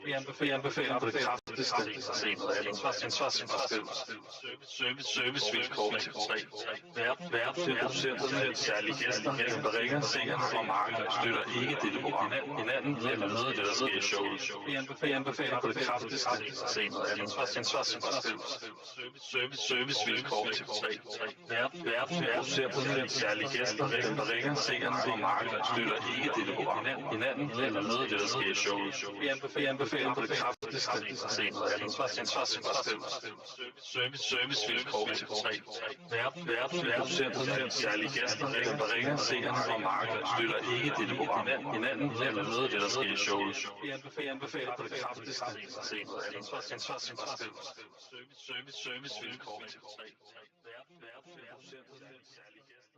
Vi anbefaler på det kraftigste at se noget ansvarsfraskrivelse. Servicevilkår til 3. Verden producerer med særlige gæster, beringer, seerne og markedet støtter ikke dette program. Hinanden eller noget af det, der sker i showet. Vi anbefaler på det kraftigste at se noget ansvarsfraskrivelse. Servicevilkår til 3. Verden producerer med særlige gæster, beringer, seerne og markedet støtter ikke dette program. Hinanden eller noget af det, der sker i showet. Vi anbefaler på det kraftigste at se noget ansvarsfraskrivelse. Servicevilkår til 3. Verden producerer med særlige gæster, beringer, seerne og markedet støtter ikke dette program. Hinanden eller noget af det, der sker i showet. Vi anbefaler på det kraftigste at se noget ansvarsfraskrivelse. Servicevilkår til 3. Verden producerer med særlige gæster.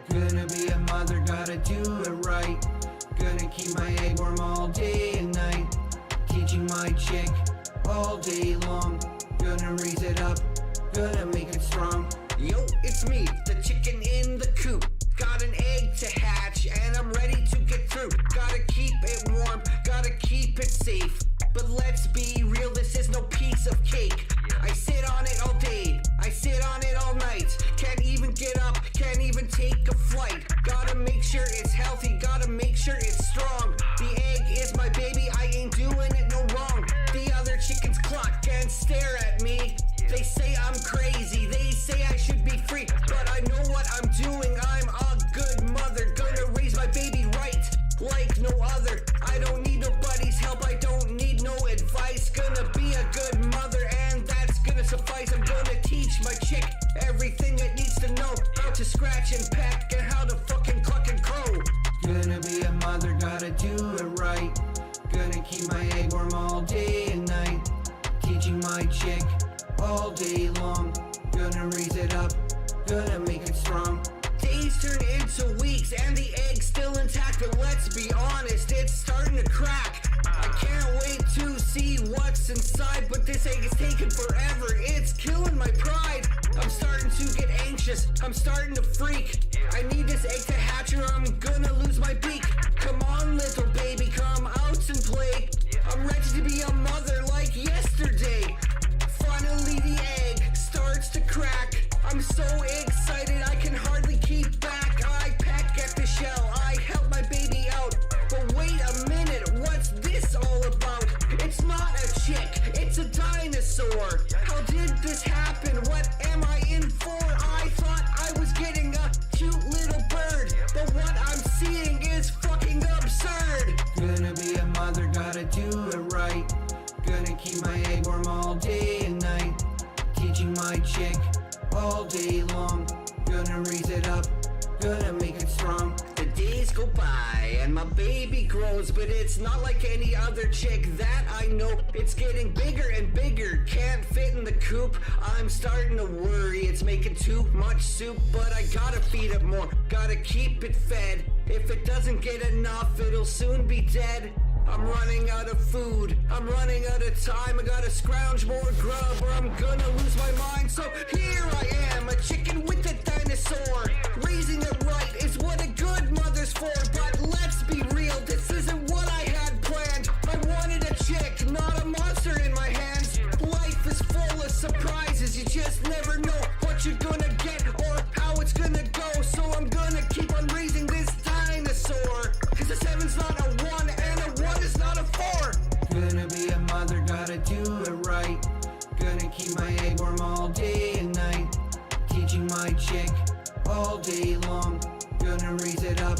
Gonna be a mother, gotta do it right. Gonna keep my egg warm all day and night. Teaching my chick all day long. Gonna raise it up, gonna make it strong. Yo, it's me, the chicken in the coop. Got an egg to hatch and I'm ready to get through. Gotta keep it warm, gotta keep it safe. But let's be real, this is no piece of cake. I sit on it all day, I sit on it all night. Can't even get up, can't even take a flight. Gotta make sure it's healthy, gotta make sure it's strong. The egg is my baby, I ain't doing it no wrong. The other chickens clock and stare at me. They say scratch and peck and how to fucking cluck and crow. Gonna be a mother, gotta do it right. Gonna keep my eggworm all day and night. Teaching my chick all day long. Gonna raise it up, gonna make it strong. Days turn into weeks and the egg's still intact, but let's be honest, it's starting to crack. I can't wait to see what's inside, but this egg is taking forever. It's killing my pride. I'm starting to get anxious. I'm starting to freak. I need this egg to hatch or I'm gonna lose my beak. Come on, little baby, come out and play. I'm ready to be a mother like yesterday. Finally, the egg starts to crack. I'm so excited I can hardly keep back. I peck at the shell. I help my baby out. But wait a minute, what's this all about? It's not a chick, it's a dinosaur. How did this happen? What am I in for? I thought I was getting a cute little bird, but what I'm seeing is fucking absurd. Gonna be a mother, gotta do it right. Gonna keep my eggworm all day and night. Teaching my chick all day long. Gonna raise it up, gonna make it strong. The days go by and my baby grows, but it's not like any other chick that I know. It's getting bigger and bigger, can't fit in the coop. I'm starting to worry, it's making too much soup, but I gotta feed it more, gotta keep it fed. If it doesn't get enough, it'll soon be dead. I'm running out of food, I'm running out of time. I gotta scrounge more grub or I'm gonna lose my mind. So here I am, a chicken with a dinosaur. Raising it right is what a good mother's for. But let's be real, this isn't what I had planned. I wanted a chick, not a monster in my hands. Life is full of surprises, you just never know what you're gonna get or how it's gonna go. So I'm gonna keep on raising this dinosaur, cause a 7's not a 1 and a 1 is not a 4. Gonna be a mother, gotta do it right. Gonna keep my eggworm all day and night. Teaching my chick all day long. Gonna raise it up,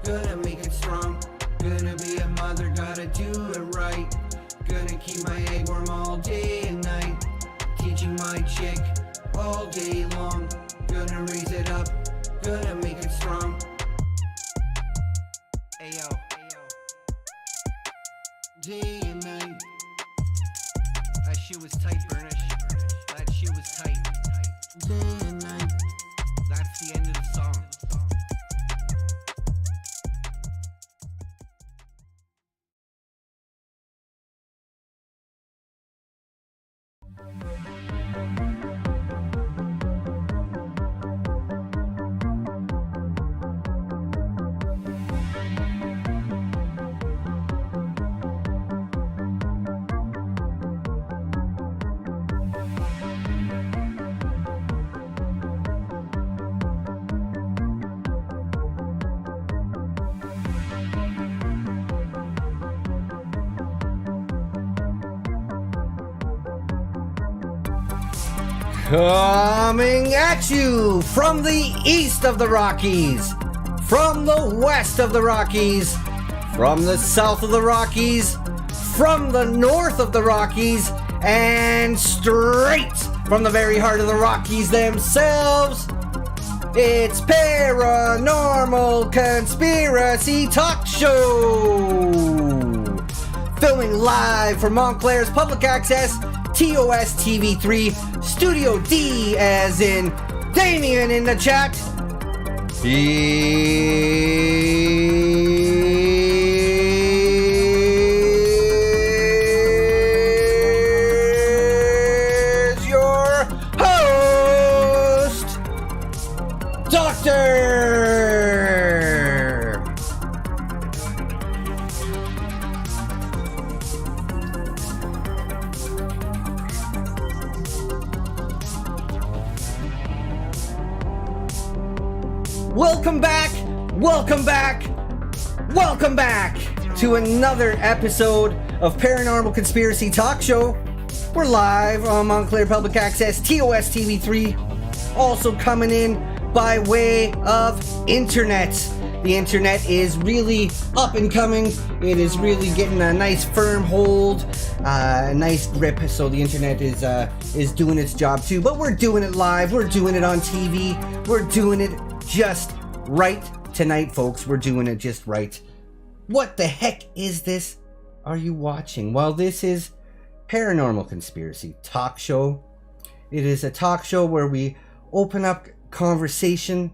gonna make it strong. Gonna be a mother, gotta do it right. Gonna keep my eggworm all day and night. Teaching my chick all day long. Gonna raise it up, gonna make it strong. Ayo. Day and night. That shit was tight, Burnish. That shit was tight. Day and night. That's the end of the song. Coming at you from the east of the Rockies, from the west of the Rockies, from the south of the Rockies, from the north of the Rockies, and straight from the very heart of the Rockies themselves. It's Paranormal Conspiracy Talk Show! Filming live from Montclair's public access TOS TV3, Studio D as in Damien in the chat. Here's your host, Doctor. Welcome back to another episode of Paranormal Conspiracy Talk Show. We're live on Montclair Public Access, TOS TV3, also coming in by way of internet. The internet is really up and coming. It is really getting a nice firm hold, a nice grip. So the internet is doing its job too. But we're doing it live. We're doing it on TV. We're doing it just right tonight, folks. We're doing it just right. What the heck is this? Are you watching? Well, this is Paranormal Conspiracy Talk Show. It is a talk show where we open up conversation,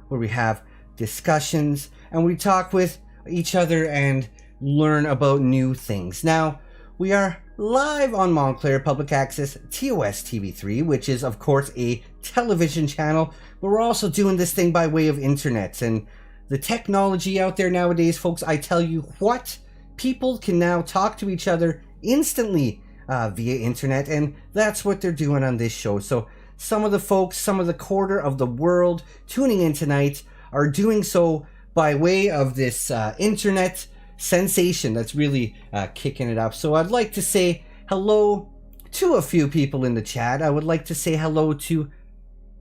where we have discussions, and we talk with each other and learn about new things. Now, we are live on Montclair Public Access TOS TV3, which is, of course, a television channel, but we're also doing this thing by way of internet. And the technology out there nowadays, folks, I tell you what, people can now talk to each other instantly via internet, and that's what they're doing on this show. So some of the folks, some of the quarter of the world tuning in tonight are doing so by way of this internet sensation that's really kicking it up. So I'd like to say hello to a few people in the chat. I would like to say hello to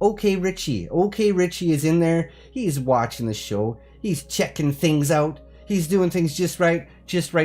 OK Richie. OK Richie is in there. He's watching the show. He's checking things out. He's doing things just right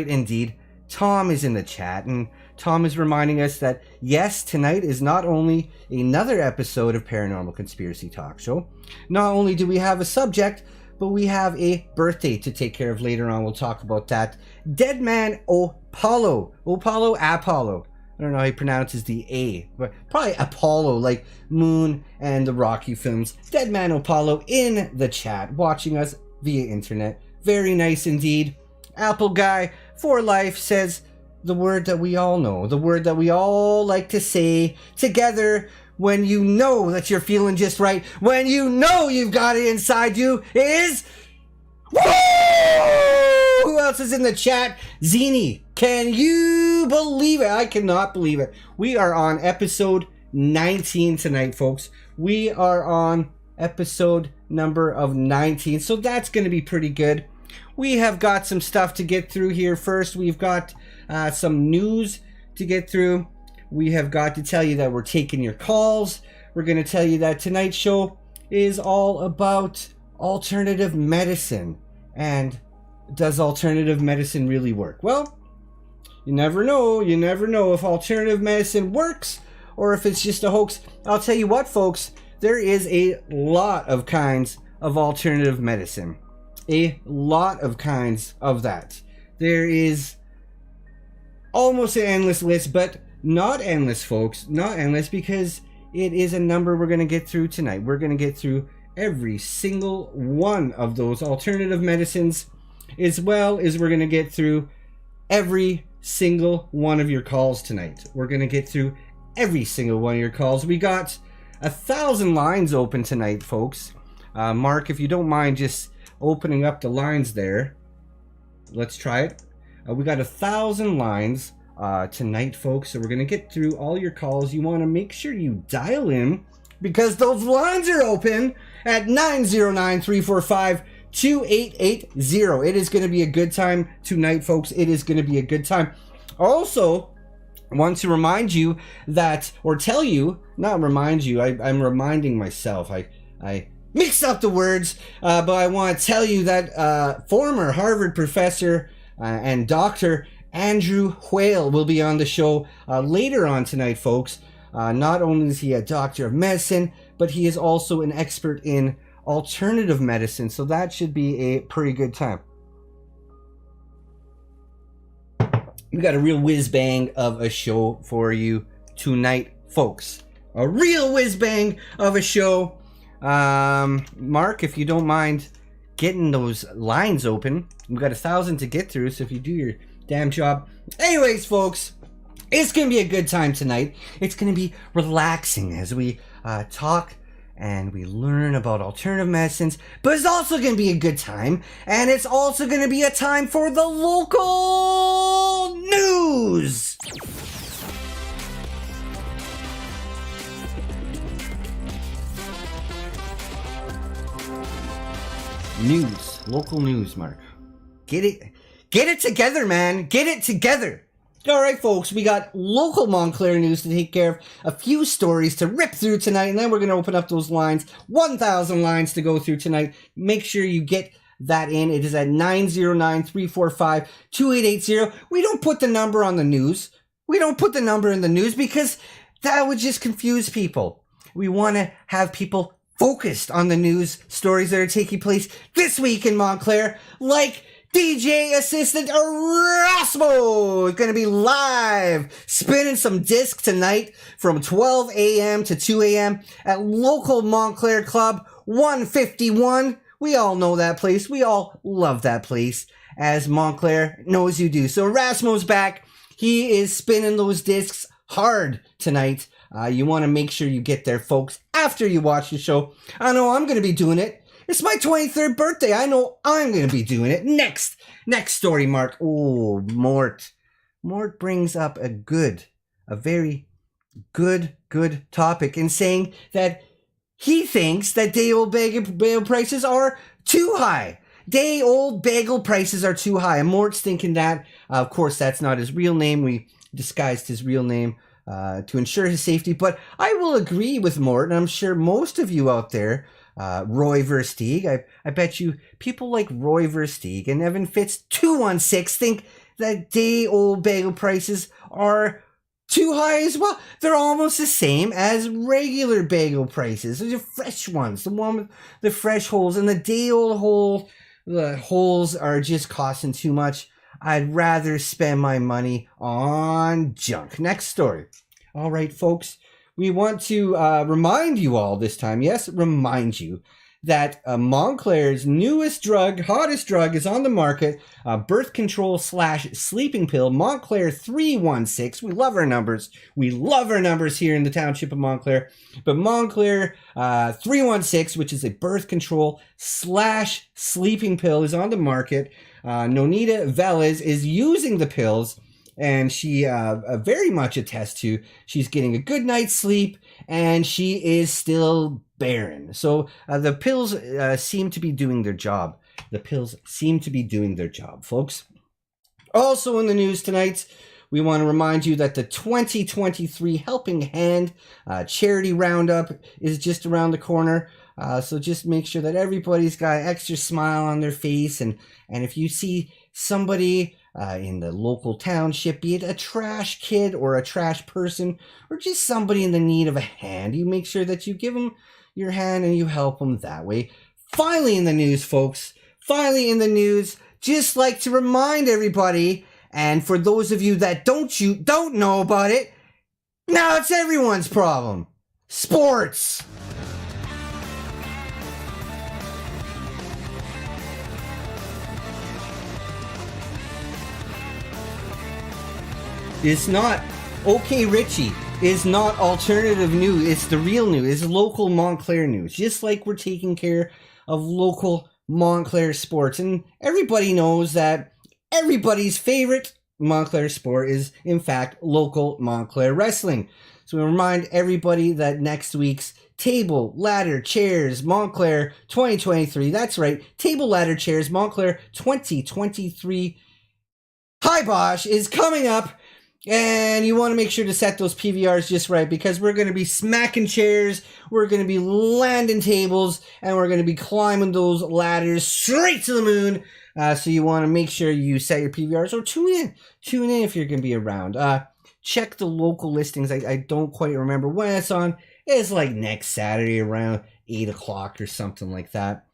indeed. Tom is in the chat, and Tom is reminding us that yes, tonight is not only another episode of Paranormal Conspiracy Talk Show. Not only do we have a subject, but we have a birthday to take care of later on. We'll talk about that. Dead Man Apollo. I don't know how he pronounces the A, but probably Apollo, like Moon and the Rocky films. Dead Man Apollo in the chat, watching us via internet. Very nice indeed. Apple Guy for Life says the word that we all know, the word that we all like to say together when you know that you're feeling just right, when you know you've got it inside you, is woo! Who else is in the chat? Zini, can you believe it? I cannot believe it. We are on episode 19 tonight, folks. We are on episode number of 19, so that's going to be pretty good. We have got some stuff to get through here. First, we've got some news to get through. We have got to tell you that we're taking your calls. We're going to tell you that tonight's show is all about alternative medicine. And does alternative medicine really work? Well, you never know. You never know if alternative medicine works or if it's just a hoax. I'll tell you what, folks, there is a lot of kinds of alternative medicine. A lot of kinds of that. There is almost an endless list, but not endless, folks. Not endless, because it is a number we're going to get through tonight. We're going to get through every single one of those alternative medicines, as well as we're going to get through every single one of your calls tonight. We're going to get through every single one of your calls. We got 1,000 lines open tonight, folks. Mark, if you don't mind just opening up the lines there. Let's try it. We got 1,000 lines tonight, folks, so we're going to get through all your calls. You want to make sure you dial in, because those lines are open at 909-345-2880. It is going to be a good time tonight, folks. It is going to be a good time. Also, I want to remind you that, or tell you, not remind you, I'm reminding myself. I mix up the words, but I want to tell you that former Harvard professor and Dr. Andrew Whale will be on the show later on tonight, folks. Not only is he a doctor of medicine, but he is also an expert in alternative medicine, so that should be a pretty good time. We got a real whiz-bang of a show for you tonight, folks. A real whiz-bang of a show. Mark, if you don't mind getting those lines open. We've got 1,000 to get through, so if you do your damn job. Anyways, folks, it's going to be a good time tonight. It's going to be relaxing as we talk and we learn about alternative medicines, but it's also going to be a good time, and it's also going to be a time for the local news. Local news, Mark. Get it together, man. Get it together. All right, folks, we got local Montclair news to take care of, a few stories to rip through tonight, and then we're going to open up those lines. 1,000 lines to go through tonight. Make sure you get that in. It is at 909-345-2880. We don't put the number on the news. We don't put the number in the news because that would just confuse people. We want to have people focused on the news stories that are taking place this week in Montclair, like DJ assistant Erasmo is going to be live spinning some discs tonight from 12 a.m. to 2 a.m. at local Montclair Club 151. We all know that place. We all love that place, as Montclair knows you do. So Erasmo's back. He is spinning those discs hard tonight. You want to make sure you get there, folks, after you watch the show. I know I'm going to be doing it. It's my 23rd birthday. I know I'm going to be doing it. Next story, Mark. Oh, Mort. Mort brings up a very good topic in saying that he thinks that day-old bagel prices are too high. Day-old bagel prices are too high. And Mort's thinking that. Of course, that's not his real name. We disguised his real name to ensure his safety. But I will agree with Mort, and I'm sure most of you out there, Roy Versteeg, I bet you people like Roy Versteeg and Evan Fitz 216 think that day-old bagel prices are too high as well. They're almost the same as regular bagel prices. They're the fresh ones, the one with the fresh holes, and the day-old hole, the holes are just costing too much. I'd rather spend my money on junk. Next story. All right, folks. We want to remind you all this time, yes, remind you that Montclair's newest drug, hottest drug, is on the market. Birth control / sleeping pill, Montclair 316. We love our numbers. We love our numbers here in the township of Montclair. But Montclair 316, which is a birth control / sleeping pill, is on the market. Nonita Velez is using the pills, and she very much attests to she's getting a good night's sleep, and she is still barren. So the pills seem to be doing their job. The pills seem to be doing their job, folks. Also in the news tonight, we want to remind you that the 2023 Helping Hand charity roundup is just around the corner. So just make sure that everybody's got an extra smile on their face. And if you see somebody in the local township, be it a trash kid or a trash person, or just somebody in the need of a hand, you make sure that you give them your hand and you help them that way. Finally in the news, folks, just like to remind everybody, and for those of you that don't know about it, now it's everyone's problem. Sports. It's not OK Richie. It's not alternative news. It's the real news. It's local Montclair news. Just like we're taking care of local Montclair sports. And everybody knows that everybody's favorite Montclair sport is, in fact, local Montclair wrestling. So we remind everybody that next week's Table, Ladder, Chairs, Montclair 2023. That's right. Table, Ladder, Chairs, Montclair 2023 Highbosh is coming up. And you want to make sure to set those PVRs just right, because we're going to be smacking chairs, we're going to be landing tables, and we're going to be climbing those ladders straight to the moon. So you want to make sure you set your PVRs, or tune in if you're going to be around. Check the local listings. I don't quite remember when it's on. It's like next Saturday around 8 o'clock or something like that.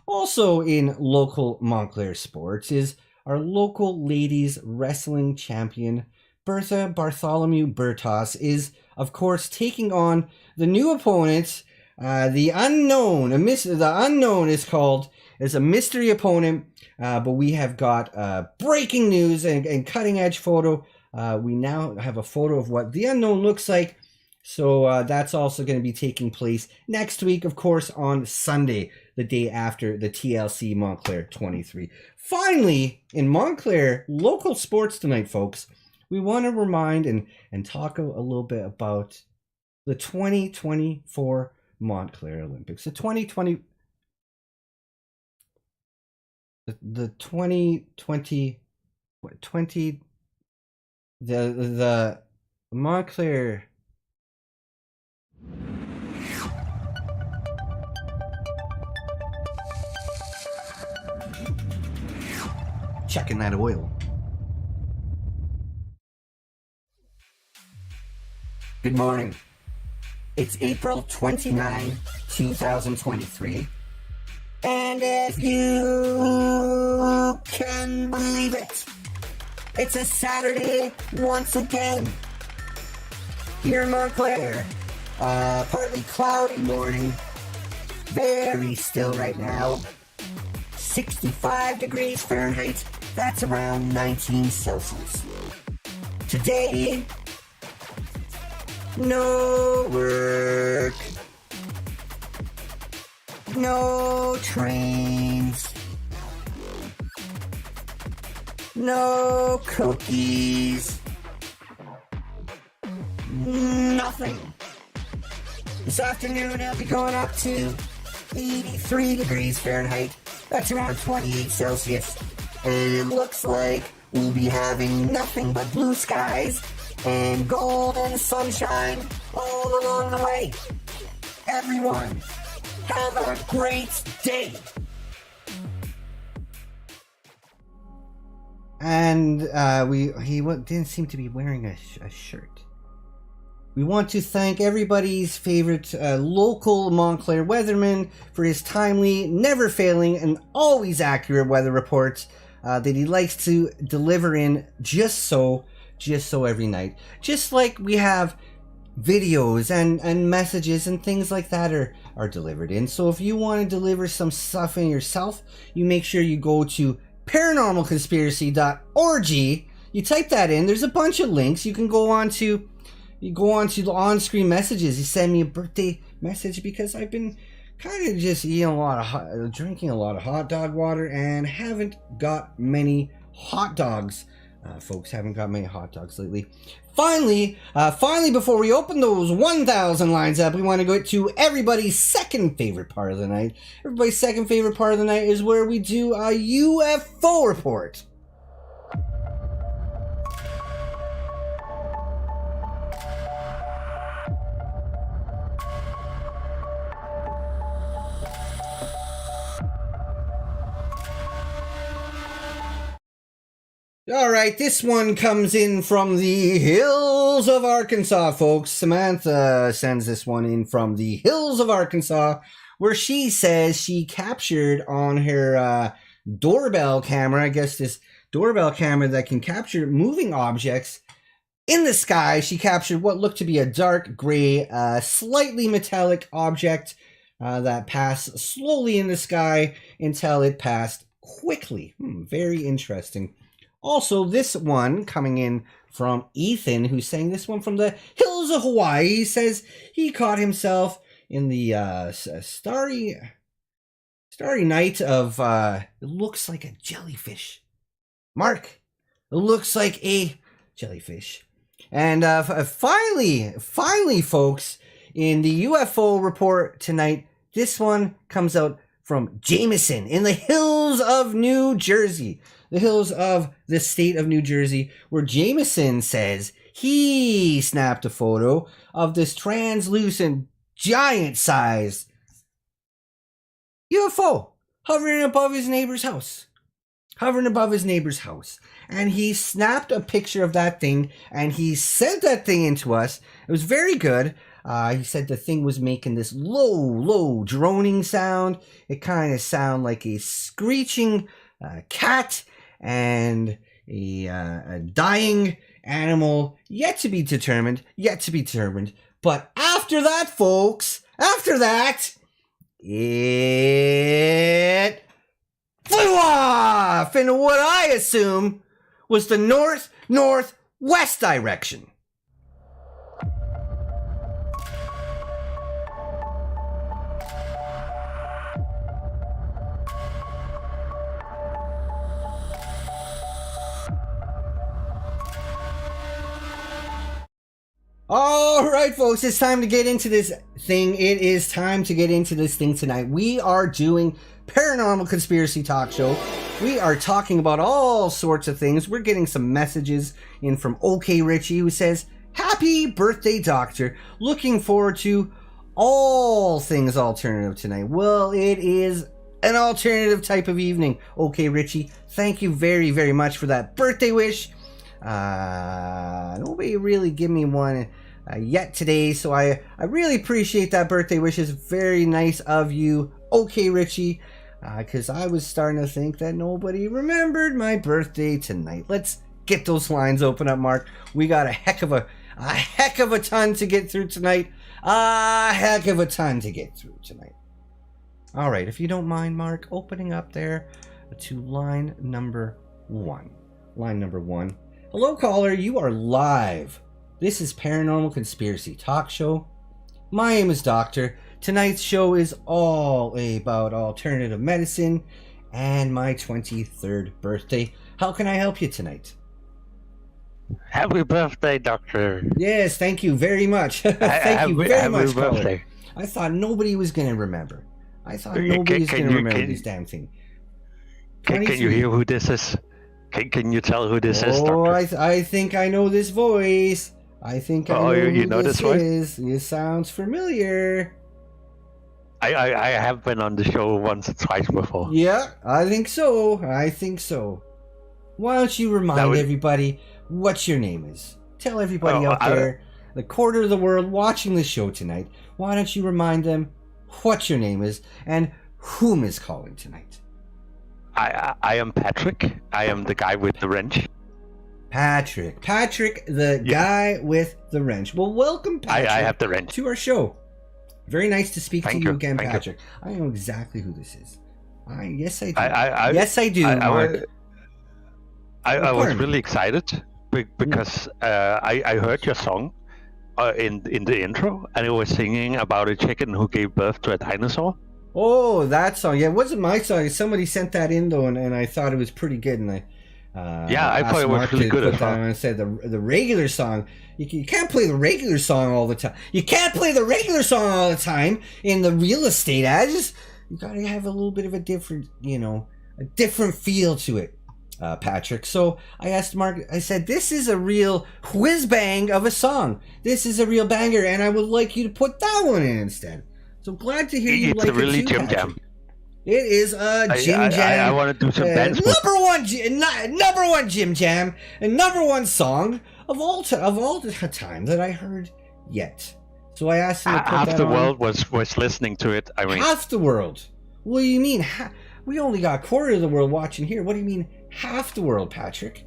Also in local Montclair sports is our local ladies wrestling champion, Bertha Bartholomew Bertos, is, of course, taking on the new opponent, the unknown. The unknown is a mystery opponent, but we have got breaking news and cutting-edge photo. We now have a photo of what the unknown looks like, so that's also going to be taking place next week, of course, on Sunday, the day after the TLC Montclair 23. Finally, in Montclair local sports tonight, folks, we want to remind and talk a little bit about the 2024 Montclair Olympics. The 2020 the Montclair checking that oil. Good morning. It's April 29, 2023. And if you can believe it, it's a Saturday once again. Here in Montclair, partly cloudy morning, very still right now. 65 degrees Fahrenheit, that's around 19 Celsius. Today, no work, no trains, no cookies, nothing. This afternoon I'll be going up to 83 degrees Fahrenheit. That's around 28 Celsius. And it looks like we'll be having nothing but blue skies and golden sunshine all along the way. Everyone, have a great day. And he didn't seem to be wearing a shirt. We want to thank everybody's favorite local Montclair weatherman for his timely, never failing, and always accurate weather reports that he likes to deliver in just so every night. Just like we have videos and messages and things like that are delivered in. So if you want to deliver some stuff in yourself, you make sure you go to paranormalconspiracy.org. You type that in. There's a bunch of links. You can go on to the on-screen messages. You send me a birthday message because I've been kind of just drinking a lot of hot dog water and haven't got many hot dogs. Folks haven't got many hot dogs lately. Finally, before we open those 1,000 lines up, we want to go to everybody's second favorite part of the night. Everybody's second favorite part of the night is where we do a UFO report. Alright, this one comes in from the hills of Arkansas, folks. Samantha sends this one in from the hills of Arkansas, where she says she captured on her doorbell camera, I guess this doorbell camera that can capture moving objects in the sky. She captured what looked to be a dark gray, slightly metallic object that passed slowly in the sky until it passed quickly. Very interesting. Also, this one coming in from Ethan, who's saying this one from the hills of Hawaii. He says he caught himself in the starry night of, it looks like a jellyfish. Mark, it looks like a jellyfish. And finally, folks, in the UFO report tonight, this one comes out from Jameson in the hills of New Jersey. The hills of the state of New Jersey, where Jameson says he snapped a photo of this translucent, giant-sized UFO hovering above his neighbor's house. And he snapped a picture of that thing, and he sent that thing in to us. It was very good. He said the thing was making this low, droning sound. It kind of sounded like a screeching cat and a dying animal, yet to be determined. But after that, folks, it flew off in what I assume was the northwest direction. All right, folks, it's time to get into this thing. It is time to get into this thing tonight. We are doing Paranormal Conspiracy Talk Show. We are talking about all sorts of things. We're getting some messages in from OK Richie, who says, "Happy birthday, Doctor. Looking forward to all things alternative tonight." Well, it is an alternative type of evening. OK Richie, thank you very, very much for that birthday wish. Nobody really give me one yet today, so I really appreciate that birthday wishes. Very nice of you. Okay, Richie, because I was starting to think that nobody remembered my birthday tonight. Let's get those lines open up, Mark. We got a heck of a ton to get through tonight. A heck of a ton to get through tonight. All right, if you don't mind, Mark, opening up there to line number 1. Line number 1. Hello, caller. You are live. This is Paranormal Conspiracy Talk Show. My name is Doctor. Tonight's show is all about alternative medicine and my 23rd birthday. How can I help you tonight? Happy birthday, Doctor. Yes, thank you very much. Thank you very much, caller. Birthday. I thought nobody was going to remember. This damn thing. Can you hear who this is? Can you tell who this is, Doctor? I think I know this voice. I think I know you who know this voice? is. It sounds familiar. I have been on the show once or twice before. Yeah, I think so. Why don't you remind everybody what your name is? Tell everybody out there, the quarter of the world watching the show tonight, why don't you remind them what your name is and whom is calling tonight? I am Patrick. I am the guy with the wrench. Patrick, the guy with the wrench. Well, welcome, Patrick. I have the wrench. To our show. Very nice to speak to you again, Thank Patrick. I know exactly who this is. Yes, I do. Yes, I do, Mark. I was really excited because I heard your song in the intro, and it was singing about a chicken who gave birth to a dinosaur. Oh, that song. Yeah, it wasn't my song. Somebody sent that in, though, and I thought it was pretty good. And I thought it was really good as well. And I said the regular song. You can't play the regular song all the time. You can't play the regular song all the time in the real estate ads. You got to have a little bit of a different feel to it, Patrick. So I asked Mark. I said, "This is a real whiz bang of a song. This is a real banger, and I would like you to put that one in instead." So glad to hear you like it too, really Jim Patrick. Jam. It is a Jim Jam. I want to do some dance. Number one Jim Jam and number one song of all the time that I heard yet. So I asked him to put that on. Half the world was listening to it. I mean, half the world. What do you mean? We only got a quarter of the world watching here. What do you mean half the world, Patrick?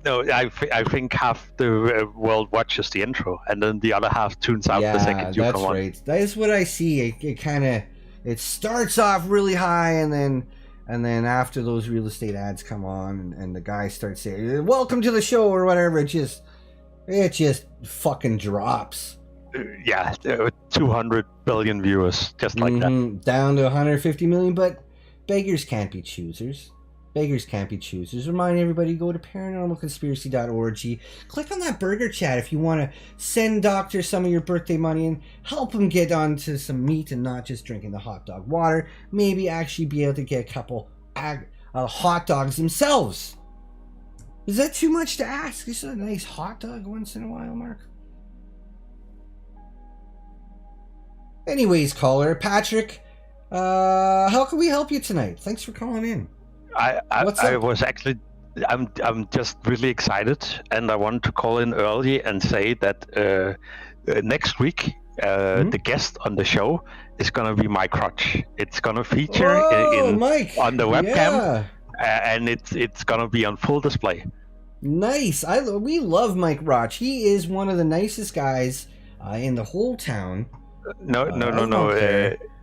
No, I think half the world watches the intro, and then the other half tunes out the second you come on. Yeah, that's right. That is what I see. It starts off really high, and then after those real estate ads come on, and the guy starts saying, "Welcome to the show" or whatever, it just fucking drops. Yeah, 200 billion viewers, just like that. Down to 150 million, but beggars can't be choosers. Remind everybody, go to paranormalconspiracy.org. Click on that burger chat if you want to send Doctor some of your birthday money and help him get onto some meat and not just drinking the hot dog water. Maybe actually be able to get a couple hot dogs themselves. Is that too much to ask? Just a nice hot dog once in a while, Mark? Anyways, caller, Patrick, how can we help you tonight? Thanks for calling in. I'm just really excited, and I want to call in early and say that next week the guest on the show is gonna be my crotch. It's gonna feature Mike. on the webcam, and it's gonna be on full display. Nice. We love Mike Roch. He is one of the nicest guys in the whole town. No.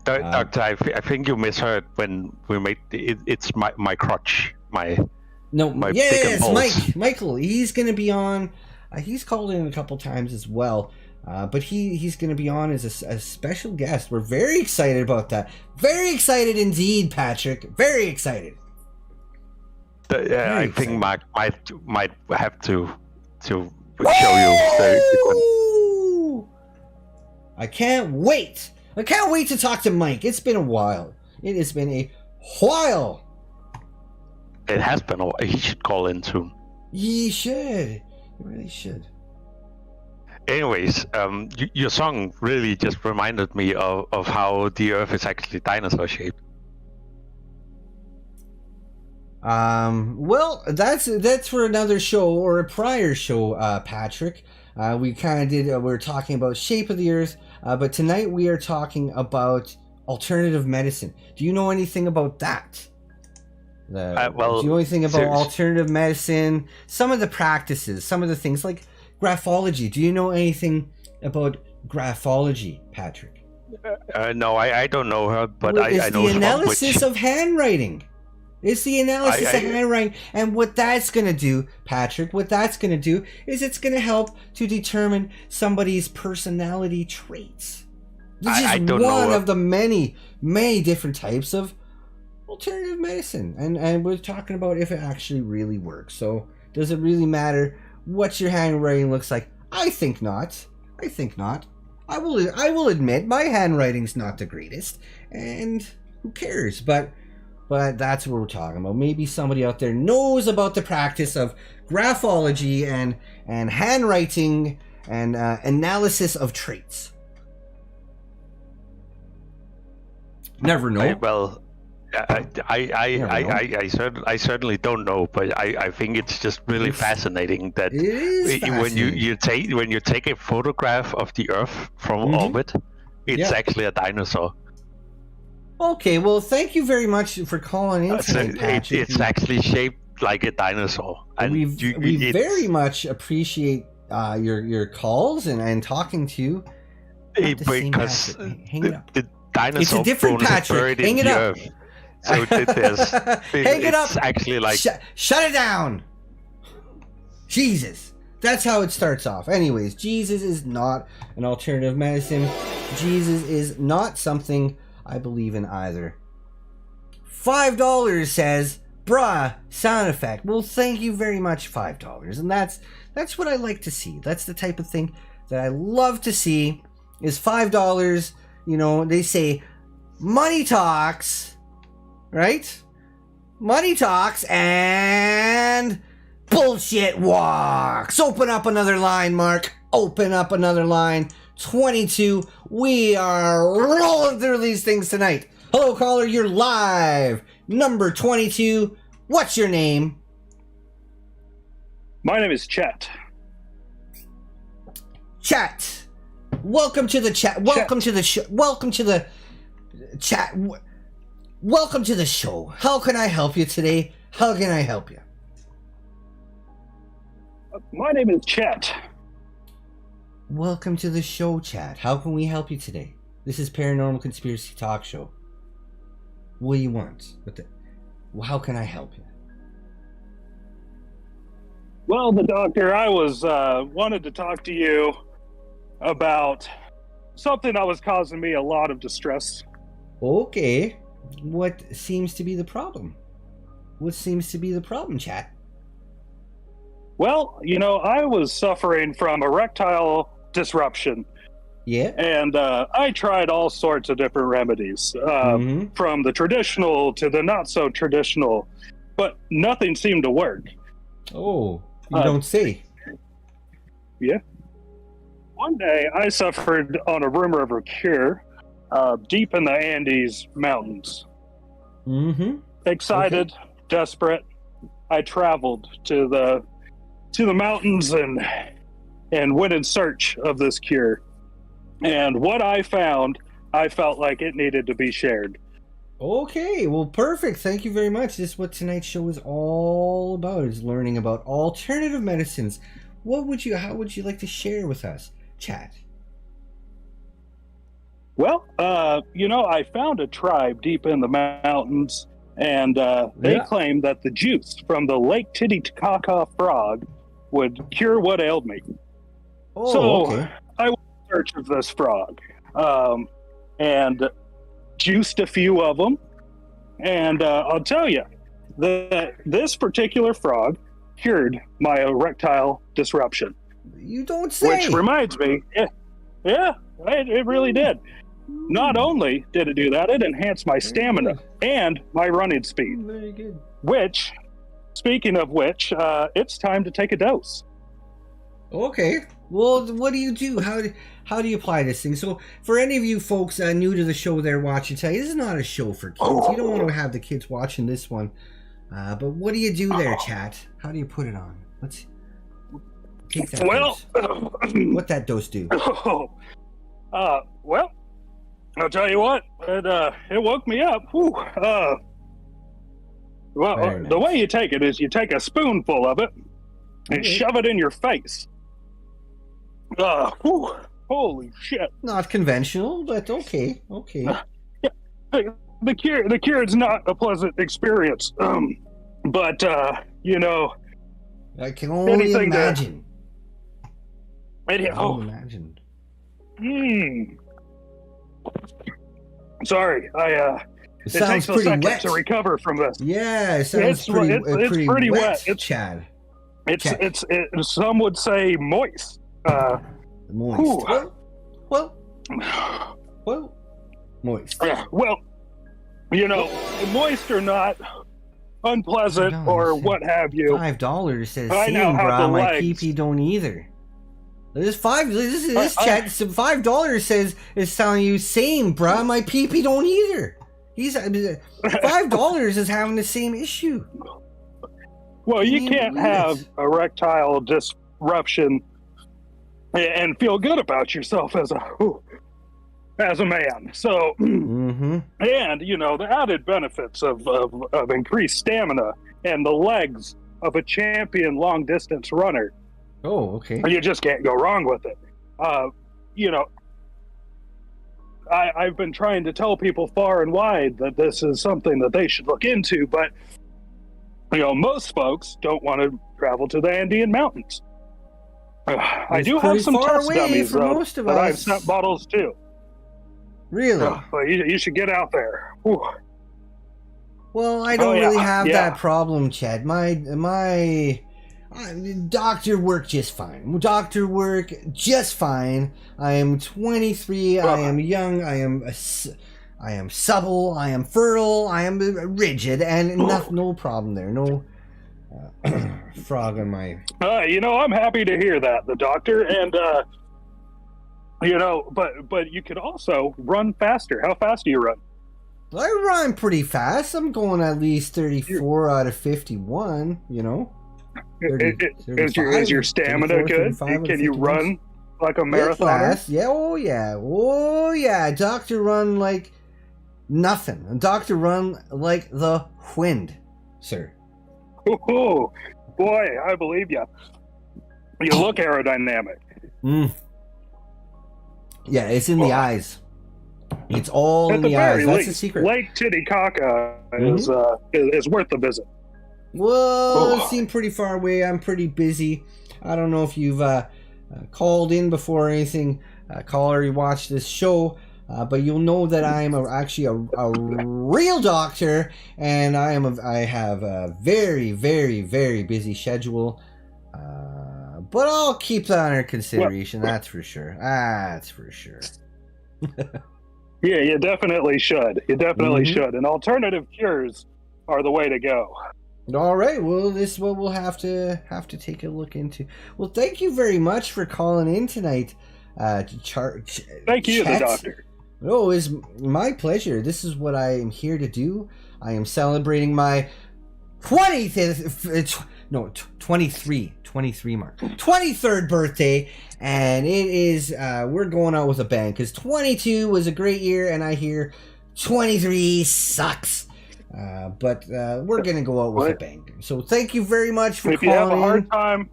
Doctor, I think you misheard when we made it's my crotch, my yes, Michael. He's going to be on. He's called in a couple times as well, but he's going to be on as a special guest. We're very excited about that. Very excited indeed, Patrick. Very excited. I think Mark might have to show you the I can't wait. I can't wait to talk to Mike. It's been a while. It has been a while. It has been a while. He should call in soon. He should. He really should. Anyways, your song really just reminded me of how the Earth is actually dinosaur shaped. Well, that's for another show or a prior show, Patrick. We kind of did. We were talking about shape of the earth, but tonight we are talking about alternative medicine. Do you know anything about that? Do you know anything about alternative medicine? Some of the practices, some of the things like graphology. Do you know anything about graphology, Patrick? No, I don't know her, but I know the analysis of handwriting. It's the analysis of handwriting, and what that's going to do, Patrick, what that's going to do is it's going to help to determine somebody's personality traits. This is one of the many, many different types of alternative medicine, and we're talking about if it actually really works. So, does it really matter what your handwriting looks like? I think not. I will admit my handwriting's not the greatest, and who cares? But that's what we're talking about. Maybe somebody out there knows about the practice of graphology and handwriting and analysis of traits. Never know. I certainly don't know, but I think it's just really fascinating that when you take a photograph of the Earth from orbit, it's actually a dinosaur. Okay, well, thank you very much for calling in tonight, Patrick. It's actually shaped like a dinosaur. And we very much appreciate your calls and talking to you. Because hang it up. The dinosaur it's a different Patrick. Hang it up. Earth. So hang it up. Actually, like shut it down. Jesus. That's how it starts off. Anyways, Jesus is not an alternative medicine. Jesus is not something I believe in either. $5 says, bruh, sound effect. Well, thank you very much, $5. And that's what I like to see. That's the type of thing that I love to see is $5. You know, they say money talks, right? Money talks and bullshit walks. Open up another line, Mark. Open up another line. 22. We are rolling through these things tonight. Hello, caller. You're live. Number 22. What's your name? My name is Chet. Chet. Welcome to the chat. Welcome to the show. Welcome to the chat. Welcome to the show. How can I help you today? How can I help you? My name is Chet. Welcome to the show, Chat. How can we help you today? This is Paranormal Conspiracy Talk Show. What do you want? How can I help you? Well, the doctor, I was wanted to talk to you about something that was causing me a lot of distress. Okay. What seems to be the problem? What seems to be the problem, Chat? Well, you know, I was suffering from erectile disruption. Yeah. And I tried all sorts of different remedies, from the traditional to the not so traditional, but nothing seemed to work. Oh, you don't say. Yeah. One day I suffered on a rumor of a cure deep in the Andes mountains. Excited, desperate, I traveled to the mountains and went in search of this cure. And what I found, I felt like it needed to be shared. Okay, well, perfect. Thank you very much. This is what tonight's show is all about, is learning about alternative medicines. How would you like to share with us, Chat? Well, you know, I found a tribe deep in the mountains, and they claimed that the juice from the Lake Titicaca frog would cure what ailed me. So I went in search of this frog, and juiced a few of them, and I'll tell you that this particular frog cured my erectile disruption. You don't say. Which reminds me, it really did. Not only did it do that, it enhanced my stamina and my running speed. Very good. Which, speaking of which, it's time to take a dose. Okay. Well, what do you do? How do you apply this thing? So, for any of you folks new to the show there watching today, this is not a show for kids. You don't want to have the kids watching this one. But what do you do there, Chat? How do you put it on? Take that Well, dose. What that dose do? Well, I'll tell you what. It woke me up. Whew. Well, Very the nice. way you take it is you take a spoonful of it and Okay. shove it in your face. Whew. Holy shit. Not conventional, but okay. Okay. The cure is not a pleasant experience. But you know, I can only anything to- imagine. it, I can oh, only imagine. Sorry, It it sounds takes a pretty second wet. to recover from this. Yeah, it sounds It's- pretty, it's pretty wet, wet. It's- Chad. It's Check. some would say moist. Moist. Whew. Well, moist. Well, you know, moist or not, unpleasant No, or listen. what have you. $5 says I now same, have brah. the My legs. pee don't either. This I- chat. So $5 says is telling you same, bruh. My pee don't either. He's $5 is having the same issue. Well, you Damn can't it. have erectile disruption and feel good about yourself as a man. So, Mm-hmm. and you know the added benefits of increased stamina and the legs of a champion long distance runner. Oh, okay. You just can't go wrong with it. You know, I've been trying to tell people far and wide that this is something that they should look into, but you know, most folks don't want to travel to the Andean mountains. I It's do have pretty some far test away dummies for though, most of that I've us. sent bottles to. Really? But you should get out there. Whew. Well, I don't Oh, yeah, really have yeah. that problem, Chad. My doctor work just fine. Doctor work just fine. I am 23. I am young. I am supple. I am fertile. I am rigid, and no problem there. No frog on my. You know, I'm happy to hear that, the doctor, and you know, but you could also run faster. How fast do you run? I run pretty fast. I'm going at least 34 out of 51. You know. 30, Is your 35, stamina 34, good? 35 Can you 51. run like a It marathoner? lasts. Yeah, oh yeah. Doctor run like nothing. Doctor run like the wind, sir. Oh, boy, I believe you. You look aerodynamic. Yeah, it's in the eyes. It's all At in the the eyes. very That's least, the secret. Lake Titicaca is worth the visit. Well, it Oh. seemed pretty far away. I'm pretty busy. I don't know if you've called in before or anything, caller, you watched this show, but you'll know that I am actually a real doctor, and I have a very, very, very busy schedule. But I'll keep that under consideration. That's for sure. That's for sure. Yeah, you definitely should. You definitely Mhm. should. And alternative cures are the way to go. All right. Well, this is what we'll have to take a look into. Well, thank you very much for calling in tonight. Thank you, the Chet. doctor. Oh, it's my pleasure. This is what I am here to do. I am celebrating my 23rd birthday, and it is we're going out with a bang because 22 was a great year, and I hear 23 sucks. But we're gonna go out with a bang. So thank you very much for If you have a calling hard in. time,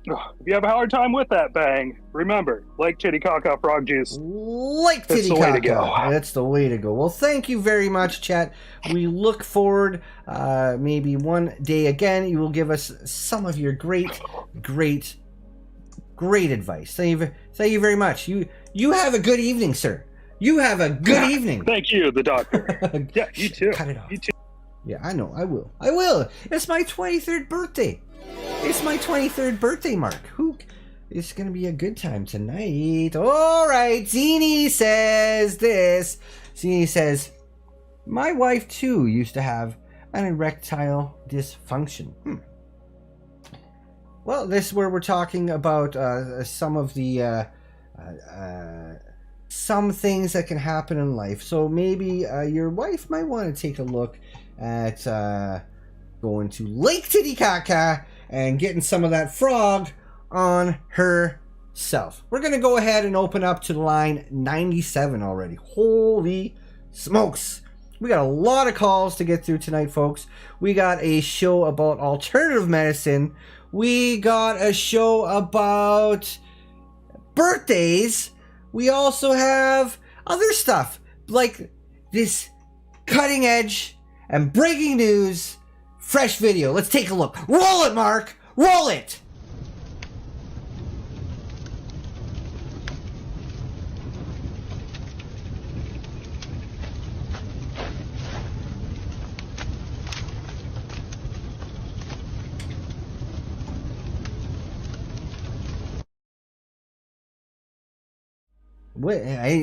if you have a hard time with that bang, remember Lake Titicaca frog juice. Lake That's the way to Titicaca. go. That's the way to go. Well, thank you very much, chat. We look forward, maybe one day again, you will give us some of your great advice. Thank you very much. You have a good evening, sir. You have a good evening. Thank you, the doctor. Yeah, you too. Cut it off. You too. Yeah, I know. I will. It's my 23rd birthday. It's my 23rd birthday, Mark. It's going to be a good time tonight. All right. Zini says this. Zini says, my wife, too, used to have an erectile dysfunction. Well, this is where we're talking about some of the... some things that can happen in life. So maybe your wife might want to take a look at going to Lake Titicaca and getting some of that frog on herself. We're going to go ahead and open up to line 97 already. Holy smokes. We got a lot of calls to get through tonight, folks. We got a show about alternative medicine. We got a show about birthdays. We also have other stuff like this cutting edge and breaking news fresh video. Let's take a look. Roll it, Mark. Roll it.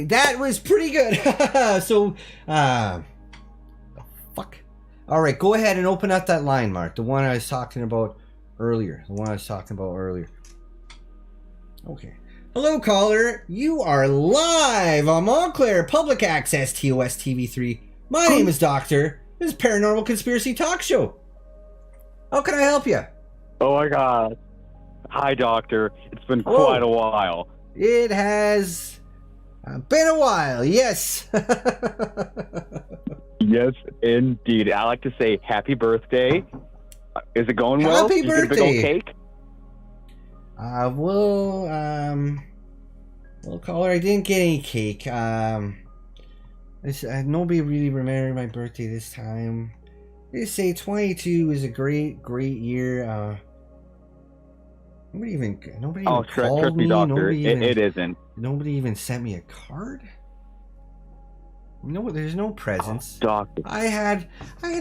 That was pretty good. So, fuck. All right, go ahead and open up that line, Mark. The one I was talking about earlier. Okay. Hello, caller. You are live on Montclair Public Access TOS TV3. My name is Doctor. This is Paranormal Conspiracy Talk Show. How can I help you? Oh my God. Hi, Doctor. It's been quite a while. It has been a while, yes. Yes, indeed. I like to say happy birthday. Is it going well? Happy Did you get a big old cake? Well, caller, I didn't get any cake. Nobody really remembered my birthday this time. They say 22 is a great year. Nobody even called me. Doctor. It isn't. Nobody even sent me a card. No, there's no presents. Doctor. I had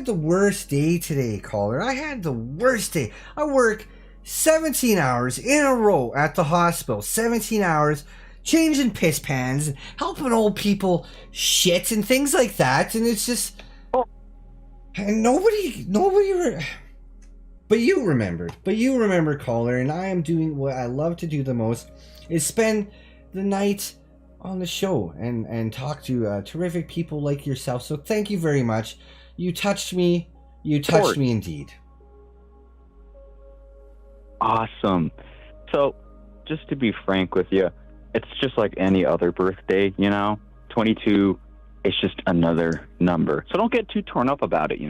the worst day today, caller. I had the worst day. I work 17 hours in a row at the hospital. 17 hours changing piss pans and helping old people shit and things like that. And it's just, and nobody. But you remember, caller, and I am doing what I love to do the most, is spend the night on the show and talk to terrific people like yourself. So thank you very much. You touched me. You touched me indeed. Awesome. So, just to be frank with you, it's just like any other birthday, 22, it's just another number. So don't get too torn up about it,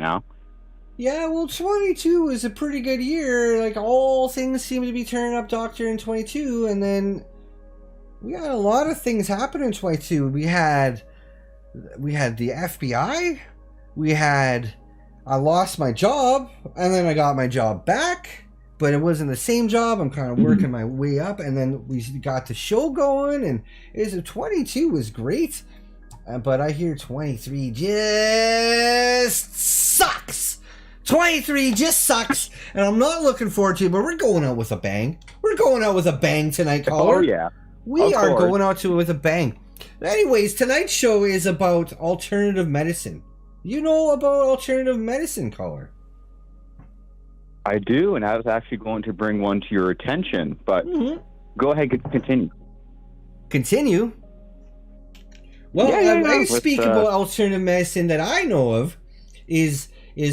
Yeah, well, 22 is a pretty good year. Like, all things seem to be turning up, Doctor, in 22. And then we had a lot of things happen in 22. We had the FBI. I lost my job, and then I got my job back. But it wasn't the same job. I'm kind of working my way up. And then we got the show going. And 22 was great. But I hear 23 just sucks. 23 just sucks, and I'm not looking forward to it, but we're going out with a bang. We're going out with a bang tonight, caller. Oh, yeah. We are going out with a bang. Anyways, tonight's show is about alternative medicine. You know about alternative medicine, caller? I do, and I was actually going to bring one to your attention, but go ahead and continue. Continue? Well, I speak about alternative medicine that I know of is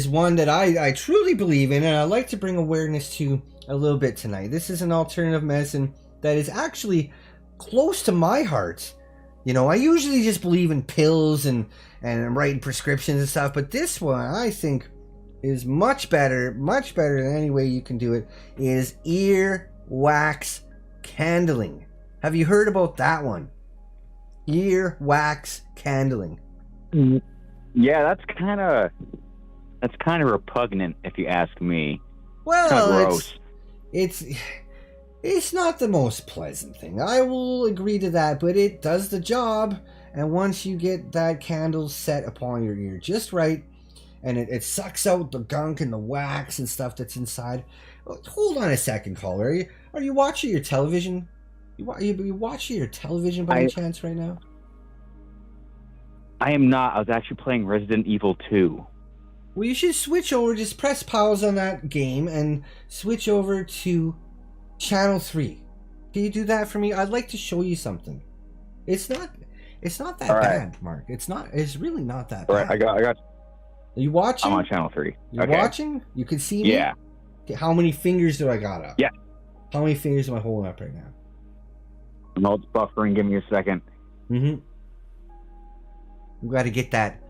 one that I truly believe in, and I'd like to bring awareness to a little bit tonight. This is an alternative medicine that is actually close to my heart. I usually just believe in pills and writing prescriptions and stuff, but this one I think is much better than any way you can do it, is ear wax candling. Have you heard about that one? Ear wax candling. Yeah, that's kind of repugnant, if you ask me. Well, gross. It's not the most pleasant thing. I will agree to that, but it does the job. And once you get that candle set upon your ear just right, and it sucks out the gunk and the wax and stuff that's inside. Hold on a second, caller. Are you watching your television? Are you watching your television by any chance right now? I am not. I was actually playing Resident Evil 2. Well, you should switch over. Just press pause on that game and switch over to Channel 3. Can you do that for me? I'd like to show you something. It's not that bad, Mark. It's really not that bad. All right, I got. Are you watching? I'm on Channel 3. You're watching? You can see me? Yeah. How many fingers do I got up? Yeah. How many fingers am I holding up right now? No, it's buffering. Give me a second. Mm-hmm. We got to get that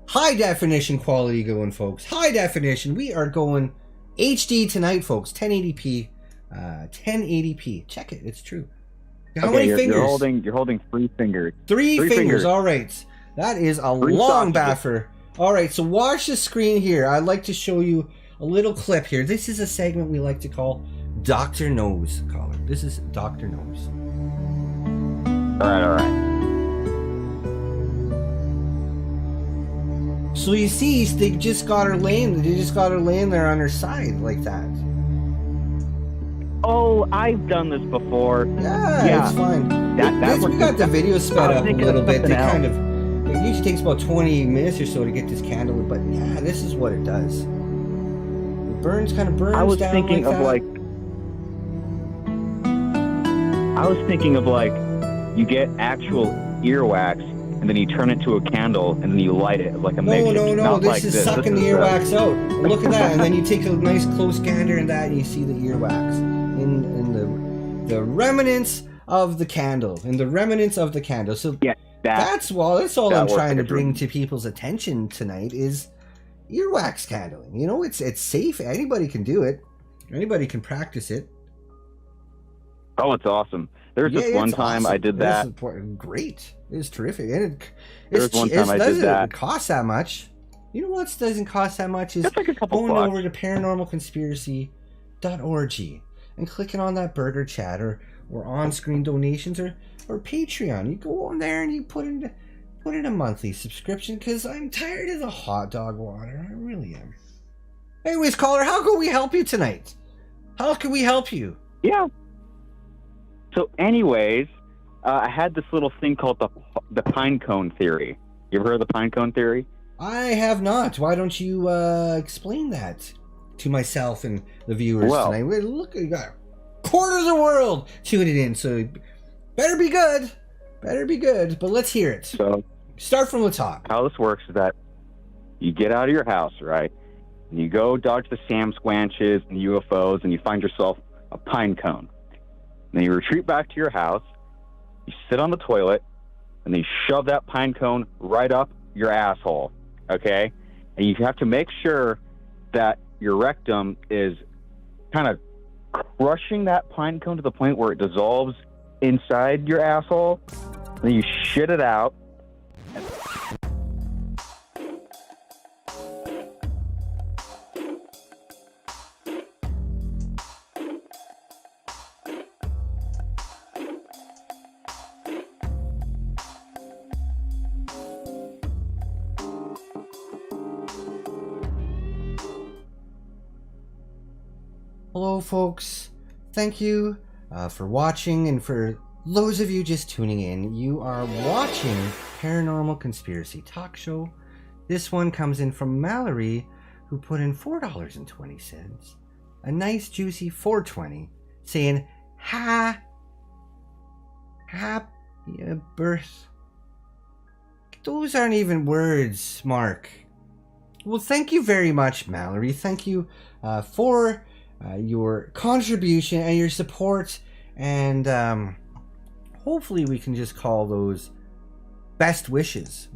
high definition quality going, folks. High definition. We are going HD tonight, folks. 1080p. 1080p. Check it. It's true. How many fingers? You're holding 3 fingers. Three fingers. All right. That is a long baffer. All right. So watch the screen here. I'd like to show you a little clip here. This is a segment we like to call Dr. Knows, caller. This is Dr. Knows. All right. So you see, they just got her laying there on her side like that. Oh, I've done this before. Yeah. It's fine. We got the video sped up a little bit. It usually takes about 20 minutes or so to get this candle, but yeah, this is what it does. It burns down. I was thinking of like you get actual earwax and then you turn it to a candle and then you light it like a makeshift. No. This is sucking the earwax out. Look at that, and then you take a nice close gander in that, and you see the earwax in the remnants of the candle. So yeah, that's all I'm trying to bring to people's attention tonight is earwax candling. You know, it's safe. Anybody can do it. Anybody can practice it. Oh, it's awesome. There's this one time I did that. Great. It's terrific. And it doesn't cost that much. You know what doesn't cost that much is like a couple going bucks. over to paranormalconspiracy.org and clicking on that burger chat or on-screen donations or Patreon. You go on there and you put in a monthly subscription because I'm tired of the hot dog water. I really am. Anyways, caller, how can we help you tonight? How can we help you? Yeah. So anyways, I had this little thing called the pine cone theory. You ever heard of the pine cone theory? I have not. Why don't you explain that to myself and the viewers tonight? Look, you got a quarter of the world tuning in, so better be good. But let's hear it. So start from the top. How this works is that you get out of your house, right? And you go dodge the Sam Squanches and UFOs, and you find yourself a pine cone. Then you retreat back to your house, you sit on the toilet, and then you shove that pine cone right up your asshole, okay? And you have to make sure that your rectum is kind of crushing that pine cone to the point where it dissolves inside your asshole. And then you shit it out. Hello, folks. Thank you for watching, and for those of you just tuning in, you are watching Paranormal Conspiracy Talk Show. This one comes in from Mallory, who put in $4.20, a nice juicy $4.20, saying happy birth. Those aren't even words, Mark. Well, thank you very much, Mallory. Thank you for your contribution and your support, and hopefully we can just call those best wishes.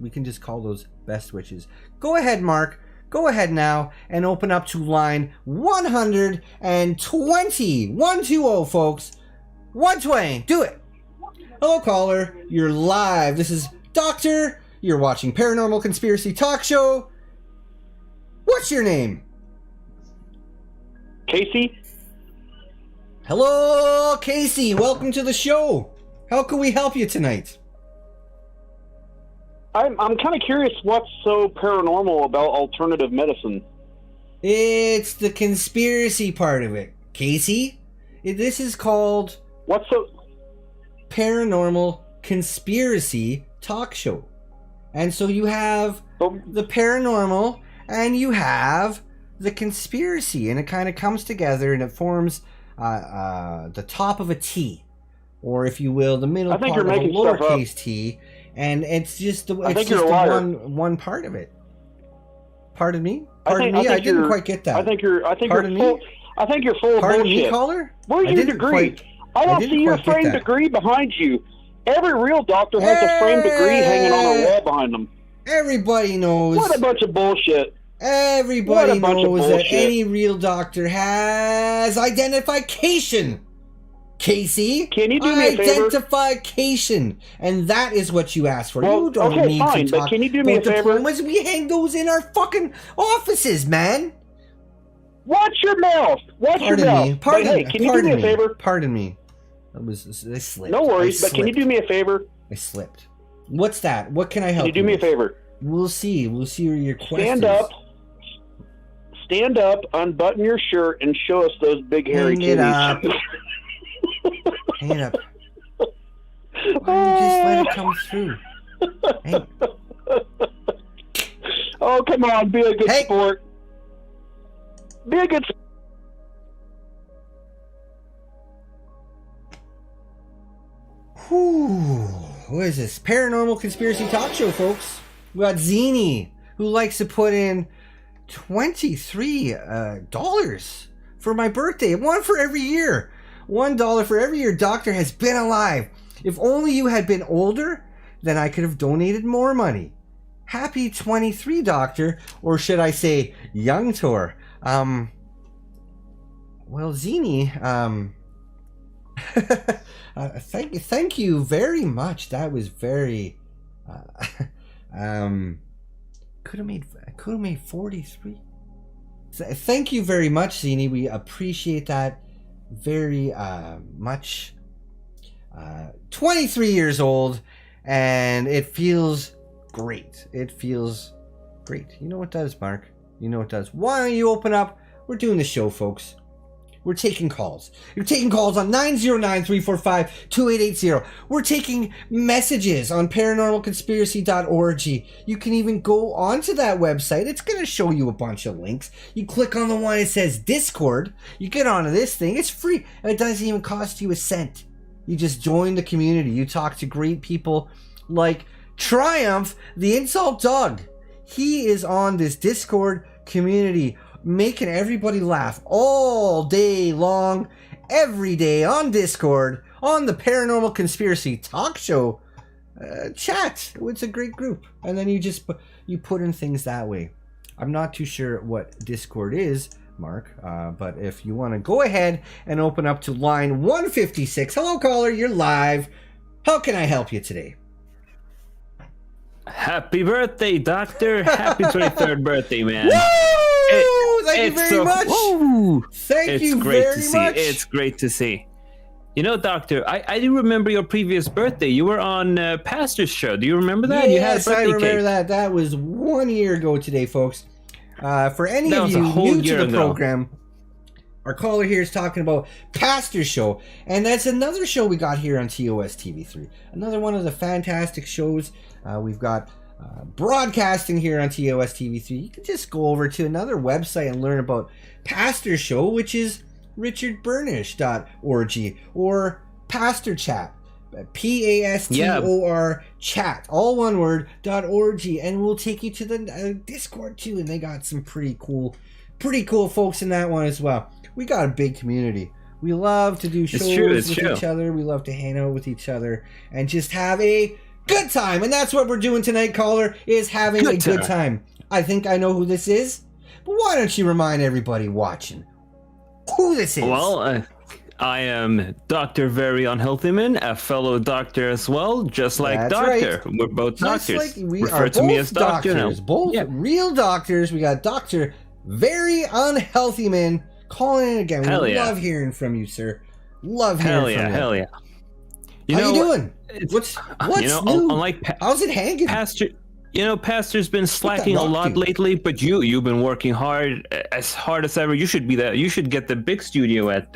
Go ahead, Mark. Go ahead now and open up to line 120. 120, folks. 120. Do it. Hello, caller. You're live. This is Doctor. You're watching Paranormal Conspiracy Talk Show. What's your name? Casey? Hello, Casey. Welcome to the show. How can we help you tonight? I'm kind of curious what's so paranormal about alternative medicine. It's the conspiracy part of it, Casey. This is called What's so Paranormal Conspiracy Talk Show. And so you have the paranormal and you have the conspiracy, and it kind of comes together and it forms the top of a T, or if you will, the middle part of a lowercase T, and it's just one part of it. Pardon me? Pardon me, I didn't quite get that. I think you're Pardon full. me? I think you're full of Pardon bullshit. me, caller? Where's your degree? I don't see your framed degree behind you. Every real doctor has a framed degree hanging on a wall behind them. Everybody knows. What a bunch of bullshit. Everybody knows that any real doctor has identification. Casey, can you do me a favor? Identification, and that is what you asked for. Well, you don't okay, need fine, to talk but can you do me a favor? diplomas. We hang those in our fucking offices, man. Watch your mouth. Watch your mouth. Hey, can you do me a favor? Pardon me. I slipped. No worries, but can you do me a favor? I slipped. What's that? What can I help you? Can you do me a favor? We'll see. We'll see where your question Stand up. Stand up, unbutton your shirt, and show us those big hairy titties. Hang it up. Why don't you just let it come through? Hey. Oh, come on. Be a good sport. Be a good sport. What is this? Paranormal Conspiracy Talk Show, folks. We got Zini, who likes to put in $23 for my birthday. One for every year. $1 for every year Doctor has been alive. If only you had been older, then I could have donated more money. Happy 23, Doctor. Or should I say, young Tor. Well, Zini, thank you very much. That was very, could have made 43. Thank you very much, Zini. We appreciate that very much. 23 years old, and it feels great. It feels great. You know what does, Mark? You know what does. Why don't you open up? We're doing the show, folks. We're taking calls. You're taking calls on 909-345-2880. We're taking messages on paranormalconspiracy.org. You can even go onto that website. It's going to show you a bunch of links. You click on the one that says Discord. You get onto this thing. It's free, and it doesn't even cost you a cent. You just join the community. You talk to great people like Triumph, the Insult Dog. He is on this Discord community, making everybody laugh all day long, every day on Discord, on the Paranormal Conspiracy Talk Show chat. It's a great group. And then you put in things that way. I'm not too sure what Discord is, Mark, but if you want to go ahead and open up to line 156. Hello, caller. You're live. How can I help you today? Happy birthday, Doctor. Happy 23rd birthday, man. Woo! Thank you very much. Thank you very much. It's great to see. You know, Doctor, I do remember your previous birthday. You were on Pastor's show. Do you remember that? Yes, you had a birthday I remember cake. that. That was 1 year ago today, folks. For any of you new to the program, our caller here is talking about Pastor's Show, and that's another show we got here on TOS TV3. Another one of the fantastic shows we've got broadcasting here on TOS TV3. You can just go over to another website and learn about Pastor's Show, which is richardburnish.org or Pastor Chat. PASTOR chat, all one word, .org, and we'll take you to the Discord too, and they got some pretty cool folks in that one as well. We got a big community. We love to do shows with each other. We love to hang out with each other and just have a good time, and that's what we're doing tonight, caller, is having a good time. I think I know who this is, but why don't you remind everybody watching who this is? Well, I am Dr. Very Unhealthy Man, a fellow doctor as well, just like That's Doctor. right. We're both doctors. Like we Refer are to me as Doctor doctors, now. both real doctors. We got Dr. Very Unhealthy Man calling in again. Hell we yeah. love hearing from you, sir. Love hearing from you. Hell yeah. How you doing? What's new? Unlike how's it hanging? Pastor's been slacking a lot lately, but you've been working hard as ever. You should be there. You should get the big studio at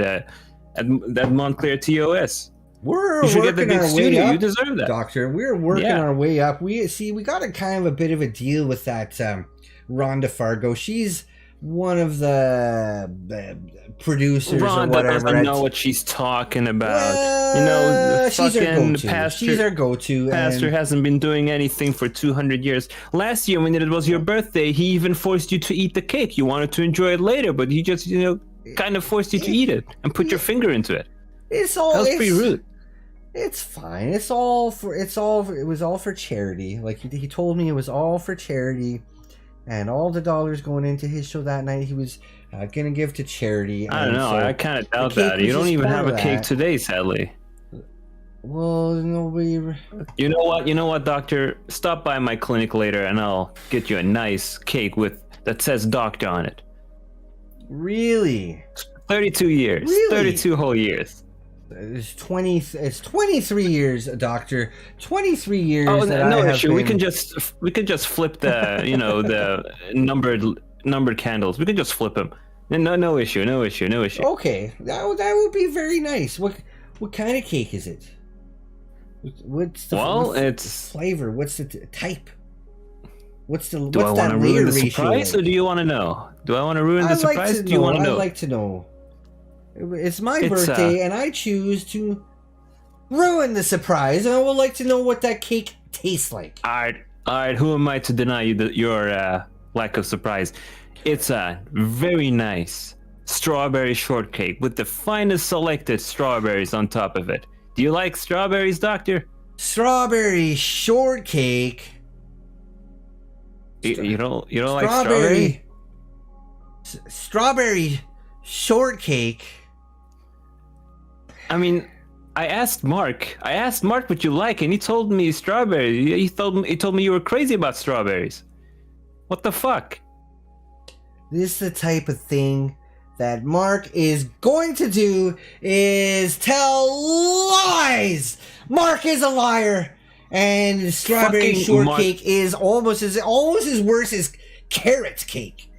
Montclair TOS. You should get the big studio. You deserve that, Doctor. We're working our way up. We got a kind of a bit of a deal with that Rhonda Fargo. She's one of the producers Ron or whatever. doesn't know what she's talking about. She's our fucking go-to. pastor. She's our go-to. Pastor and hasn't been doing anything for 200 years. Last year, when it was your birthday, he even forced you to eat the cake. You wanted to enjoy it later, but he just, kind of forced you to eat it and put your finger into it. That was pretty rude. It's fine. It was all for charity. Like he told me it was all for charity, and all the dollars going into his show that night he was gonna give to charity. I don't know. So I kind of doubt that. You don't even have a cake today, sadly. Well, nobody. You know what, doctor? Stop by my clinic later, and I'll get you a nice cake that says doctor on it. Really? 32 years. Really? 32 whole years. It's 23 years, doctor. 23 years. Oh, that no I have issue. been... We can just flip the the numbered candles. We can just flip them. No issue. Okay, that would be very nice. What kind of cake is it? What's the flavor? What's the type? Do I want to ruin the surprise, or do you want to know? Do I want to ruin the surprise? Do you want to know? I'd like to know. It's my birthday, and I choose to ruin the surprise, and I would like to know what that cake tastes like. All right. Who am I to deny you your lack of surprise? It's a very nice strawberry shortcake with the finest selected strawberries on top of it. Do you like strawberries, doctor? Strawberry shortcake. You don't like strawberry? Strawberry shortcake. I mean, I asked Mark what you like, and he told me strawberries. He told me you were crazy about strawberries. What the fuck? This is the type of thing that Mark is going to do, is tell lies. Mark is a liar, and strawberry Fucking shortcake is almost as worse as carrot cake.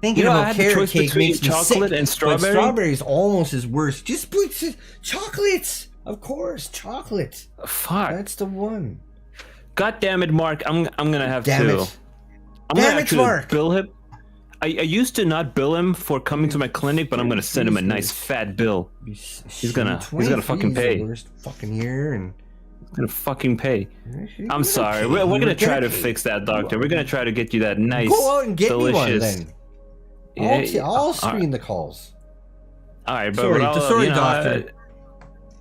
Thinking about carrot cake makes me chocolate sick, and strawberry. But strawberry's almost as worse. Just put chocolates, of course, chocolate. Fuck. That's the one. God damn it, Mark! I'm gonna have damn to. It. I'm damn gonna it, Mark. Bill him. I used to not bill him for coming to my clinic, but I'm gonna send him a nice fat bill. He's gonna fucking pay. The worst fucking year and. Gonna fucking pay. I'm sorry. We're gonna try to fix that, doctor. We're gonna try to get you that nice, go out and get delicious. Me one then. I'll screen the calls. All right, but sorry, doctor.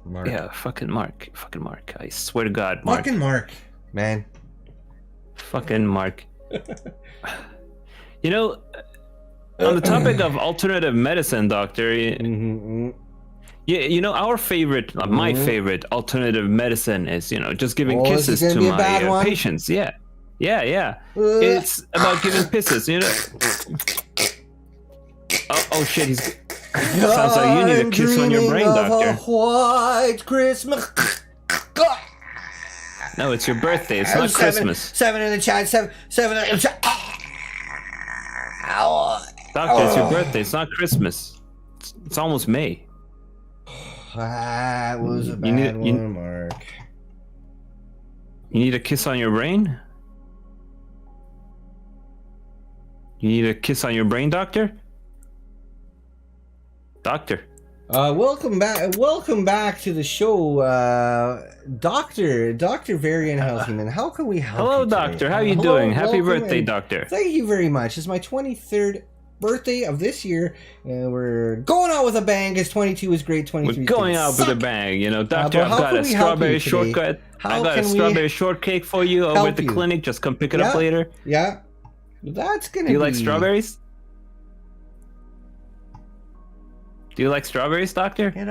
Mark. Yeah, fucking Mark. I swear to God, Mark. Fucking Mark, man. Fucking Mark. On the topic of alternative medicine, doctor. Yeah, our favorite, my favorite alternative medicine is, just giving kisses to my patients. Yeah. It's about giving kisses, Oh shit, sounds like you need a kiss on your brain, doctor. A white Christmas. No, it's your birthday. It's not Christmas. 7 in the chat. 7 in the chat. Doctor, it's your birthday. It's not Christmas. It's almost May. That was a bad one, Mark. You need a kiss on your brain? You need a kiss on your brain, doctor? Doctor. Welcome back to the show, Dr. Varian Healthyman. How can we help Hello, you doctor. today? How are you doing? Happy birthday, doctor. Thank you very much. It's my 23rd birthday of this year, and we're going out with a bang, because 22 is great, 23 We're going out with a bang, doctor. I've got a strawberry shortcut. I got a strawberry shortcake for you over at the clinic. Just come pick it up later. Yeah. That's gonna Do you like strawberries? Do you like strawberries, doctor? Hang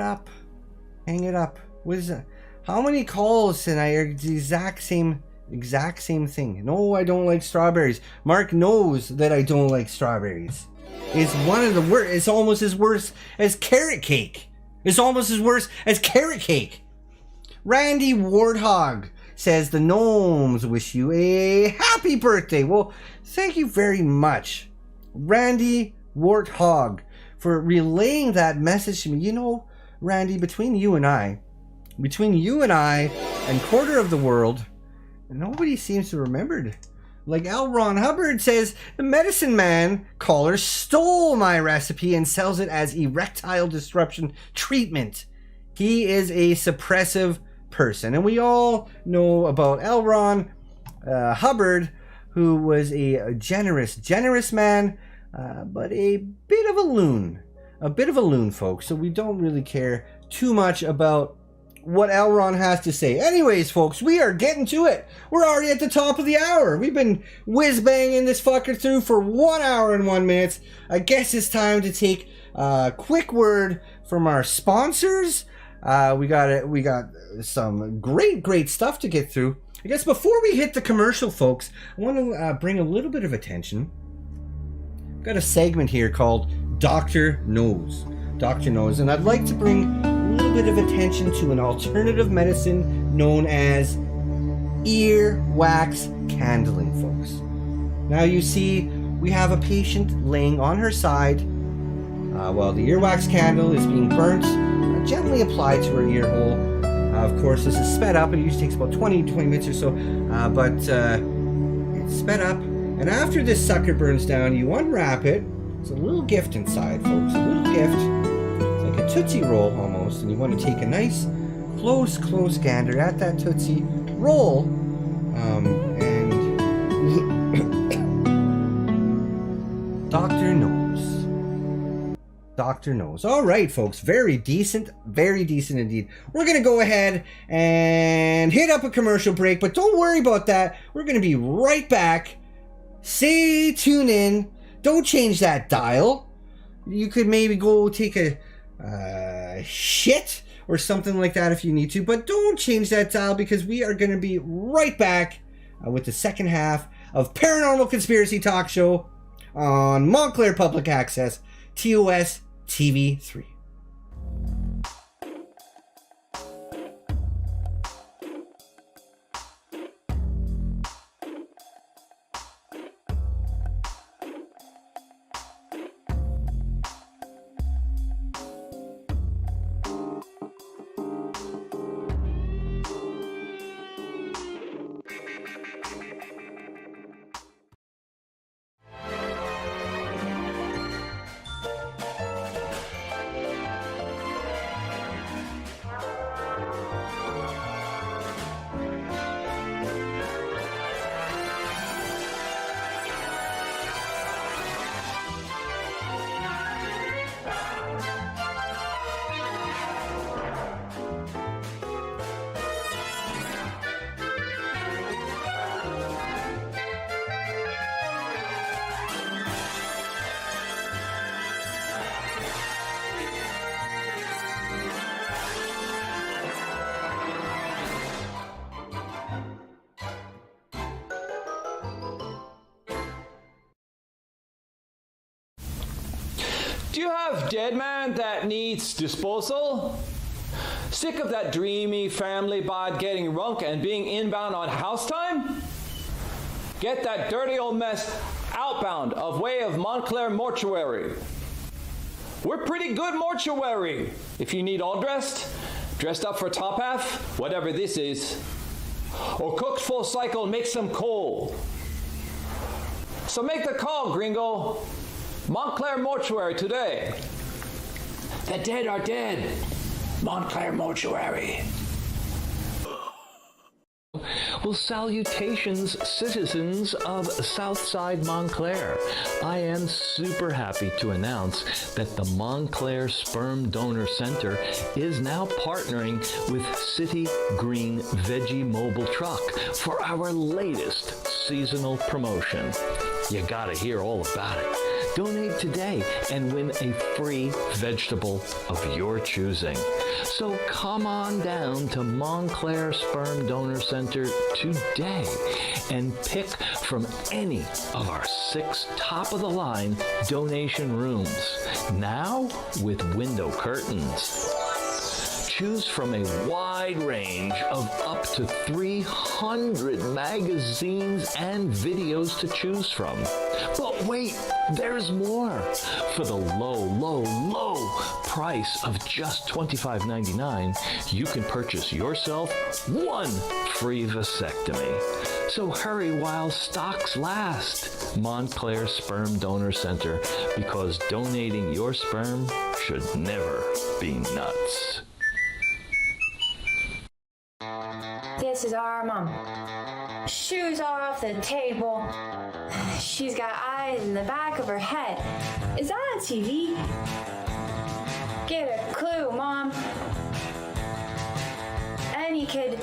it up. What is that? How many calls tonight are the exact same thing? No, I don't like strawberries. Mark knows that I don't like strawberries. It's one of the worst. It's almost as worse as carrot cake. Randy Warthog says the gnomes wish you a happy birthday. Well, thank you very much, Randy Warthog, for relaying that message to me. Randy, between you and I and quarter of the world, nobody seems to remember Like L. Ron Hubbard says, the medicine man caller stole my recipe and sells it as erectile disruption treatment. He is a suppressive person. And we all know about L. Ron Hubbard, who was a generous man, but a bit of a loon. A bit of a loon, folks. So we don't really care too much about what L. Ron has to say. Anyways, folks, we are getting to it. We're already at the top of the hour. We've been whiz-banging this fucker through for 1 hour and 1 minute. I guess it's time to take a quick word from our sponsors. We got some great stuff to get through. I guess before we hit the commercial, folks, I want to bring a little bit of attention. I've got a segment here called Doctor Knows. Dr. Knows, and I'd like to bring a little bit of attention to an alternative medicine known as earwax candling, folks. Now you see, we have a patient laying on her side while the earwax candle is being burnt, gently applied to her ear hole. Of course, this is sped up. It usually takes about 20 minutes or so, but it's sped up. And after this sucker burns down, you unwrap it. It's a little gift inside, folks. A little gift. It's like a Tootsie Roll almost. And you want to take a nice, close gander at that Tootsie Roll. And Doctor Knows. Doctor Knows. All right, folks. Very decent indeed. We're going to go ahead and hit up a commercial break, but don't worry about that. We're going to be right back. Stay tuned in. Don't change that dial. You could maybe go take a shit or something like that if you need to, but don't change that dial because we are going to be right back with the second half of Paranormal Conspiracy Talk Show on Montclair Public Access, TOS TV3. Do you have dead man that needs disposal? Sick of that dreamy family bod getting runk and being inbound on house time? Get that dirty old mess outbound of way of Montclair mortuary. We're pretty good mortuary. If you need all dressed up for top half, whatever this is, or cooked full cycle, make some cold. So make the call, gringo. Montclair Mortuary today. The dead are dead. Montclair Mortuary. Well, salutations, citizens of Southside Montclair. I am super happy to announce that the Montclair Sperm Donor Center is now partnering with City Green Veggie Mobile Truck for our latest seasonal promotion. You gotta hear all about it. Donate today and win a free vegetable of your choosing. So come on down to Montclair Sperm Donor Center today and pick from any of our 6 top-of-the-line donation rooms, now with window curtains. Choose from a wide range of up to 300 magazines and videos to choose from. But wait, there's more. For the low price of just $25.99, you can purchase yourself 1 free vasectomy. So hurry while stocks last. Montclair Sperm Donor Center, because donating your sperm should never be nuts. This is our mom. Shoes are off the table. She's got eyes in the back of her head. Is that a TV? Get a clue, Mom. Any kid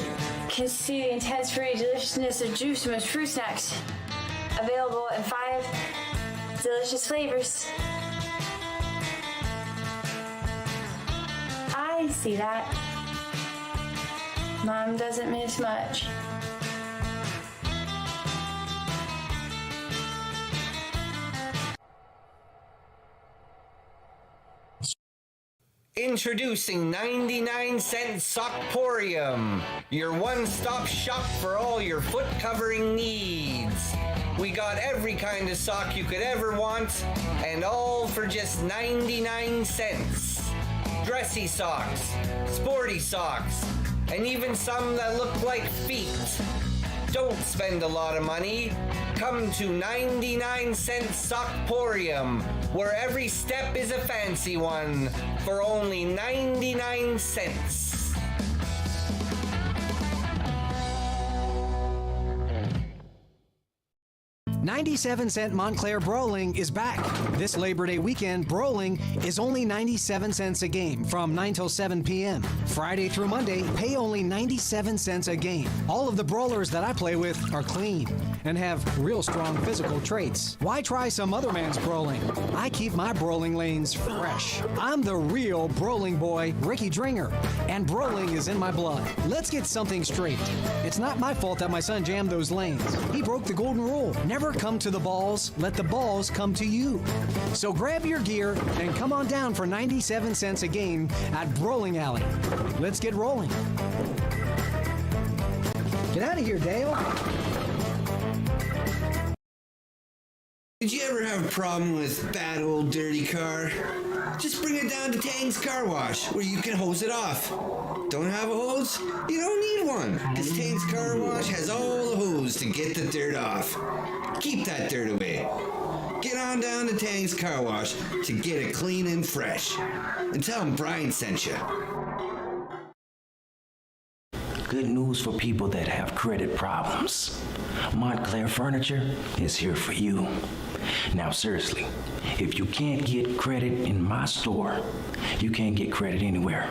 can see the intense fruity deliciousness of Juice from his fruit snacks. Available in 5 delicious flavors. I see that. Mom doesn't miss much. Introducing 99-cent Sockporium, your one-stop shop for all your foot covering needs. We got every kind of sock you could ever want, and all for just 99 cents. Dressy socks, sporty socks, and even some that look like feet. Don't spend a lot of money. Come to 99-cent Sockporium, where every step is a fancy one, for only 99 cents. 97-cent Montclair Brawling is back. This Labor Day weekend, Brawling is only 97 cents a game from 9 till 7 p.m. Friday through Monday, pay only 97 cents a game. All of the brawlers that I play with are clean and have real strong physical traits. Why try some other man's brawling? I keep my brawling lanes fresh. I'm the real brawling boy, Ricky Dringer, and brawling is in my blood. Let's get something straight. It's not my fault that my son jammed those lanes. He broke the golden rule. Never come to the balls, let the balls come to you. So grab your gear and come on down for 97 cents a game at Brawling Alley. Let's get rolling. Get out of here, Dale. Did you ever have a problem with bad old dirty car? Just bring it down to Tang's Car Wash, where you can hose it off. Don't have a hose? You don't need one, because Tang's Car Wash has all the hose to get the dirt off. Keep that dirt away. Get on down to Tang's Car Wash to get it clean and fresh. And tell them Brian sent you. Good news for people that have credit problems. Montclair Furniture is here for you. Now seriously, if you can't get credit in my store, you can't get credit anywhere.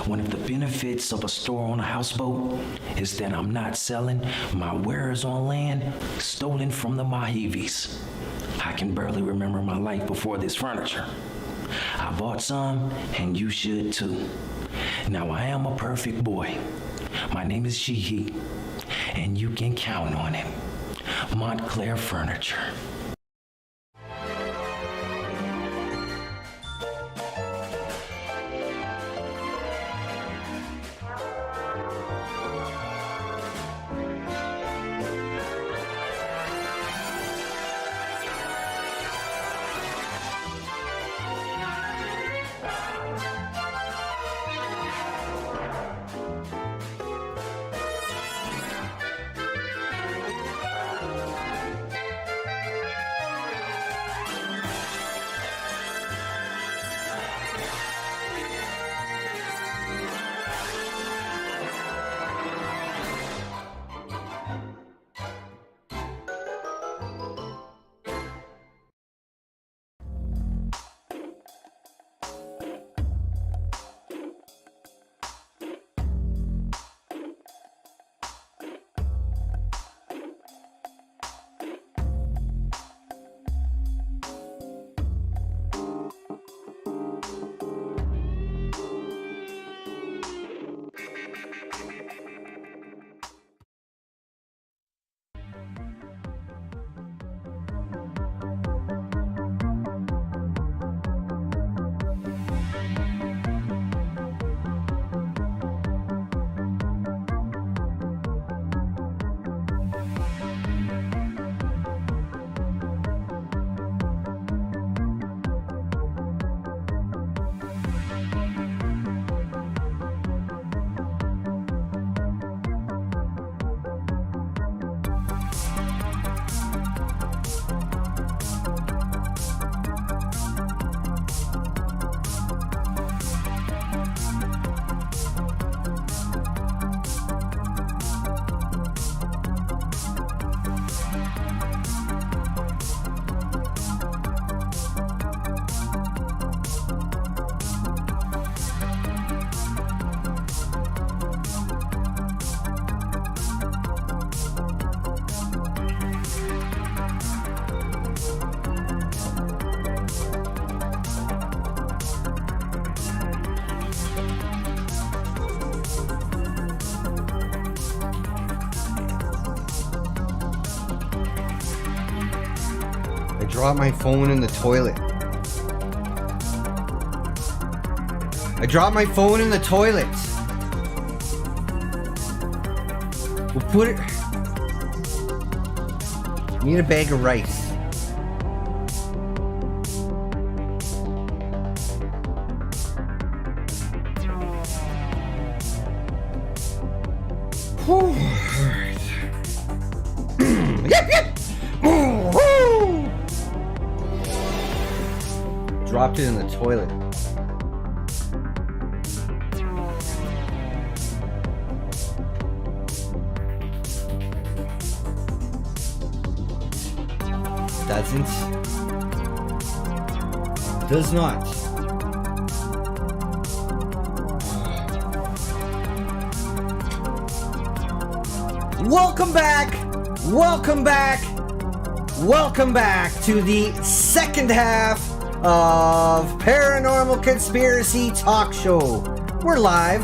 One of the benefits of a store on a houseboat is that I'm not selling my wares on land stolen from the Moheves. I can barely remember my life before this furniture. I bought some, and you should too. Now I am a perfect boy. My name is Sheehy, and you can count on it. Montclair Furniture. I dropped my phone in the toilet. I dropped my phone in the toilet. We'll put it... Need a bag of rice. Whew. Yep, yep. Woo-hoo. Dropped it in the toilet. Does not. Welcome back to the second half of Paranormal Conspiracy Talk Show. We're live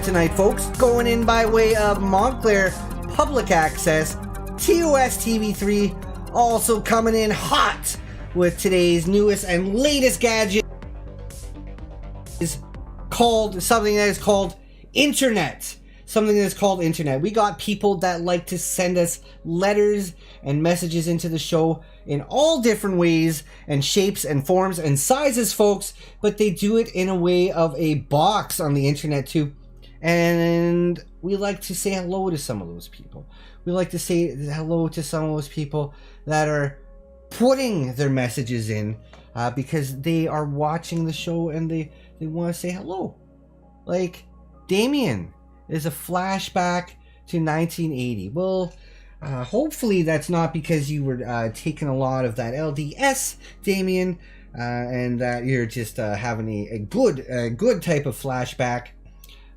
tonight, folks, going in by way of Montclair Public Access, TOS TV3, also coming in hot with today's newest and latest gadget is called something that is called internet. Something that is called internet. We got people that like to send us letters and messages into the show in all different ways and shapes and forms and sizes, folks, but they do it in a way of a box on the internet too. And we like to say hello to some of those people. We like to say hello to some of those people that are putting their messages in because they are watching the show and they want to say hello. Like Damien is a flashback to 1980. Well, hopefully that's not because you were taking a lot of that LDS, Damien, and that you're just having a good type of flashback.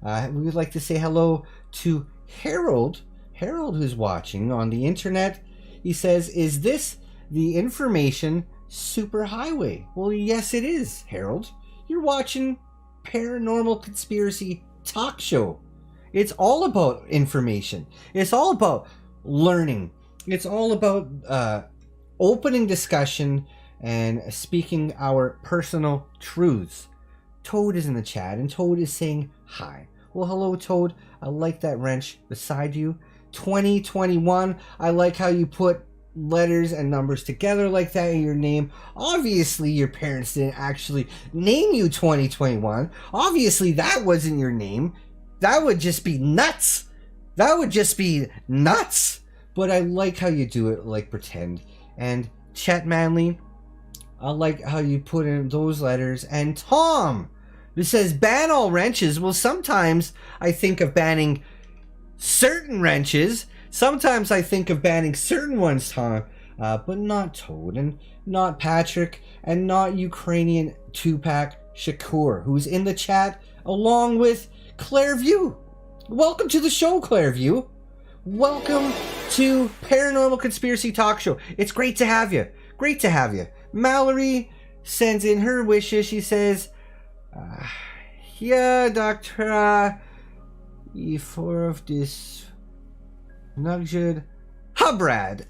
We would like to say hello to Harold. Harold, who's watching on the internet. He says, "Is this the information superhighway?" Well, yes, it is, Harold. You're watching Paranormal Conspiracy Talk Show. It's all about information. It's all about learning. It's all about opening discussion and speaking our personal truths. Toad is in the chat, and Toad is saying hi. Well, hello, Toad. I like that wrench beside you. 2021. I like how you put letters and numbers together like that in your name. Obviously, your parents didn't actually name you 2021. Obviously, that wasn't your name. That would just be nuts. But I like how you do it, like pretend. And Chet Manley, I like how you put in those letters. And Tom, who says ban all wrenches. Well, sometimes I think of banning certain wrenches. Sometimes I think of banning certain ones, Tom. But not Toad, and not Patrick, and not Ukrainian Tupac Shakur, who's in the chat along with Clairview. Welcome to the show, Clairview. Welcome to Paranormal Conspiracy Talk Show. It's great to have you. Great to have you. Mallory sends in her wishes. She says, yeah, Doctor, for of this Nugjud Hubrad,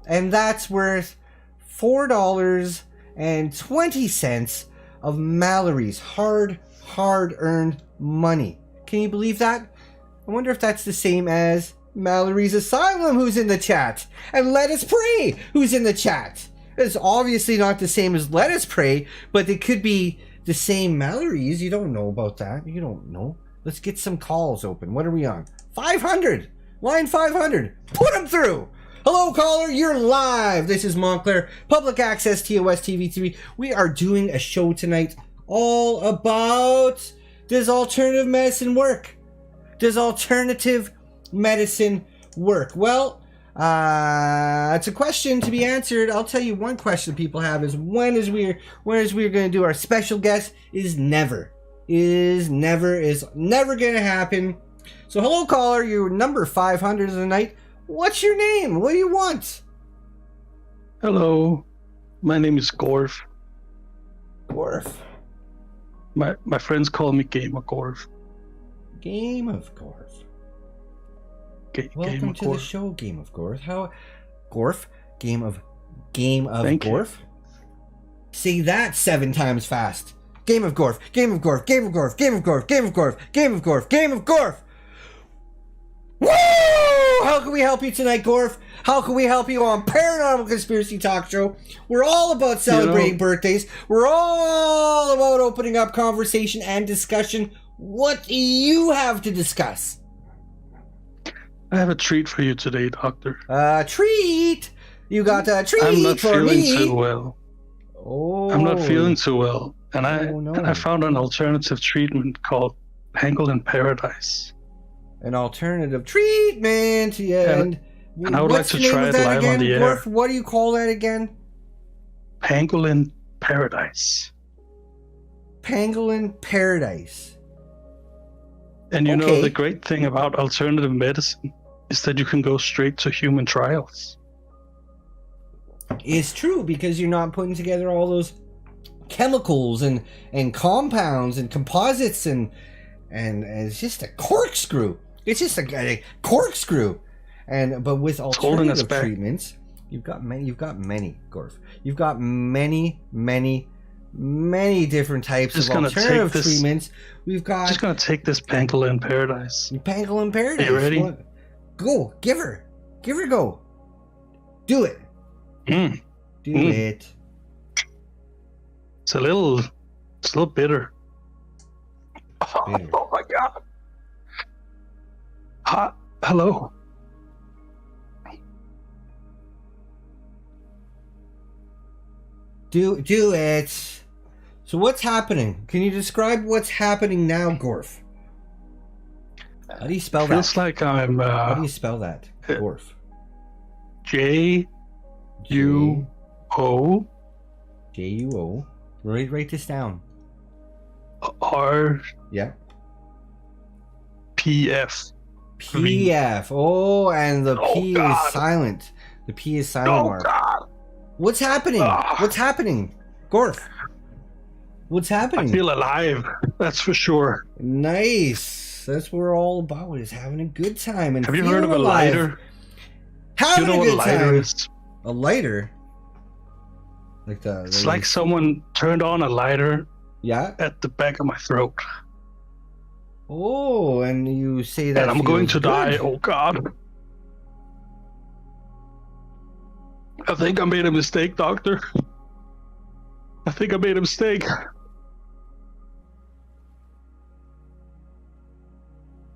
and that's worth $4.20 of Mallory's hard-earned money. Can you believe that? I wonder if that's the same as Mallory's Asylum, who's in the chat, and Let Us Pray, who's in the chat. It's obviously not the same as Let Us Pray, but it could be the same Mallory's. You don't know about that. You don't know. Let's get some calls open. What are we on? 500! Line 500. Put them through! Hello, caller. You're live. This is Montclair Public Access TOS TV3. We are doing a show tonight all about, does alternative medicine work? Does alternative medicine work? Well, it's a question to be answered. I'll tell you one question people have is when is we're going to do our special guest is never going to happen. So hello, caller. You're number 500 of the night. What's your name? What do you want? Hello, my name is Gorf. Gorf. My friends call me Game of Gorf. Game of Gorf. Welcome to the show, Game of Gorf. Gorf? Game of Game of Thank you. Gorf. Say that 7 times fast. Game of Gorf. Game of Gorf. Game of Gorf. Game of Gorf. Game of Gorf. Game of Gorf. Game of Gorf. Woo! How can we help you tonight, Gorf? How can we help you on Paranormal Conspiracy Talk Show? We're all about celebrating birthdays. We're all about opening up conversation and discussion. What do you have to discuss? I have a treat for you today, Doctor. Treat? You got a treat I'm not for feeling me? too well. Oh. I'm not feeling too well. And no. I found an alternative treatment called Pangolin Paradise. An alternative treatment, yeah. And I would like to try it live on the air. What do you call that again? Pangolin Paradise. Pangolin Paradise. And you know, the great thing about alternative medicine is that you can go straight to human trials. It's true, because you're not putting together all those chemicals and compounds and composites and it's just a corkscrew. It's just a corkscrew. But with alternative treatments, you've got many, Gorf. You've got many different types of alternative treatments. We've got. Just gonna take this Pangolin Paradise. Pangolin Paradise. Are you ready? Go, give her a go. Do it. Do it. It's a little bitter. Oh my god. Hello. Do it. So what's happening? Can you describe what's happening now, Gorf? How do you spell that? Feels like I'm. How do you spell that, Gorf? J-U-O. J-U-O. Write this down. R. Yeah. P-F. P-F. Oh, and the P is silent. The P is silent, Mark. God. What's happening? What's happening? Gorf. What's happening? I feel alive. That's for sure. Nice. That's what we're all about, is having a good time. And have you heard of a lighter? Having Do you know a good what a lighter time. is? A lighter? It's like someone turned on a lighter at the back of my throat. Oh, and you say that. And I'm going to die. Oh, God. I think I made a mistake, Doctor. I think I made a mistake.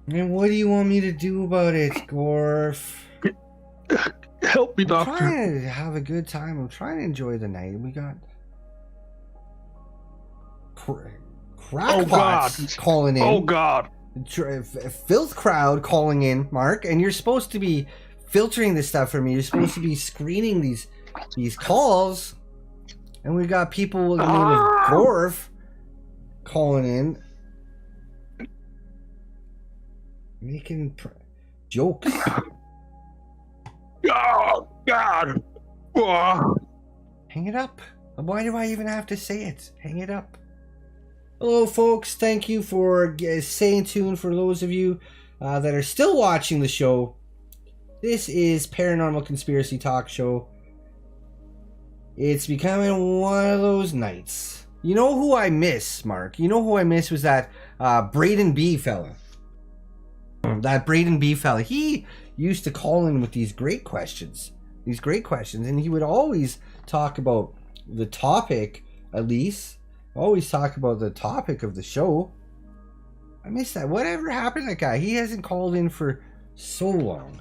And what do you want me to do about it, Gorf? Help me, Doctor. I'm trying to have a good time. I'm trying to enjoy the night. We got crackpots calling in. Oh, God. Filth crowd calling in, Mark. And you're supposed to be filtering this stuff for me. You're supposed to be screening these calls. And we got people with the name of Gorf calling in. Making jokes. Oh, God. Hang it up. Why do I even have to say it? Hang it up. Hello, folks. Thank you for staying tuned. For those of you that are still watching the show, this is Paranormal Conspiracy Talk Show. It's becoming one of those nights. You know who I miss, Mark? You know who I miss was that Braden B fella. That Braden B fella. He used to call in with these great questions. And he would always talk about the topic, at least. Always talk about the topic of the show. I miss that. Whatever happened to that guy? He hasn't called in for so long.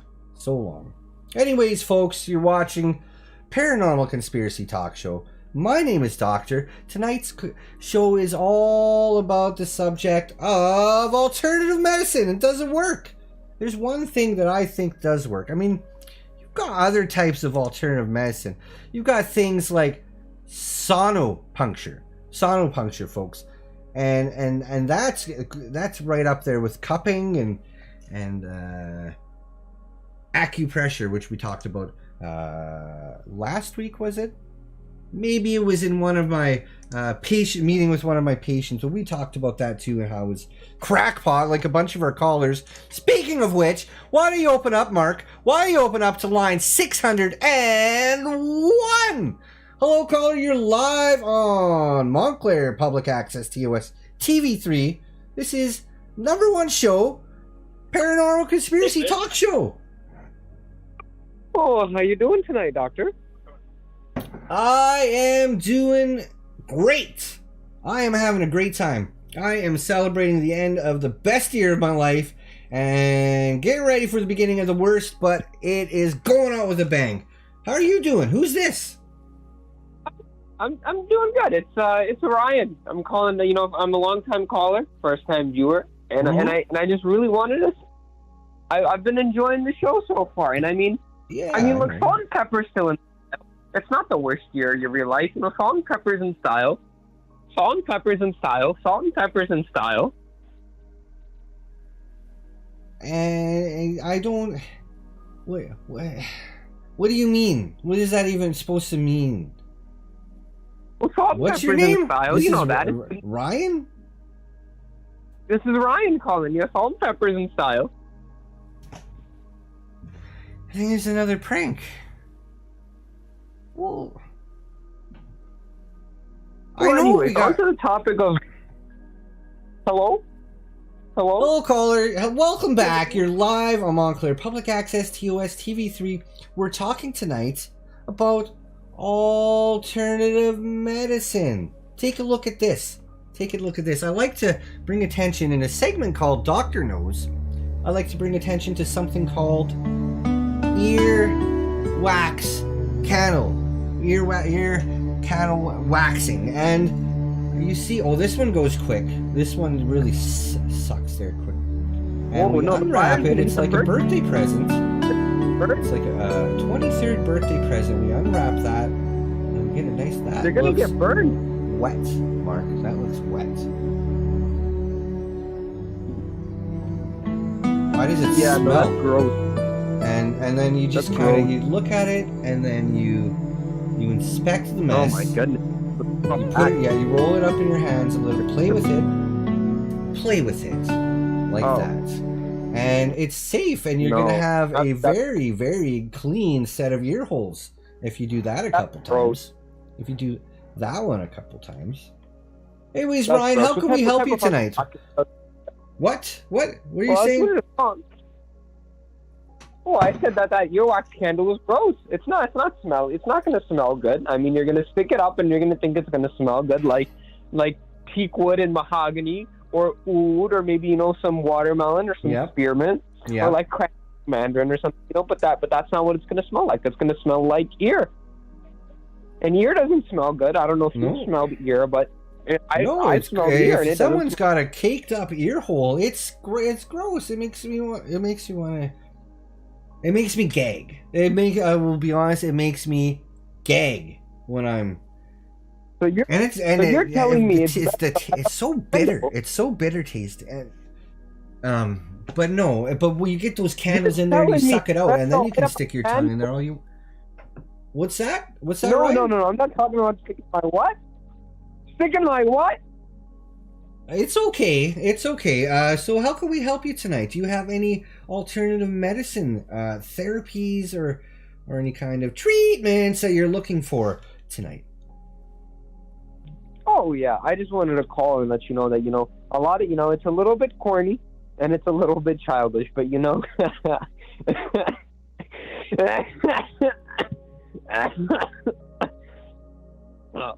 Anyways, folks, you're watching Paranormal Conspiracy Talk Show. My name is Doctor. Tonight's show is all about the subject of alternative medicine. It doesn't work. There's one thing that I think does work. I mean, you've got other types of alternative medicine. You've got things like sonopuncture, folks, and that's right up there with cupping and acupressure, which we talked about last week. Was it? Maybe it was in one of my meeting with one of my patients, but we talked about that too, and how it was crackpot like a bunch of our callers. Speaking of which, why don't you open up, Mark? Why don't you open up to line 601? Hello, caller. You're live on Montclair Public Access TOS TV3. This is #1 show, Paranormal Conspiracy Talk Show. Oh, how you doing tonight, Doctor? I am doing great. I am having a great time. I am celebrating the end of the best year of my life and getting ready for the beginning of the worst, but it is going out with a bang. How are you doing? Who's this? I'm doing good. It's Ryan. I'm calling. I'm a long time caller, first time viewer, and I just really wanted to. I've been enjoying the show so far, and look, salt and pepper's still in. It's not the worst year of your life. Salt and pepper's in style. Salt and pepper's in style. Salt and pepper's in style. And I don't. What do you mean? What is that even supposed to mean? Well, salt What's and your name? style. This You know is that. Ryan? This is Ryan calling you. Salt and pepper's in style. I think it's another prank. Whoa. Well, anyway, on to the topic of... Hello? Hello, caller. Welcome back. You're live on Montclair Public Access TOS TV3. We're talking tonight about alternative medicine. Take a look at this. I like to bring attention in a segment called Doctor Knows. I like to bring attention to something called ear candle waxing. And you see, this one goes quick. This one really sucks there quick. And we unwrap it. It's like a birthday present. It's like a 23rd birthday present. We unwrap that and we get a nice. They're gonna get burned. Wet, Mark. That looks wet. Why does it smell? No, that's gross. And then you just kind of you look at it and then you inspect the mess. Oh my goodness. You roll it up in your hands a little bit. Play with it like that, and it's safe. And you're gonna have a very, very clean set of ear holes if you do that a couple times. If you do that one a couple times. Anyways, Ryan, how can we help you tonight? What? What are you saying? Oh, I said that earwax candle was gross. It's not going to smell good. I mean, you're going to stick it up and you're going to think it's going to smell good, like teak wood and mahogany, or oud, or maybe some watermelon or some spearmint, or like cracked mandarin or something. But that's not what it's going to smell like. It's going to smell like ear. And ear doesn't smell good. I don't know if you smell the ear, but I smell the ear. If someone's got a caked up ear hole, it's gross. It makes me gag. I will be honest. It makes me gag when I'm. So you're telling me it's so bitter. It's so bitter taste. But no. But when you get those candles in there, and you suck it out, and then you can stick your tongue in there. All you. What's that? No, Ryan? no. I'm not talking about sticking my what? Sticking my what? It's okay. So how can we help you tonight? Do you have any alternative medicine, therapies, or any kind of treatments that you're looking for tonight? Oh yeah, I just wanted to call and let you know that a lot of it's a little bit corny and it's a little bit childish, but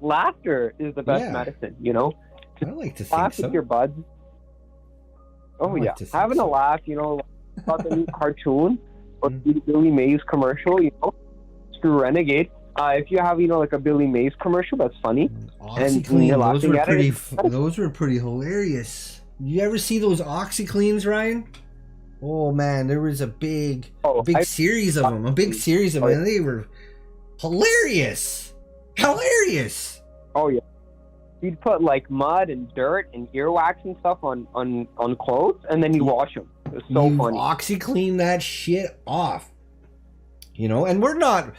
laughter is the best medicine. I like to laugh think with your buds. Oh yeah, having a laugh. About the new cartoon or Billy Mays commercial. Screw Renegade. If you have like a Billy Mays commercial that's funny, OxyClean, those were pretty hilarious. You ever see those OxyCleans, Ryan? Oh man, there was a big series of them. And they were hilarious. Oh yeah. You'd put like mud and dirt and earwax and stuff on clothes, and then you wash them. It was so funny. OxyClean that shit off. And we're not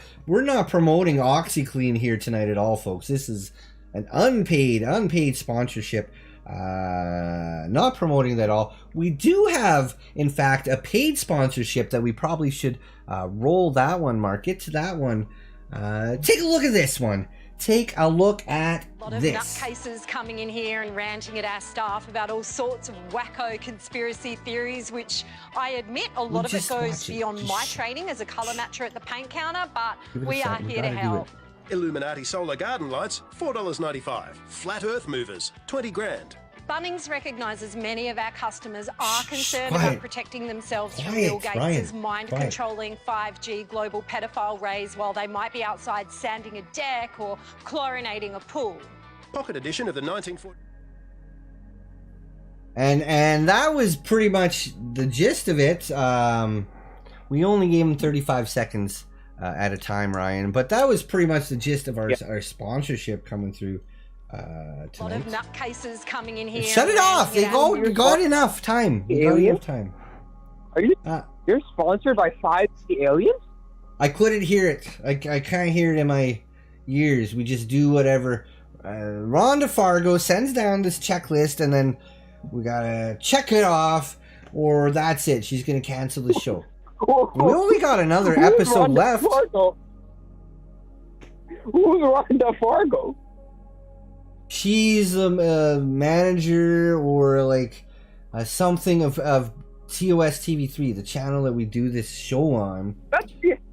promoting OxyClean here tonight at all, folks. This is an unpaid sponsorship. Not promoting that at all. We do have, in fact, a paid sponsorship that we probably should roll that one, Mark. Get to that one. Take a look at this one. take a look at A lot of this. nutcases coming in here and ranting at our staff about all sorts of wacko conspiracy theories, which I admit a lot of it goes beyond my training as a colour matcher at the paint counter, but we are here to help. Illuminati solar garden lights, $4.95. Flat earth movers, 20 grand. Bunnings recognises many of our customers are concerned quiet. about protecting themselves from Quiet, Bill Gates' Ryan, mind-controlling 5G global pedophile rays while they might be outside sanding a deck or chlorinating a pool. Pocket edition of the 1940. And that was pretty much the gist of it. We only gave him 35 seconds at a time, Ryan, but that was pretty much the gist of our sponsorship coming through tonight. A lot of nutcases coming in here. Shut it off! They got enough time. Are you? You're sponsored by 5G aliens? I couldn't hear it. I can't hear it in my ears. We just do whatever. Rhonda Fargo sends down this checklist, and then we gotta check it off, or that's it. She's gonna cancel the show. We only got another episode left. Fargo? Who's Rhonda Fargo? She's a manager or like something of TOS TV3, the channel that we do this show on.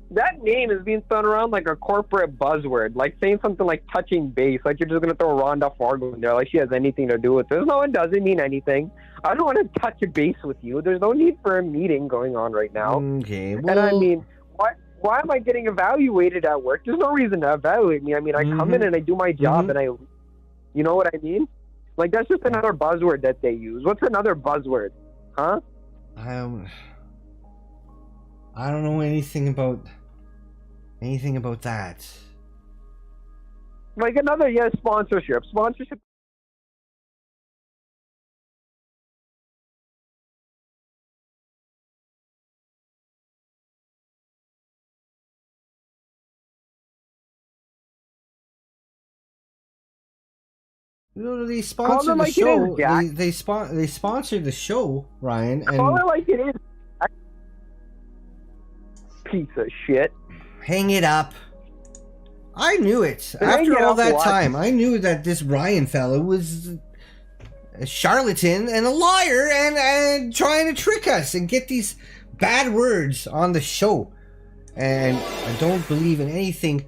That name is being thrown around like a corporate buzzword, like saying something like touching base, like you're just going to throw Rhonda Fargo in there, like she has anything to do with this. No, it doesn't mean anything. I don't want to touch a base with you. There's no need for a meeting going on right now. Okay, well... And I mean, why am I getting evaluated at work? There's no reason to evaluate me. I mean, I come in and I do my job and I... You know what I mean? Like, that's just another buzzword that they use. What's another buzzword? Huh? I don't know anything about that. Like another, sponsorship. Sponsorship. They sponsored the show. They sponsored the show, Ryan. And call it like it is. Piece of shit. Hang it up. I knew it. After all that time, I knew that this Ryan fellow was a charlatan and a liar and trying to trick us and get these bad words on the show. And I don't believe in anything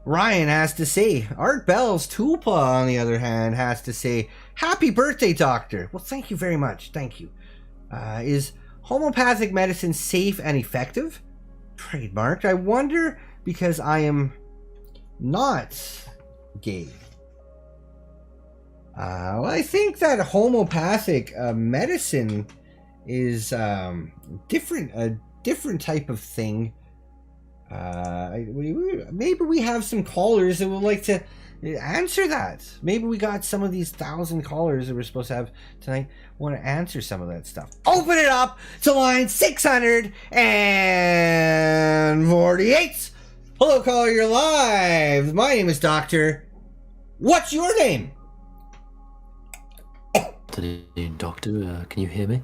Ryan has to say. Art Bell's Tulpa, on the other hand, has to say, "Happy birthday, doctor." Well, thank you very much. Thank you. Is homeopathic medicine safe and effective? Trademarked. I wonder because I am not gay. Well, I think that homeopathic medicine is different, a different type of thing. Maybe we have some callers that would like to answer that. Maybe we got some of these 1,000 callers that we're supposed to have tonight want to answer some of that stuff. Open it up to line 648. Hello, caller, you're live. My name is Doctor. What's your name? Doctor, can you hear me?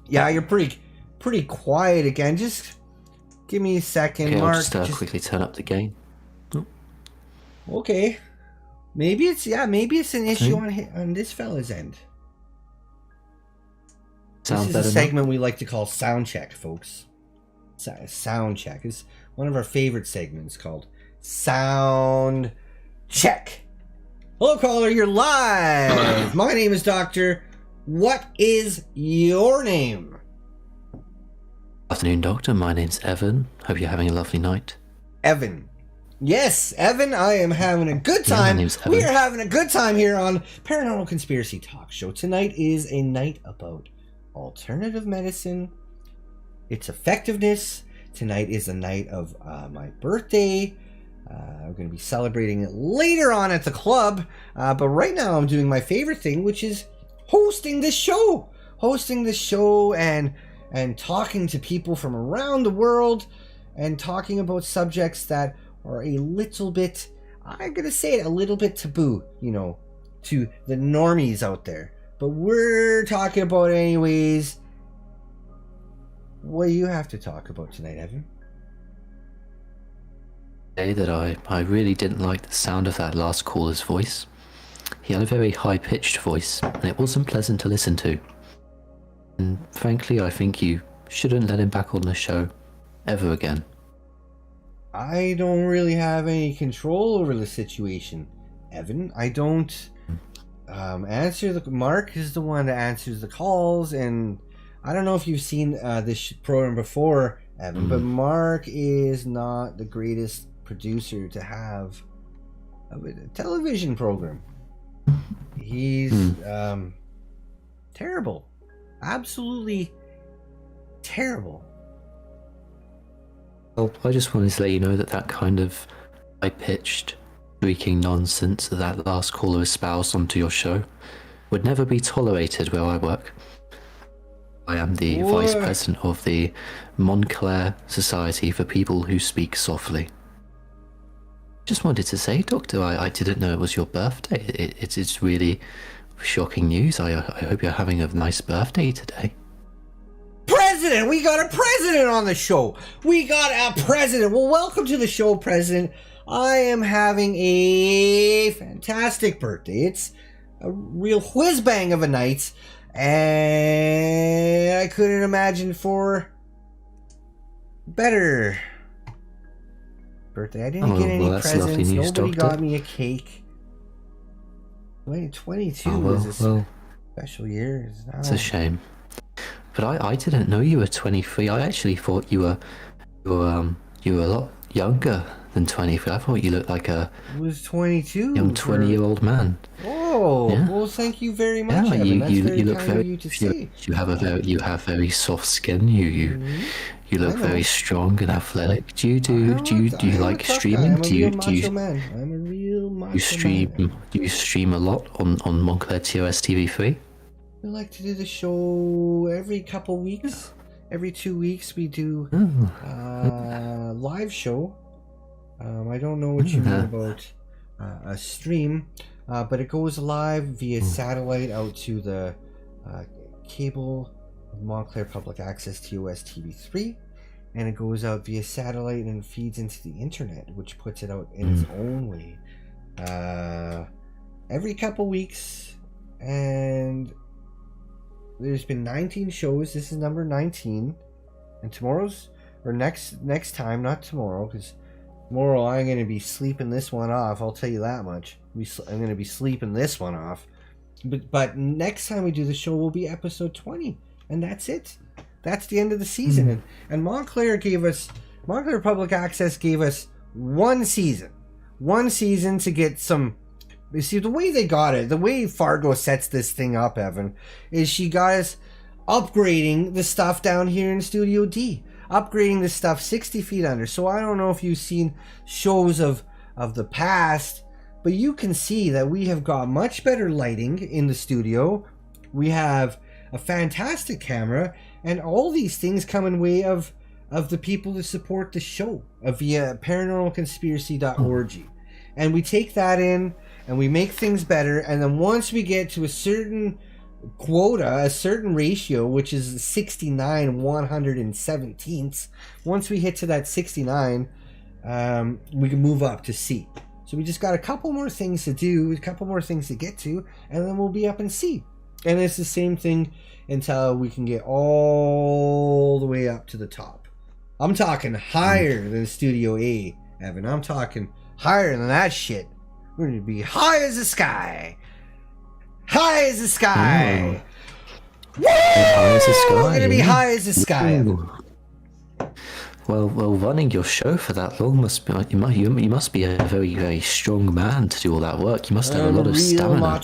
Yeah, you're pretty quiet again. Just give me a second, okay, Mark. I'll just quickly turn up the gain. Oh. Okay. Maybe it's an issue on this fella's end. This is a segment we like to call Sound Check, folks. Sound Check is one of our favorite segments, called Sound Check. Hello, caller, you're live. My name is Doctor. What is your name? Afternoon, Doctor. My name's Evan. Hope you're having a lovely night. Evan. Yes, Evan, I am having a good time. Yeah, my name's Evan. We are having a good time here on Paranormal Conspiracy Talk Show. Tonight is a night about alternative medicine, its effectiveness. Tonight is a night of my birthday. We're going to be celebrating it later on at the club. But right now I'm doing my favorite thing, which is hosting this show. Hosting this show and talking to people from around the world and talking about subjects that are a little bit, I'm going to say it, a little bit taboo, to the normies out there. But we're talking about it anyways. What do you have to talk about tonight, Evan? say that I really didn't like the sound of that last caller's voice. He had a very high-pitched voice, and it wasn't pleasant to listen to. And frankly, I think you shouldn't let him back on the show ever again. I don't really have any control over the situation, Evan. I don't answer the... Mark is the one that answers the calls, and I don't know if you've seen this program before, Evan, but Mark is not the greatest producer to have a television program. He's terrible. Absolutely terrible. Well, I just wanted to let you know that kind of high-pitched, shrieking nonsense that last caller espoused onto your show would never be tolerated where I work. I am the vice president of the Montclair Society for People Who Speak Softly. Just wanted to say, Doctor, I didn't know it was your birthday. It's really shocking news. I hope you're having a nice birthday today. President! We got a president on the show! We got a president! Well, welcome to the show, President. I am having a fantastic birthday. It's a real whiz-bang of a night, and I couldn't imagine for better birthday. I didn't get any presents. News, Nobody Doctor. got me a cake. 22 was a special year. It's a shame. But I didn't know you were 23. I actually thought you were a lot younger than 23. I thought you looked like a was 22 young 20-year-old man. Oh, yeah. Well, thank you very much. Yeah, Evan. That's you very look kind very. of you to say. You have very soft skin. You look very strong and athletic. Do you like streaming? I'm a real macho man. I'm a real macho man. Do you stream a lot on Montclair TOS TV3? We like to do the show every couple weeks. Every 2 weeks we do live show. I don't know what you mean about a stream, but it goes live via satellite out to the cable of Montclair Public Access TOS TV3, and it goes out via satellite and feeds into the internet, which puts it out in its own way every couple weeks. And there's been 19 shows. This is number 19, and tomorrow's or next time, not tomorrow, because tomorrow I'm going to be sleeping this one off. I'll tell you that much. I'm going to be sleeping this one off. But next time we do the show will be episode 20, and that's it. That's the end of the season. And Montclair Public Access gave us one season to get some. You see, the way they got it, the way Fargo sets this thing up, Evan, is she got us upgrading the stuff down here in Studio D. Upgrading the stuff 60 feet under. So I don't know if you've seen shows of the past, but you can see that we have got much better lighting in the studio. We have a fantastic camera, and all these things come in way of the people that support the show via paranormalconspiracy.org. And we take that in, and we make things better, and then once we get to a certain quota, a certain ratio, which is 69 117ths, once we hit to that 69, we can move up to C. So we just got a couple more things to do, a couple more things to get to, and then we'll be up in C. And it's the same thing until we can get all the way up to the top. I'm talking higher than Studio A, Evan. I'm talking higher than that shit. We're going to be high as the sky. High as the sky. Woo! High as the sky. We're going to be high as the sky. Ooh. Well, running your show for that long must be you must be a very, very strong man to do all that work. You must have a lot of stamina.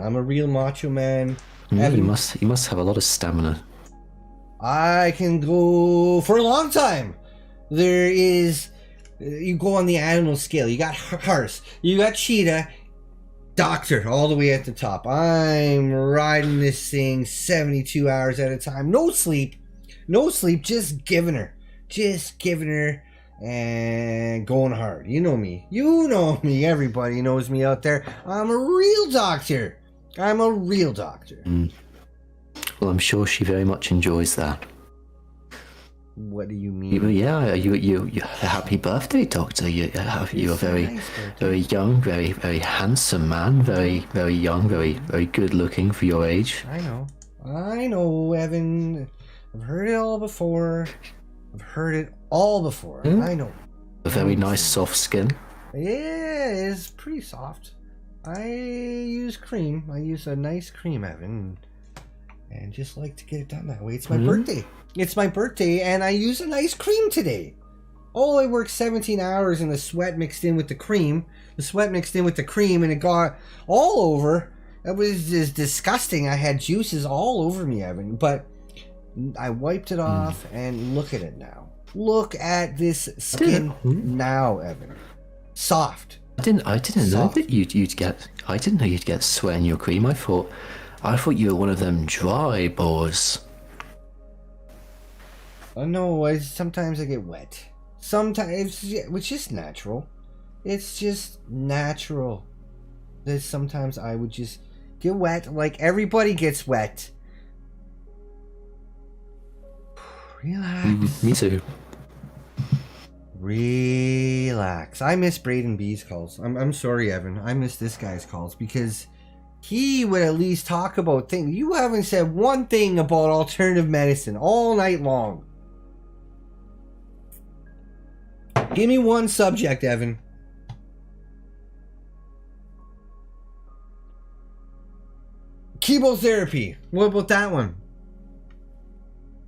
I'm a real macho man. Yeah, you must have a lot of stamina. I can go for a long time. There is, you go on the animal scale. You got horse, you got cheetah, doctor, all the way at the top. I'm riding this thing 72 hours at a time. No sleep, just giving her and going hard. You know me. Everybody knows me out there. I'm a real doctor. Well, I'm sure she very much enjoys that. What do you mean? You happy birthday, Doctor. You're a very, very young, very, very handsome man. Very, very young, very, very good looking for your age. I know, Evan. I've heard it all before. I know. A very nice soft skin. Yeah, it's pretty soft. I use cream. I use a nice cream, Evan. And just like to get it done that way. It's my birthday. It's my birthday, and I use a nice cream today. Oh, I worked 17 hours, and the sweat mixed in with the cream. And it got all over. It was just disgusting. I had juices all over me, Evan. But I wiped it off, and look at it now. Look at this skin now, Evan. Soft. I didn't know that you'd get. I didn't know you'd get sweat in your cream. I thought you were one of them dry boars. No, sometimes I get wet. Sometimes, it's just natural. It's just natural. That sometimes I would just get wet, like everybody gets wet. Relax. Me too. Relax. I miss Braden B's calls. I'm sorry, Evan. I miss this guy's calls because he would at least talk about things. You haven't said one thing about alternative medicine all night long. Give me one subject, Evan. Chemotherapy. What about that one?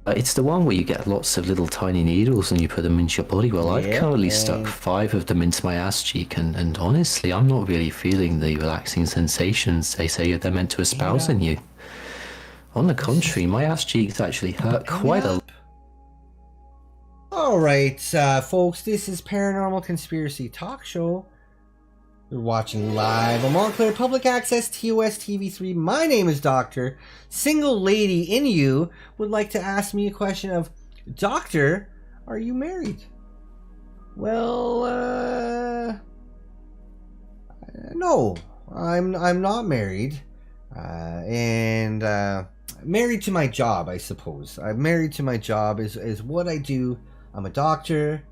It's the one where you get lots of little tiny needles and you put them into your body. Well, I've currently stuck 5 of them into my ass cheek, and honestly, I'm not really feeling the relaxing sensations they say they're meant to espouse in you. On the contrary, my ass cheeks actually hurt quite a lot. Alright, folks, this is Paranormal Conspiracy Talk Show. You're watching live on Montclair Public Access TOS TV3. My name is Doctor. Single lady in you would like to ask me a question of, Doctor, are you married? Well, no, I'm not married. And married to my job, I suppose. I'm married to my job is what I do. I'm a doctor.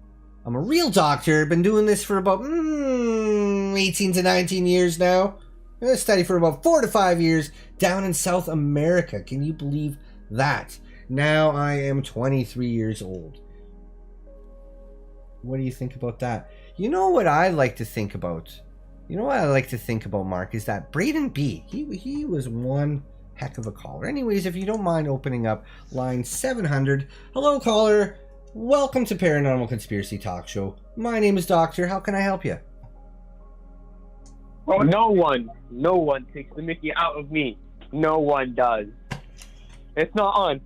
I'm a real doctor. Been doing this for about 18 to 19 years now. I study for about 4 to 5 years down in South America. Can you believe that? Now I am 23 years old. What do you think about that? You know what I like to think about? Mark, is that Braden B. He was one heck of a caller. Anyways, if you don't mind opening up line 700. Hello, caller. Welcome to Paranormal Conspiracy Talk Show. My name is Doctor. How can I help you? Oh, no one takes the mickey out of me. No one does. It's not on.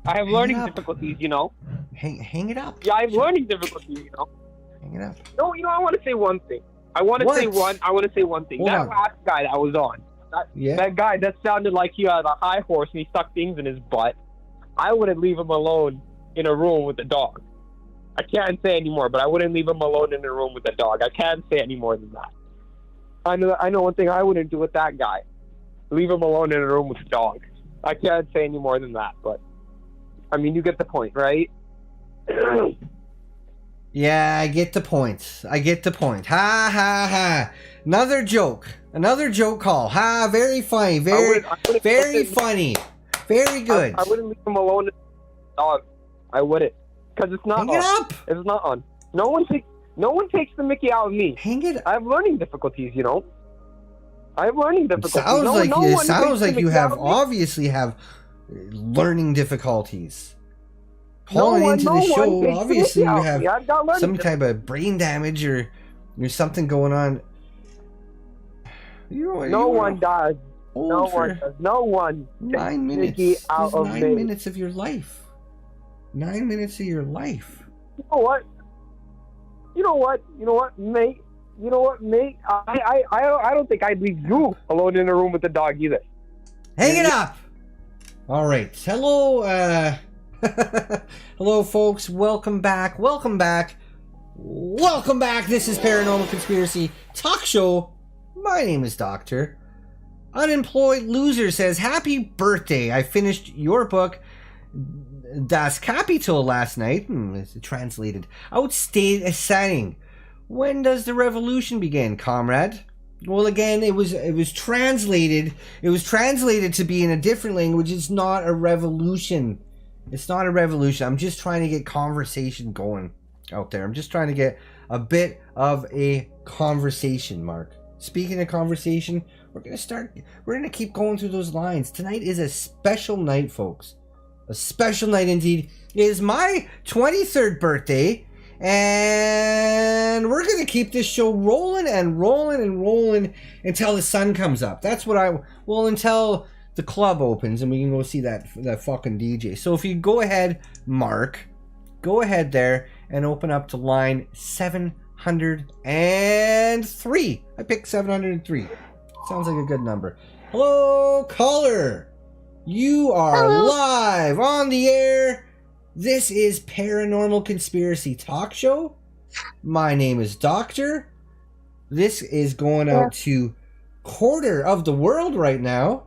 I have learning difficulties, you know. Hang it up. Yeah, I have learning difficulties, you know. Hang it up. No, I want to say one thing. I want to say one thing. Hold that on. last guy that was on, that guy that sounded like he had a high horse and he stuck things in his butt. I wouldn't leave him alone in a room with a dog. I can't say anymore, but I wouldn't leave him alone in a room with a dog. I can't say any more than that. I know one thing I wouldn't do with that guy. Leave him alone in a room with a dog. I can't say any more than that, but I mean, you get the point, right? Yeah, I get the point. Ha ha ha. Another joke call. Ha, very funny. Very funny. Very good. I wouldn't leave him alone in a dog. I wouldn't. Because it's not Hang on. it up. It's not on. No one takes the mickey out of me. Hang it. I have learning difficulties, you know. I have learning difficulties. It sounds like you obviously have learning difficulties. Calling into the show, obviously you have some type of brain damage or there's something going on. No one does. No one. 9 minutes. Mickey out of 9 me. minutes of your life. 9 minutes of your life. You know what? Mate? I don't think I'd leave you alone in a room with the dog either. Hang it up! Alright. Hello, hello folks. Welcome back. This is Paranormal Conspiracy Talk Show. My name is Doctor. Unemployed Loser says, happy birthday. I finished your book, Das Capitol last night. It's translated. Outstanding. When does the revolution begin, comrade? Well, again, it was translated. It was translated to be in a different language. It's not a revolution. It's not a revolution. I'm just trying to get conversation going out there. I'm just trying to get a bit of a conversation, Mark. Speaking of conversation, we're going to keep going through those lines. Tonight is a special night, folks. A special night indeed. It is my 23rd birthday, and we're going to keep this show rolling and rolling and rolling until the sun comes up. That's what until the club opens and we can go see that fucking DJ. So if you go ahead, Mark, go ahead there and open up to line 703. I picked 703. Sounds like a good number. Hello, caller. You are live on the air. This is Paranormal Conspiracy Talk Show. My name is Doctor. This is going out to quarter of the world right now.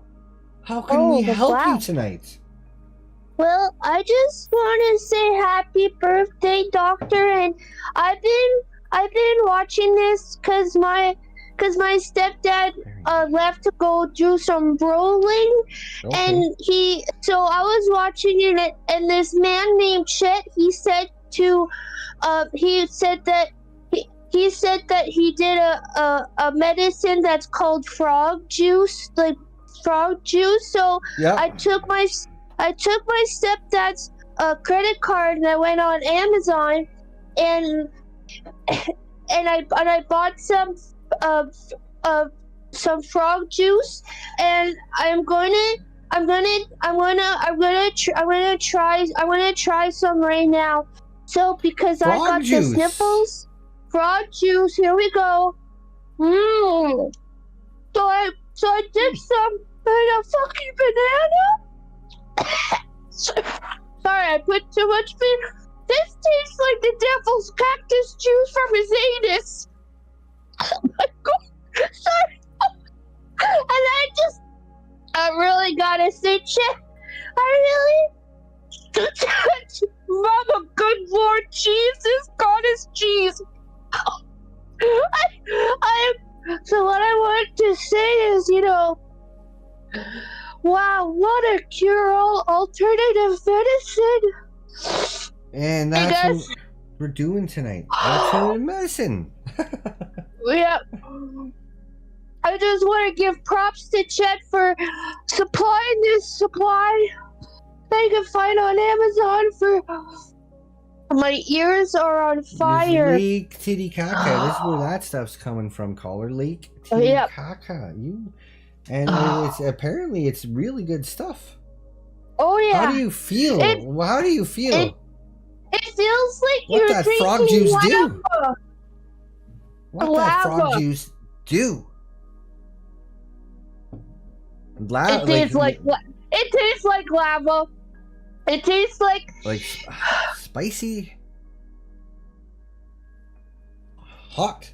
How can we help you tonight? Well, I just want to say happy birthday, Doctor, and I've been watching this because my stepdad left to go do some rolling, and so I was watching it, and this man named Chet, he said that he did a medicine that's called frog juice, like frog juice. So I took my stepdad's credit card and I went on Amazon and I bought some frog juice, and I'm gonna try some right now. So because I got the sniffles, frog juice. Here we go. So I dipped some in a fucking banana. Sorry, I put too much banana. This tastes like the devil's cactus juice from his anus. Oh my god. Sorry. And I really gotta say, Chet, Mama, good Lord Jesus, goddess cheese. So what I want to say is, wow, what a cure-all alternative medicine. And that's what we're doing tonight. Alternative medicine. Yeah. I just want to give props to Chet for supplying this supply that you can find on Amazon for my ears are on fire. Lake Titicaca. This is where that stuff's coming from, caller. Lake Titicaca. Apparently it's really good stuff. Oh yeah. How do you feel? How do you feel? It feels like what you're that drinking frog juice lava. do? What that frog juice do? It tastes like lava. It tastes like spicy, hot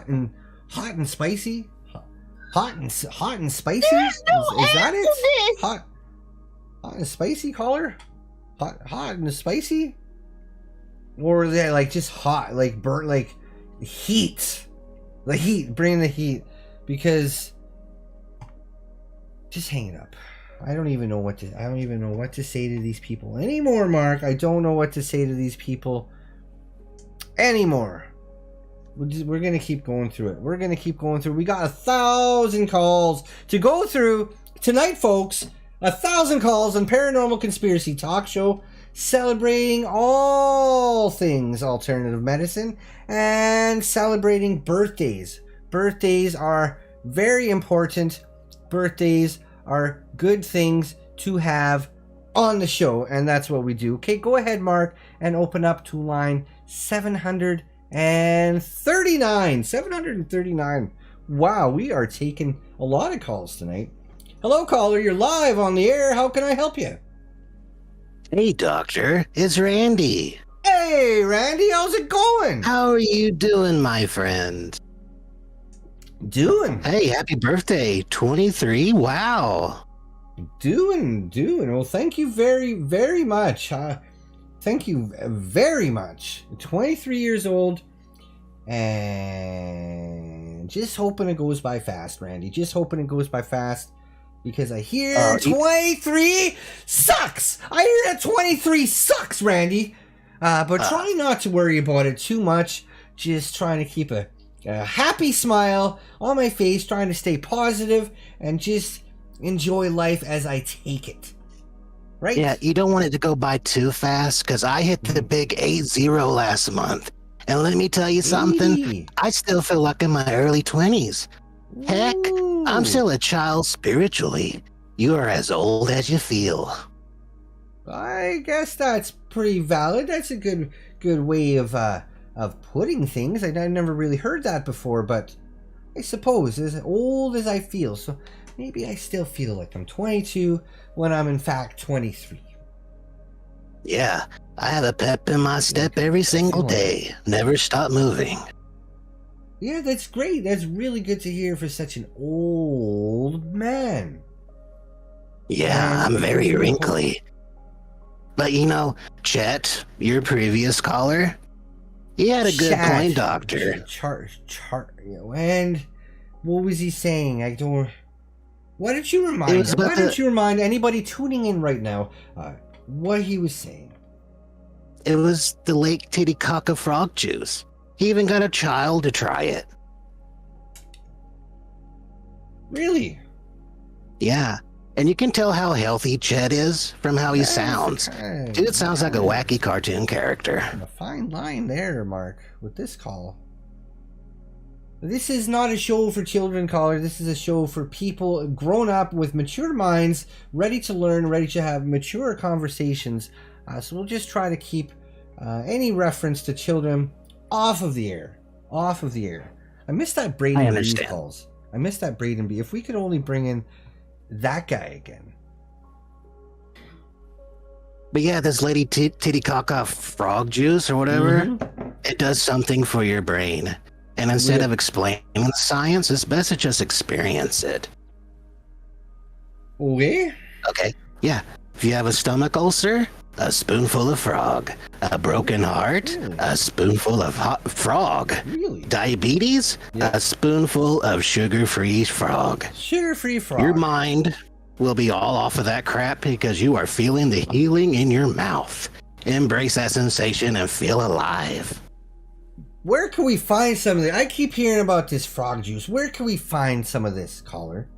and spicy, hot and spicy. There's no is that end it? to this. Hot and spicy, caller. Hot and spicy, or is that like just hot, like burnt, like heat? The heat, bring the heat, because. Just hang it up. I don't even know what to say to these people anymore, Mark. I don't know what to say to these people anymore. We're gonna keep going through it. We got 1,000 calls to go through tonight, folks. 1,000 calls on Paranormal Conspiracy Talk Show, celebrating all things alternative medicine and celebrating birthdays. Birthdays are very important. Birthdays are good things to have on the show, and that's what we do. Okay, go ahead, Mark, and open up to line 739. 739. Wow, we are taking a lot of calls tonight. Hello, caller, you're live on the air. How can I help you? Hey, Doctor, it's Randy. Hey, Randy, how's it going? How are you doing, my friend? Doing? Hey, happy birthday, 23. Wow. Doing. Well, thank you very, very much. Thank you very much. 23 years old, and just hoping it goes by fast, Randy. Just hoping it goes by fast, because I hear 23 sucks. I hear that 23 sucks, Randy. But try not to worry about it too much. Just trying to keep a happy smile on my face, trying to stay positive, and just enjoy life as I take it. Right? Yeah, you don't want it to go by too fast, because I hit the big 8-0 last month. And let me tell you something, I still feel like in my early 20s. Heck, I'm still a child spiritually. You are as old as you feel. I guess that's pretty valid. That's a good way of putting things. I've never really heard that before, but I suppose as old as I feel, so maybe I still feel like I'm 22 when I'm in fact 23. Yeah, I have a pep in my step every single day. Never stop moving. Yeah, that's great. That's really good to hear for such an old man. Yeah, I'm very wrinkly. But you know, Chet, your previous caller, he had a good point, Doctor. And what was he saying? I don't... Why don't you remind anybody tuning in right now what he was saying? It was the Lake Titicaca frog juice. He even got a child to try it. Really? Yeah. And you can tell how healthy Chet is from how he sounds. Dude sounds like a wacky cartoon character. A fine line there, Mark, with this call. This is not a show for children, caller. This is a show for people grown up with mature minds, ready to learn, ready to have mature conversations. So we'll just try to keep any reference to children off of the air. Off of the air. I miss that Braden B calls. I miss that Braden B. If we could only bring in that guy again. But yeah, this lady Titicaca frog juice or whatever, it does something for your brain. And instead of explaining the science, it's best to just experience it. Okay. Okay, yeah. If you have a stomach ulcer, a spoonful of frog. A broken heart, a spoonful of hot frog. Really? Diabetes, a spoonful of sugar-free frog. Sugar-free frog. Your mind will be all off of that crap because you are feeling the healing in your mouth. Embrace that sensation and feel alive. Where can we find some of this? I keep hearing about this frog juice. Where can we find some of this, caller?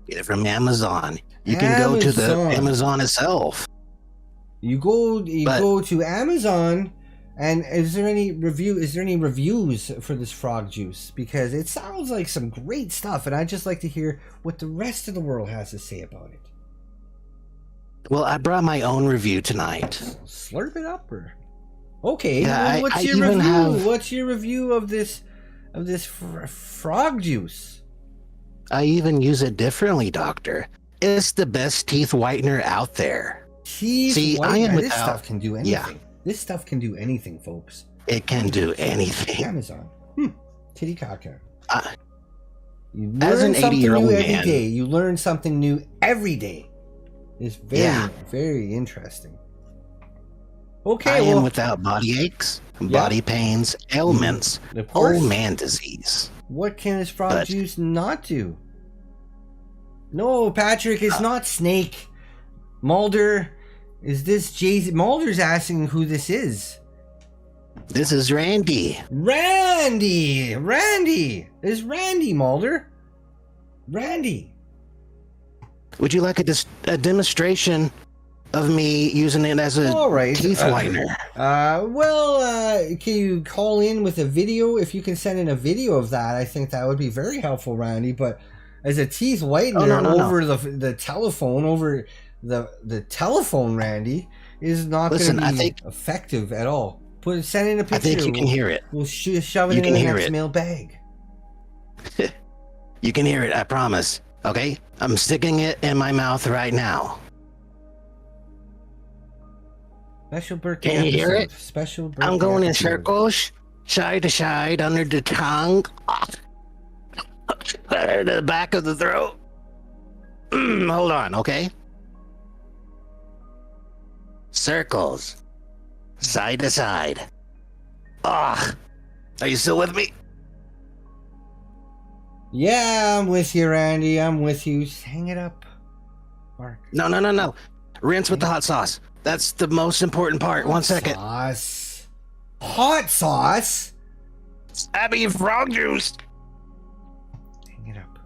Get it from Amazon. You can go to the Amazon itself. You go to Amazon, and is there any reviews for this frog juice? Because it sounds like some great stuff, and I'd just like to hear what the rest of the world has to say about it. Well, I brought my own review tonight. Slurp it up, or okay. Yeah, well, what's your review? What's your review of this frog juice? I even use it differently, Doctor. It's the best teeth whitener out there. See, this stuff can do anything. Yeah. This stuff can do anything, folks. It can do anything. Amazon. Titicaca. You As learn an something 80-year-old new man, every day. You learn something new every day. It's very, very interesting. Okay, I am without body aches, body pains, ailments, old man disease. What can this frog juice not do? No, Patrick, it's not Snake. Mulder, is this Jay? Mulder's asking who this is. This is Randy. Randy! It's Randy, Mulder. Randy. Would you like a demonstration of me using it as a teeth whitener? Can you call in with a video? If you can send in a video of that, I think that would be very helpful, Randy. But as a teeth whitener over the telephone, over the telephone, Randy, is not going to be effective at all. Send in a picture. I think you can hear it. We'll shove it in the next mailbag. You can hear it, I promise. Okay? I'm sticking it in my mouth right now. Special birthday Can you episode. hear it? Special birthday I'm going in episode. circles, side to side, under the tongue, the back of the throat. Hold on, okay? Circles. Side to side. Are you still with me? Yeah, I'm with you, Randy. I'm with you. Just hang it up, Mark. No. Rinse with the hot sauce. That's the most important part. 1 second. Sauce. Hot sauce? Abby, frog juice. Hang it up.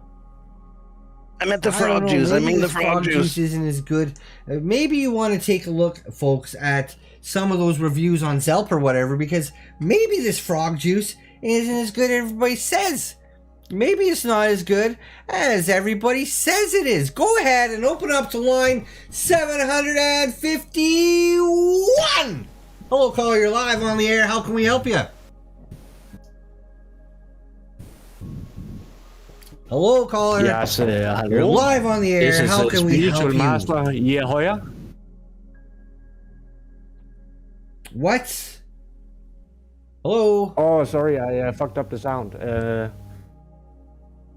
I meant the frog juice. I mean the frog juice. Isn't as good. Maybe you want to take a look, folks, at some of those reviews on Zelp or whatever, because maybe this frog juice isn't as good as everybody says. Maybe it's not as good as everybody says it is. Go ahead and open up to line 751. Hello, caller. You're live on the air. How can we help you? Hello, caller. Yes, hello. You're live on the air. How can we help you? Master Yehoya. What? Hello? Oh, sorry, I fucked up the sound.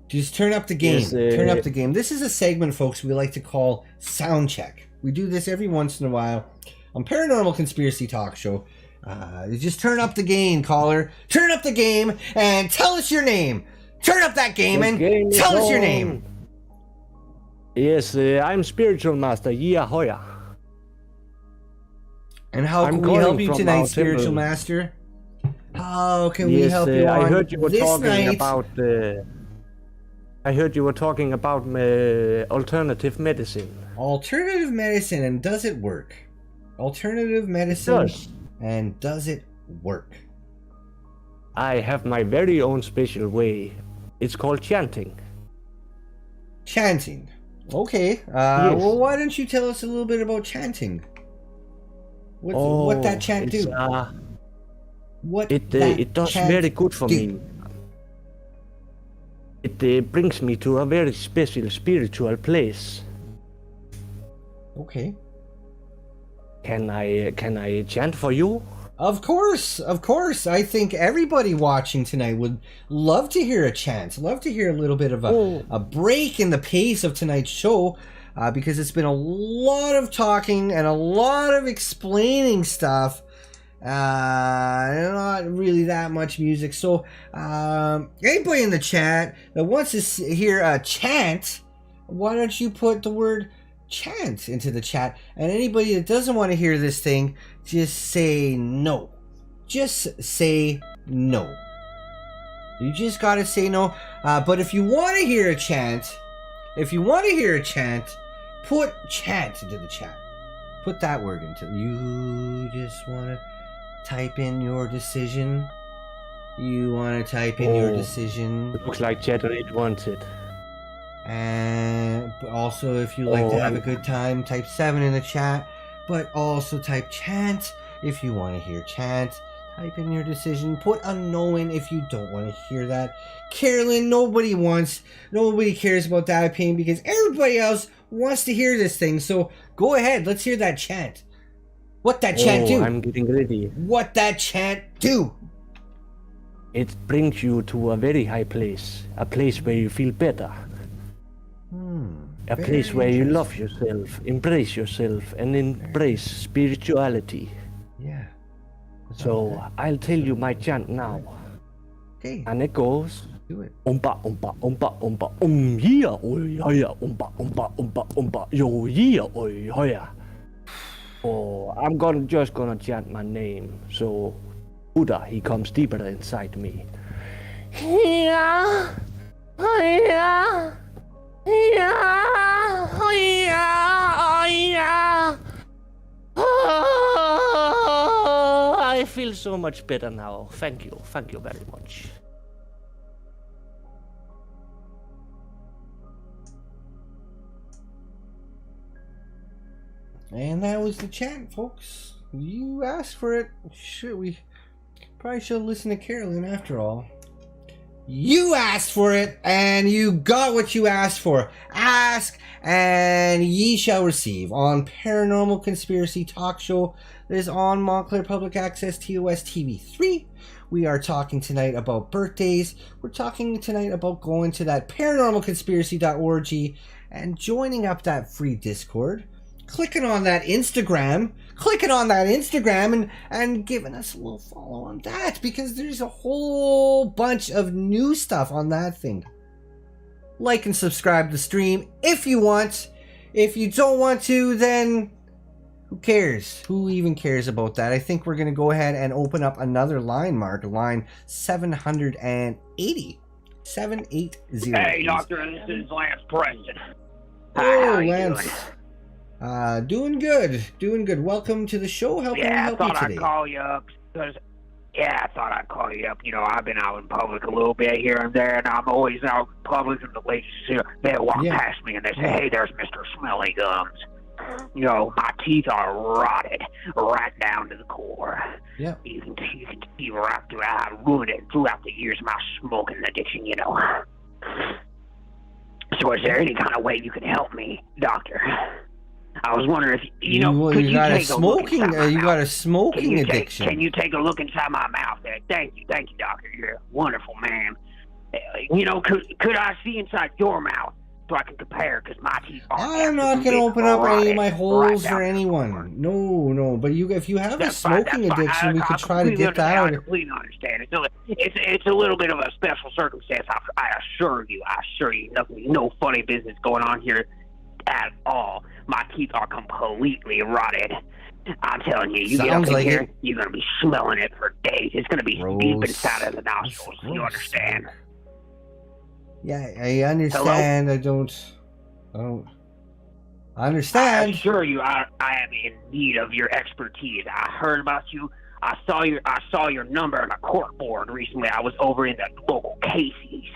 Just turn up the game. Yes, Turn up the game. This is a segment, folks, we like to call Sound Check. We do this every once in a while on Paranormal Conspiracy Talk Show. You just turn up the game, caller. Turn up the game and tell us your name. Turn up that game and tell us your name. Yes, I'm Spiritual Master Yehoya. And how can we help you tonight, Spiritual Master? How can we help you on I heard you were this talking night? about. I heard you were talking about alternative medicine. Alternative medicine, and does it work? Alternative medicine, and does it work? I have my very own special way. It's called chanting. Chanting. Okay. Yes. Well, why don't you tell us a little bit about chanting? What that chant do? It does very good for me. It brings me to a very special spiritual place. Okay. Can I chant for you? Of course. I think everybody watching tonight would love to hear a chant. Love to hear a little bit of a break in the pace of tonight's show, because it's been a lot of talking and a lot of explaining stuff. Not really that much music. So, anybody in the chat that wants to hear a chant, why don't you put the word chant into the chat? And anybody that doesn't want to hear this thing, just say no. Just say no. You just gotta say no. But if you want to hear a chant, put chant into the chat. Put that word into. You just want to type in your decision. You want to type in your decision. It looks like Chatterit wants it. And also, if you like to have a good time, type 7 in the chat. But also type chant if you want to hear chant. Type in your decision. Put unknown if you don't want to hear that. Carolyn, nobody cares about that opinion because everybody else wants to hear this thing. So go ahead, let's hear that chant. What that chant do? I'm getting ready. What that chant do? It brings you to a very high place. A place where you feel better. A place where you love yourself, embrace yourself, and embrace spirituality. Yeah. So I'll tell you my chant now. Okay. And it goes. Do it. Umpa umpa umpa umpa yeah oi hoya umpa umpa umpa umpa yo yeah oi hoya. Oh, I'm just gonna chant my name. So Buddha, he comes deeper inside me. Yeah. Yeah. Yeah, oh yeah. Oh, I feel so much better now. Thank you very much. And that was the chant, folks. You asked for it. Shit, we probably should listen to Carolyn after all. You asked for it, and you got what you asked for. Ask, and ye shall receive. On Paranormal Conspiracy Talk Show that is on Montclair Public Access TOS TV 3, We are talking tonight about birthdays. We're talking tonight about going to that paranormalconspiracy.org and joining up that free Discord. Clicking on that Instagram and giving us a little follow on that, because there's a whole bunch of new stuff on that thing. Like and subscribe to the stream if you want. If you don't want to, then who cares? Who even cares about that? I think we're going to go ahead and open up another line, Mark. Line 780. 780. Hey, Doctor, this is Lance Preston. Oh, Lance. Doing good. Welcome to the show. How can we help you today? I thought I'd call you up because, I thought I'd call you up. You know, I've been out in public a little bit here and there, and I'm always out in public, and the ladies they walk past me and they say, "Hey, there's Mr. Smelly Gums." You know, my teeth are rotted right down to the core. Yeah. You can see right through how I ruined it throughout the years of my smoking addiction, you know. So is there any kind of way you can help me, Doctor? I was wondering if you got a take a look smoking. inside my You mouth? got a smoking addiction. Can you take a look inside my mouth there? Thank you, Doctor. You're a wonderful man. You know, could I see inside your mouth so I can compare? Because my teeth are. I'm not going to open up any of my holes for anyone. No. But if you have a smoking addiction, we could try to get that out. I completely understand. It's a little bit of a special circumstance. I assure you, nothing, no funny business going on here at all. My teeth are completely rotted. I'm telling you, you get up in here, you're going to be smelling it for days. It's going to be deep inside of the nostrils. You understand? Yeah, I understand. Hello? I understand. I assure you, I am in need of your expertise. I heard about you. I saw your number on a cork board recently. I was over in the local Casey's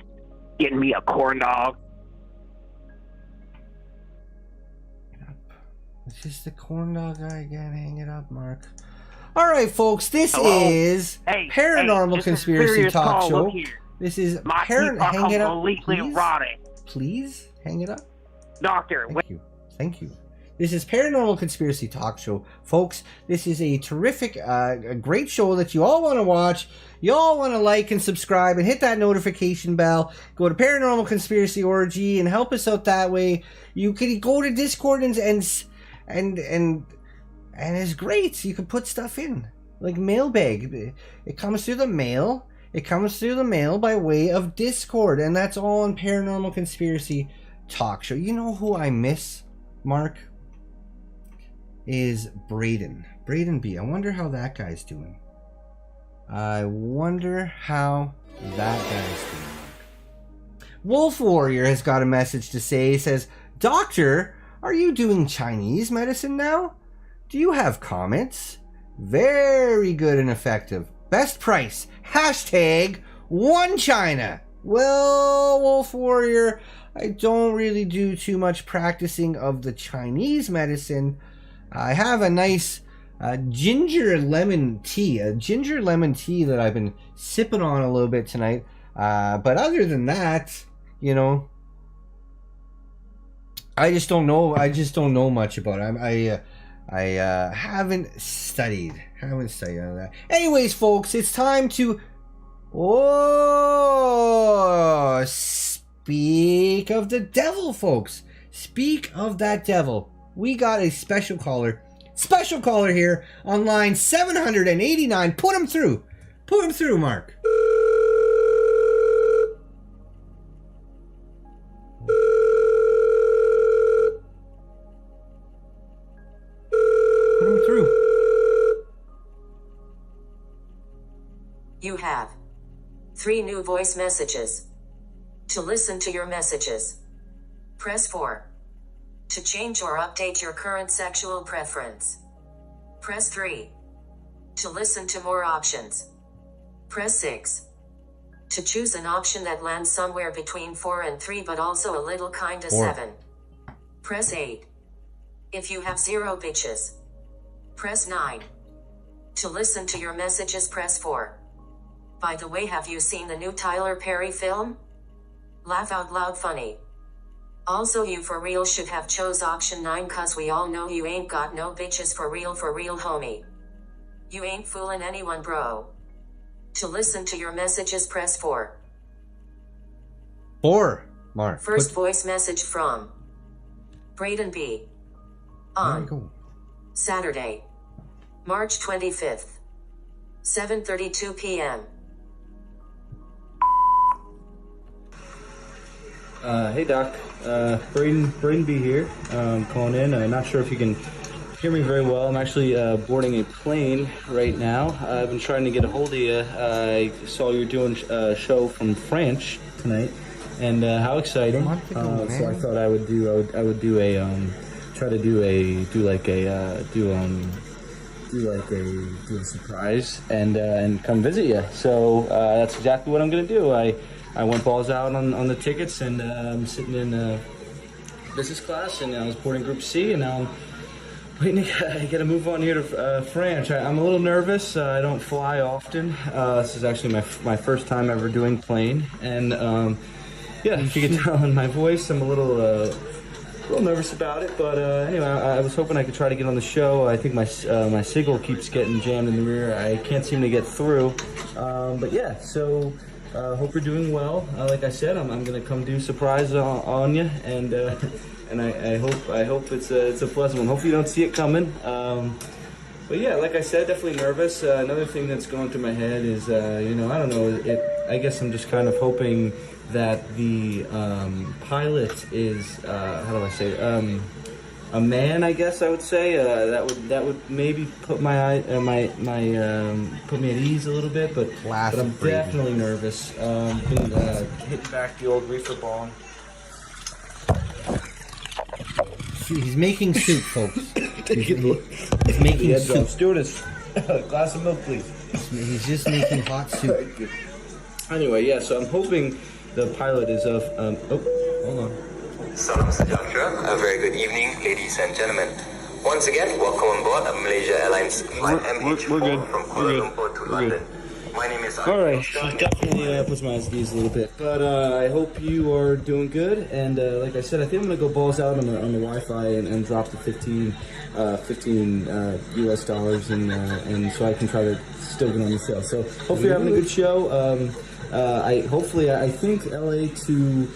getting me a corn dog. It's just the corn dog guy again. Hang it up, Mark. All right, folks. This is Paranormal Conspiracy Talk Show. This is hang it up, completely rotted. Please hang it up, Doctor. Thank you. This is Paranormal Conspiracy Talk Show, folks. This is a terrific, a great show that you all want to watch. You all want to like and subscribe and hit that notification bell. Go to Paranormal Conspiracy Org and help us out that way. You can go to Discord and it's great. You can put stuff in like Mailbag. It comes through the mail. It comes through the mail by way of Discord, and that's all on Paranormal Conspiracy Talk Show. You know who I miss, Mark? Is Braden B. I wonder how that guy's doing. Wolf Warrior has got a message to say. He says, "Doctor, are you doing Chinese medicine now? Do you have comments? Very good and effective. Best price. #1 China." Well, Wolf Warrior, I don't really do too much practicing of the Chinese medicine. I have a nice ginger lemon tea that I've been sipping on a little bit tonight. But other than that, you know, I just don't know much about it. I haven't studied on that. Anyways, folks, it's time to speak of the devil, folks. Speak of that devil. We got a special caller here on line 789. Put him through, Mark. Put him through. You have 3 new voice messages. To listen to your messages, press 4. To change or update your current sexual preference, press 3. To listen to more options, press 6. To choose an option that lands somewhere between 4 and 3 but also a little kinda 7, press 8. If you have 0 bitches, press 9. To listen to your messages, press 4. By the way, have you seen the new Tyler Perry film? Laugh out loud funny. Also, you for real should have chose option 9 cause we all know you ain't got no bitches for real homie. You ain't fooling anyone, bro. To listen to your messages, press 4. 4, Mark. First voice message from Braden B. On Saturday, March 25th, 7:32 p.m. Hey Doc, Braden B here, calling in. Not sure if you can hear me very well. I'm actually boarding a plane right now. I've been trying to get a hold of you. I saw you're doing a show from France tonight, and how exciting! So I thought I would do a surprise and come visit you. So that's exactly what I'm gonna do. I went balls out on the tickets, and I'm sitting in business class, and I was boarding Group C, and now I'm waiting to get a move on here to France. I'm a little nervous. I don't fly often. This is actually my first time ever doing plane, and yeah, if you can tell in my voice, I'm a little nervous about it. But anyway, I was hoping I could try to get on the show. I think my signal keeps getting jammed in the rear. I can't seem to get through. But yeah, so. Hope you're doing well. Like I said, I'm gonna come do surprise on you, and I hope it's a pleasant one. Hopefully you don't see it coming. But yeah, like I said, definitely nervous. Another thing that's going through my head is, I don't know. I guess I'm just kind of hoping that the pilot is how do I say a man, I guess I would say. That would maybe put put me at ease a little bit, but I'm definitely nervous. Been hitting back the old reefer bong. He's making soup, folks. He's making soup. Stewardess, a glass of milk, please. He's just making hot soup. Anyway, yeah. So I'm hoping the pilot is of. Hold on. Salam sejahtera. A very good evening, ladies and gentlemen. Once again, welcome on board Malaysia Airlines Flight MH4 from Kuala Lumpur to London. My name is All right, definitely puts my eyes at ease a little bit, but I hope you are doing good. And like I said, I think I'm gonna go balls out on the Wi-Fi and drop the 15 US dollars, and so I can try to still get on the show. So hopefully you're having a good show. I think LA to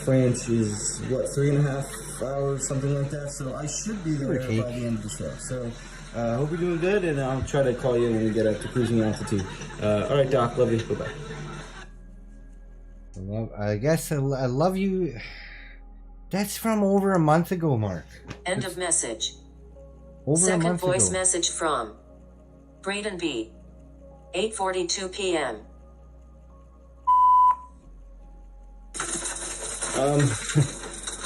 France is what, 3.5 hours, something like that. So I should be there by the end of the show. So hope you're doing good, and I'll try to call you when we get up to cruising altitude. All right, Doc, love you. Bye bye. I guess I love you. That's from over a month ago, Mark. End of message. Over Second a month voice ago. message from Braden B. 8:42 p.m.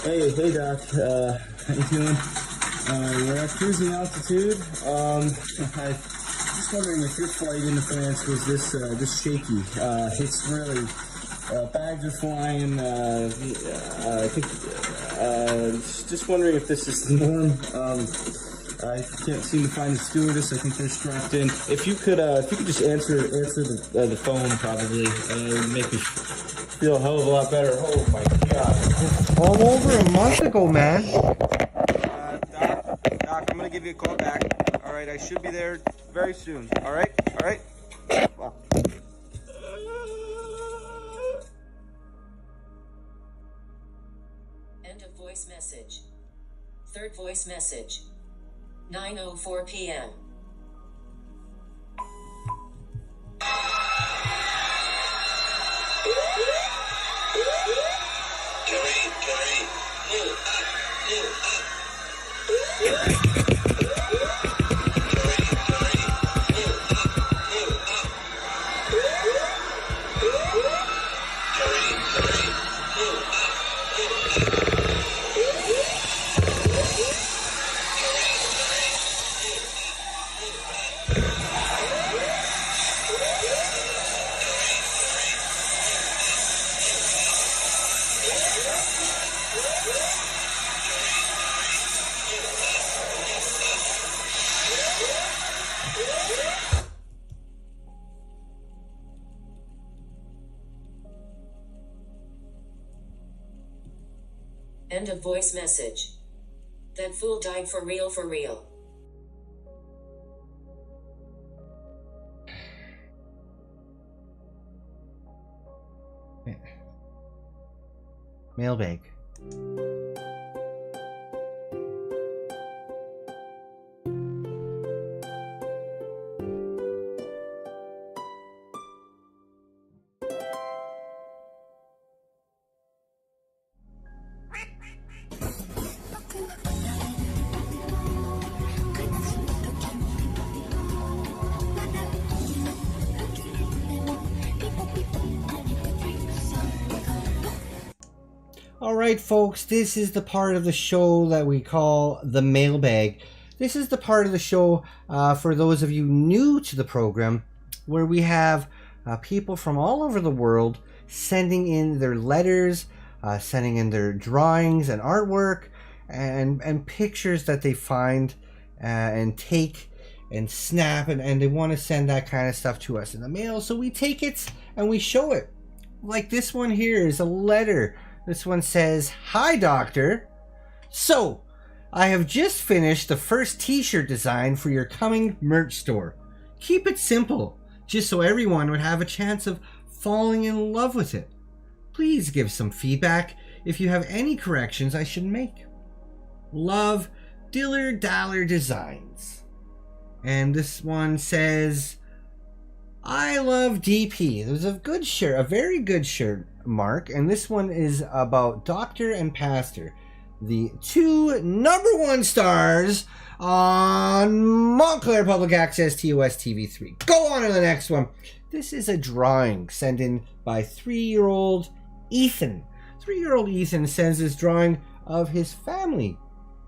Hey Doc, how you doing? We're at cruising altitude. I'm just wondering if your flight into France was this shaky. It's really bags are flying. I think just wondering if this is the norm. I can't seem to find the stewardess. I think they're strapped in. If you could just answer the phone, probably it would make me feel a hell of a lot better. Oh my God! All over a month ago, man. Doc, I'm gonna give you a call back. All right, I should be there very soon. All right. Wow. End of voice message. Third voice message. 9:04 p.m. End of voice message. That fool died for real, for real. Mailbag. All right, folks, this is the part of the show that we call the mailbag. This is the part of the show for those of you new to the program where we have people from all over the world sending in their letters, sending in their drawings and artwork and pictures that they find and take and snap, and they want to send that kind of stuff to us in the mail. So we take it and we show it. Like this one here is a letter. This one says, "Hi, Doctor. So, I have just finished the first t-shirt design for your coming merch store. Keep it simple, just so everyone would have a chance of falling in love with it. Please give some feedback if you have any corrections I should make. Love, Diller Daller Designs." And this one says, "I love DP. There's a good shirt, a very good shirt, Mark. And this one is about Doctor and Pastor, the two #1 stars on Montclair Public Access TOS TV3. Go on to the next one." This is a drawing sent in by 3-year-old Ethan. 3-year-old Ethan sends this drawing of his family.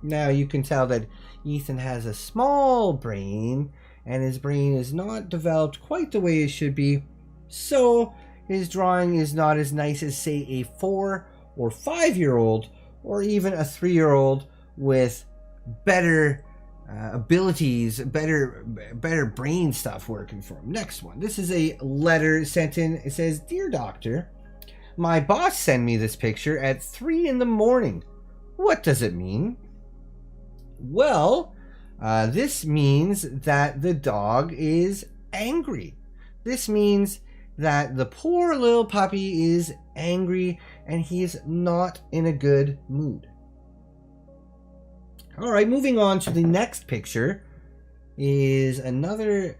Now you can tell that Ethan has a small brain, and his brain is not developed quite the way it should be. So his drawing is not as nice as, say, a 4 or 5-year-old, or even a 3-year-old with better abilities, better brain stuff working for him. Next one. This is a letter sent in. It says, "Dear Doctor, my boss sent me this picture at 3 in the morning. What does it mean?" Well, this means that the dog is angry. This means that the poor little puppy is angry and he's not in a good mood. All right, moving on to the next picture is another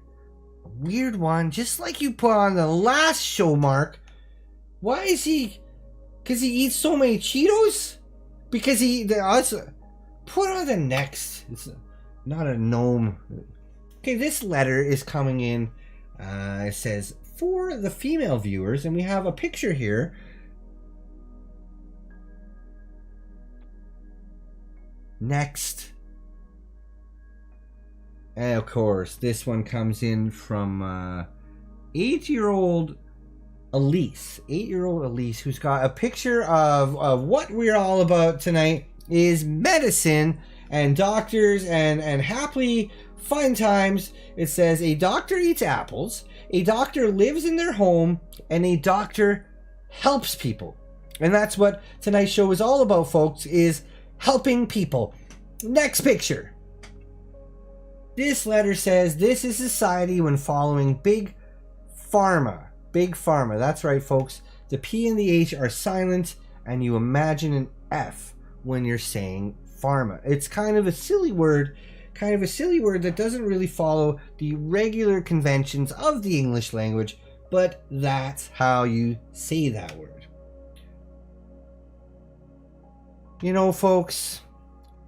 weird one, just like you put on the last show, Mark. Why is he? Because he eats so many Cheetos? Because put on the next. It's not a gnome. Okay, this letter is coming in. It says, "For the female viewers," and we have a picture here. Next. And of course, this one comes in from 8-year-old Elise. 8-year-old Elise, who's got a picture of what we're all about tonight is medicine and doctors and happily fun times. It says, "A doctor eats apples, a doctor lives in their home, and a doctor helps people." And that's what tonight's show is all about, folks, is helping people. Next picture. This letter says, "This is society when following big pharma." Big pharma. That's right, folks. The P and the H are silent, and you imagine an F when you're saying pharma. It's kind of a silly word that doesn't really follow the regular conventions of the English language, but that's how you say that word. You know, folks,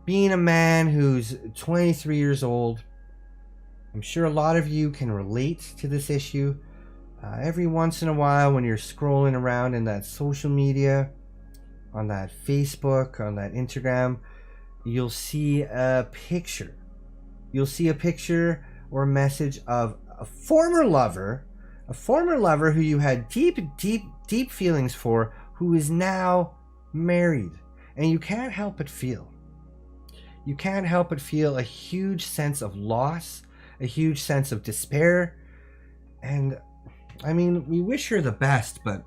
being a man who's 23 years old, I'm sure a lot of you can relate to this issue. Every once in a while when you're scrolling around in that social media, on that Facebook, on that Instagram, you'll see a picture. You'll see a picture or a message of a former lover who you had deep feelings for, who is now married. And you can't help but feel. You can't help but feel a huge sense of loss, a huge sense of despair. And I mean, we wish her the best, but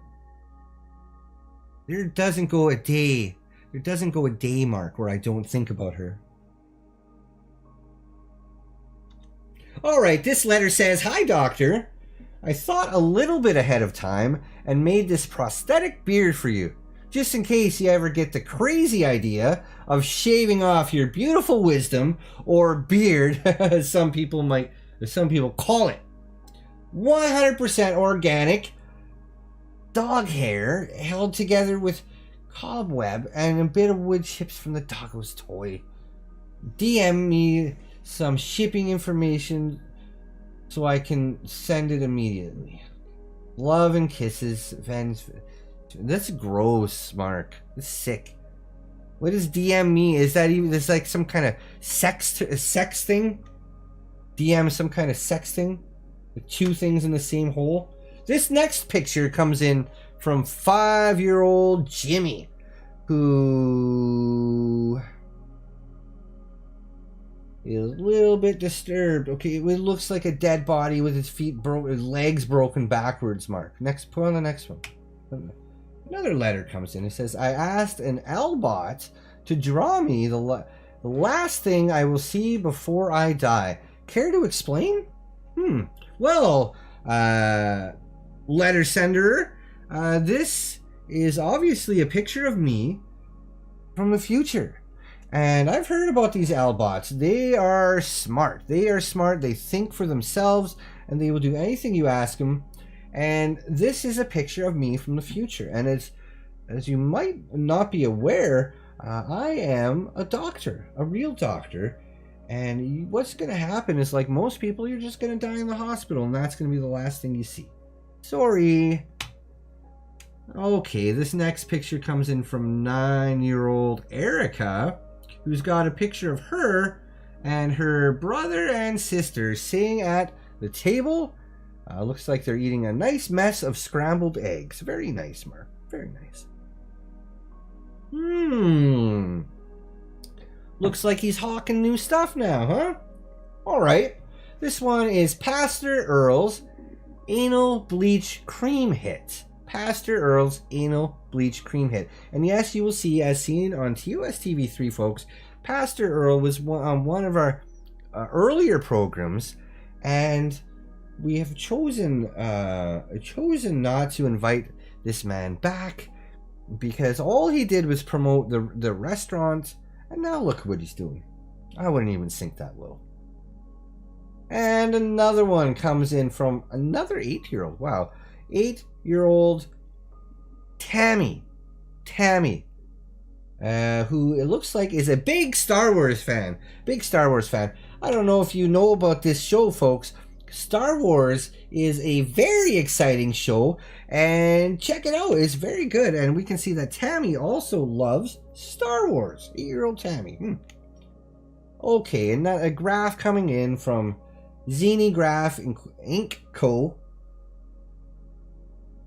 there doesn't go a day, Mark, where I don't think about her. All right, this letter says, "Hi, Doctor. I thought a little bit ahead of time and made this prosthetic beard for you, just in case you ever get the crazy idea of shaving off your beautiful wisdom or beard, as some people call it. 100% organic dog hair held together with cobweb and a bit of wood chips from the doggo's toy. DM me some shipping information so I can send it immediately. Love and kisses, Vans. That's gross, Mark. That's sick. What does DM mean? Is that even? There's like some kind of sex thing. DM some kind of sex thing. With two things in the same hole. This next picture comes in from 5-year-old Jimmy, who is a little bit disturbed. Okay, it looks like a dead body with his legs broken backwards. Mark. Next, put on the next one. Another letter comes in. It says, I asked an L-bot to draw me the last thing I will see before I die. Care to explain? Well, letter sender, this is obviously a picture of me from the future. And I've heard about these L-bots. They are smart. They think for themselves, and they will do anything you ask them. And this is a picture of me from the future. And as you might not be aware, I am a doctor, a real doctor. And what's going to happen is, like most people, you're just going to die in the hospital, and that's going to be the last thing you see. Sorry. Okay, this next picture comes in from 9-year-old Erica, who's got a picture of her and her brother and sister sitting at the table. Looks like they're eating a nice mess of scrambled eggs. Very nice, Mark. Very nice. Looks like he's hawking new stuff now, huh? Alright. This one is Pastor Earl's Anal Bleach Cream Hit. Pastor Earl's Anal Bleach Cream Hit. And yes, you will see, as seen on TOS TV3, folks, Pastor Earl was on one of our earlier programs, and we have chosen not to invite this man back because all he did was promote the restaurant. And now look what he's doing. I wouldn't even sink that low. And another one comes in from another 8-year-old. Wow. 8-year-old Tammy. Who it looks like is a big Star Wars fan. I don't know if you know about this show, folks. Star Wars is a very exciting show, and check it out. It's very good, and we can see that Tammy also loves Star Wars. 8-year-old Tammy. Okay, and a graph coming in from Zini Graph Inc. Co.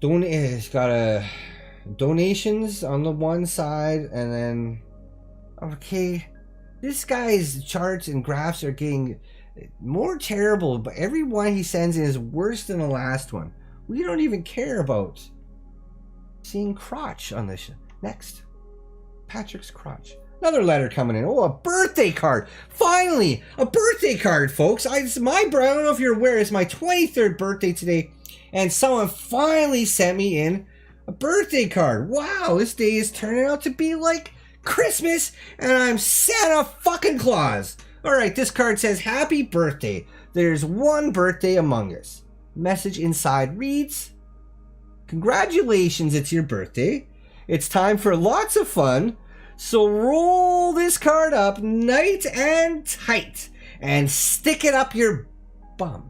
It's got a donations on the one side, and then okay, this guy's charts and graphs are getting more terrible, but every one he sends in is worse than the last one. We don't even care about seeing crotch on this. Next, Patrick's crotch. Another letter coming in. Oh, a birthday card. Finally, a birthday card, folks. I don't know if you're aware, it's my 23rd birthday today, and someone finally sent me in a birthday card. Wow, this day is turning out to be like Christmas, and I'm Santa fucking Claus. Alright, this card says, Happy birthday. There's one birthday among us. Message inside reads, Congratulations, it's your birthday. It's time for lots of fun. So roll this card up nice and tight and stick it up your bum.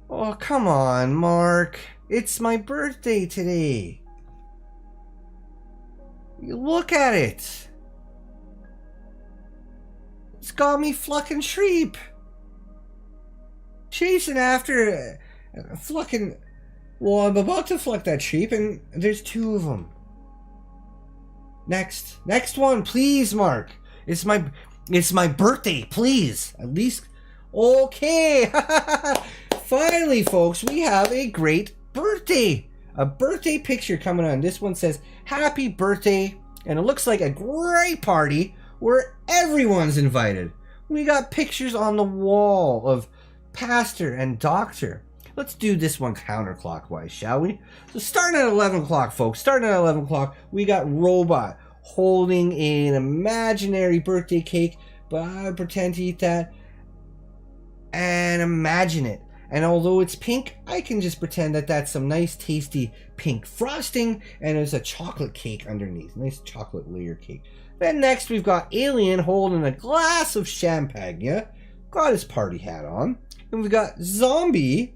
Oh, come on, Mark. It's my birthday today. You look at it. It's got me flucking sheep. Chasing after a flucking... Well, I'm about to fluck that sheep, and there's two of them. Next one, please, Mark. It's my birthday, please. At least... Okay. Finally, folks, we have a great birthday. a birthday picture coming on. This one says, happy birthday. And it looks like a great party where everyone's invited. We got pictures on the wall of pastor and doctor. Let's do this one counterclockwise, shall we? So starting at 11 o'clock, folks. Starting at 11 o'clock, we got Robot holding an imaginary birthday cake. But I would pretend to eat that and imagine it. And although it's pink, I can just pretend that that's some nice tasty pink frosting and there's a chocolate cake underneath. Nice chocolate layer cake. Then next we've got Alien holding a glass of champagne. Got his party hat on. And we've got Zombie.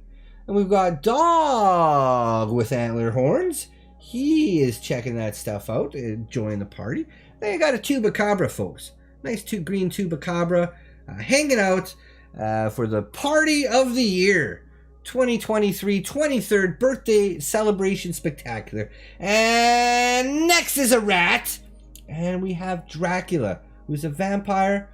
And we've got Dog with antler horns. He is checking that stuff out, enjoying the party. Then you got a Tubacabra, folks. Nice green Tubacabra hanging out for the party of the year 2023 23rd birthday celebration spectacular. And next is a rat, and we have Dracula, who's a vampire,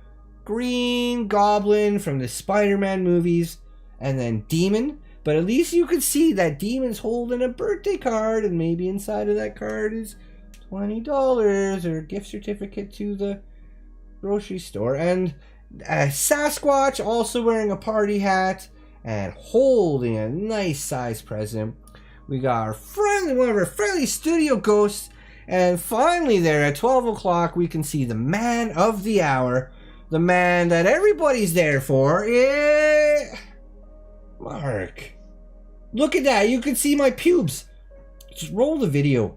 Green Goblin from the Spider-Man movies, and then Demon. But at least you can see that Demon's holding a birthday card, and maybe inside of that card is $20 or a gift certificate to the grocery store. And Sasquatch also wearing a party hat and holding a nice size present. We got one of our friendly studio ghosts. And finally there at 12 o'clock we can see the man of the hour, the man that everybody's there for. Mark, look at that, you can see my pubes. Just roll the video.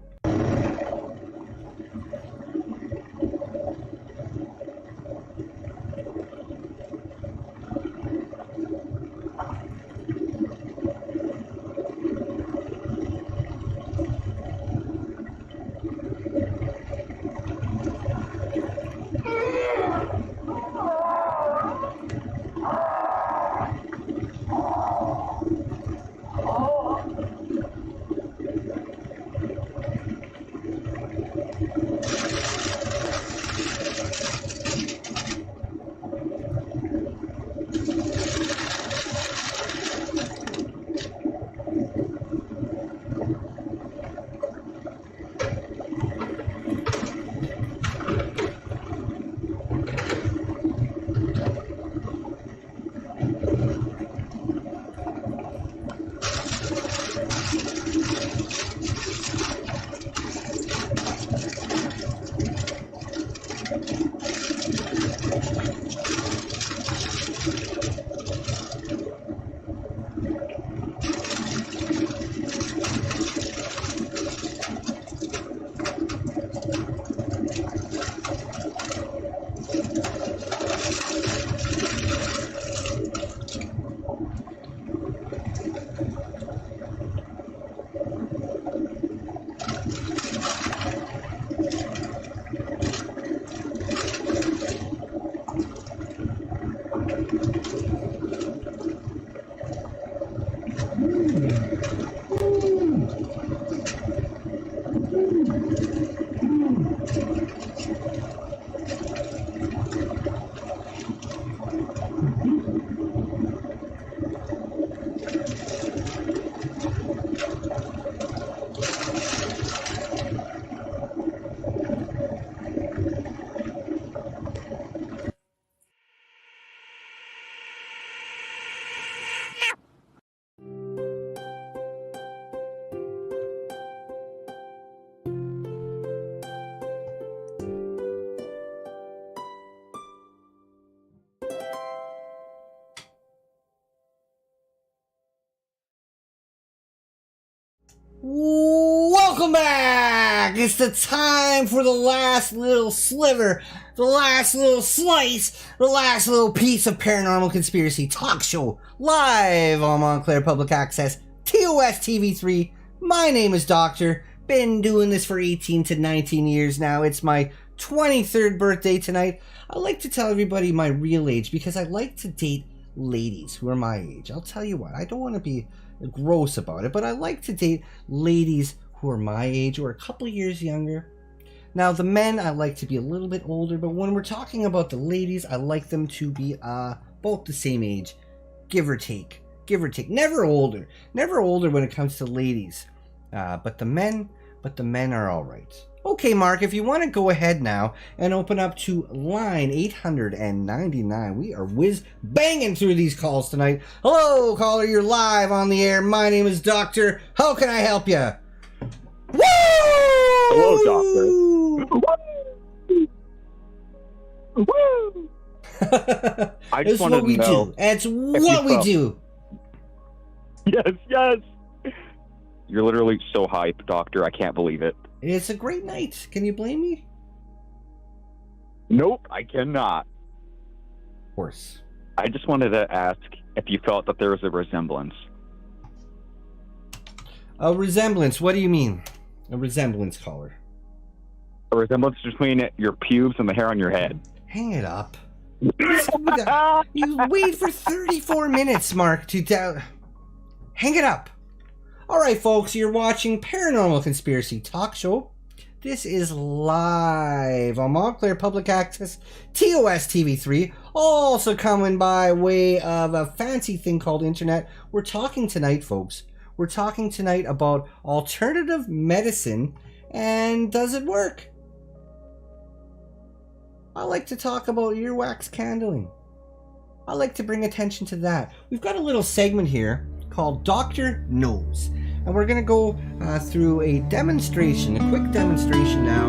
Welcome back! It's the time for the last little sliver, the last little slice, the last little piece of Paranormal Conspiracy Talk Show, live on Montclair Public Access, TOS TV3. My name is Doctor. Been doing this for 18 to 19 years now. It's my 23rd birthday tonight. I like to tell everybody my real age because I like to date ladies who are my age. I'll tell you what, I don't want to be gross about it, but I like to date ladies who are my age or a couple years younger. Now the men, I like to be a little bit older, but when we're talking about the ladies, I like them to be both the same age, give or take, never older when it comes to ladies. But the men are all right. Okay, Mark, if you want to go ahead now and open up to line 899. We are whiz-banging through these calls tonight. Hello, caller, you're live on the air. My name is Doctor. How can I help you? Woo! Hello, Doctor. I just wanted to know. It's what we do. Yes. You're literally so hype, Doctor. I can't believe it. It's a great night. Can you blame me? Nope, I cannot. Of course. I just wanted to ask if you felt that there was a resemblance. A resemblance? What do you mean? A resemblance, caller? A resemblance between your pubes and the hair on your head. Hang it up. You wait for 34 minutes, Mark, to doubt. Hang it up. All right, folks, you're watching Paranormal Conspiracy Talk Show. This is live on Montclair Public Access, TOS TV3, also coming by way of a fancy thing called internet. We're talking tonight, folks. We're talking tonight about alternative medicine and does it work? I like to talk about earwax candling. I like to bring attention to that. We've got a little segment here called Doctor Knows. And we're going to go through a demonstration, a quick demonstration now.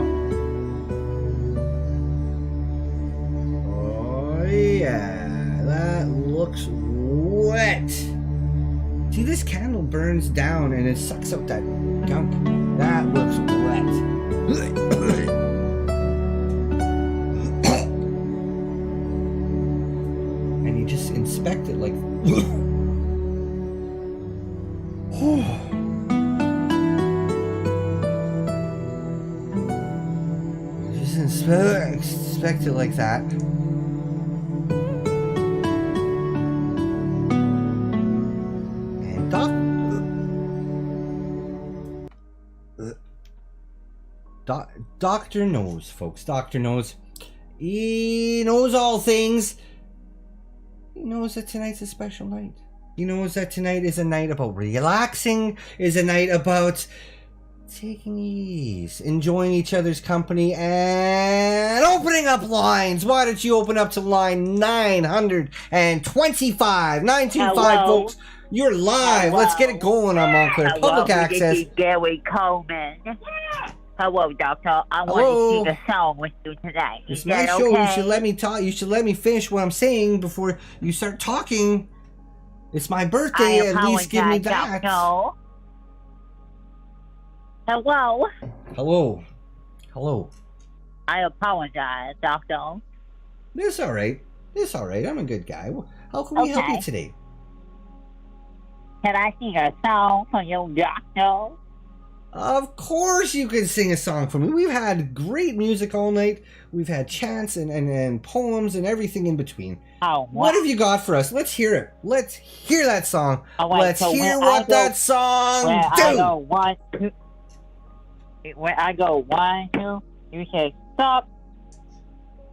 Oh yeah, that looks wet. See, this candle burns down and it sucks up that gunk. That looks wet. And you just inspect it like... Just inspect it like that. And Doctor knows, folks. Doctor knows. He knows all things. He knows that tonight's a special night. He knows that tonight is a night about relaxing, is a night about taking ease, enjoying each other's company, and opening up lines. Why don't you open up to line 925? 925, Hello? folks. You're live. Hello? Let's get it going on Montclair Public Access. This is Gary Coleman. Hello, Doctor. I want Hello? to sing a song with you tonight. It's Is my that show. okay? You should let me talk. You should let me finish what I'm saying before you start talking. It's my birthday. At least give me that. Doctor. Hello? Hello. Hello. I apologize, Doctor. It's all right. It's all right. I'm a good guy. How can we help you today? Can I sing a song for you, Doctor? Of course you can sing a song for me. We've had great music all night. We've had chants and poems and everything in between. Oh, what have you got for us? Let's hear it. Let's hear that song. Oh, wait, Let's so hear when what I go- that song when do. I go 1, 2, when I go 1, 2, you say stop.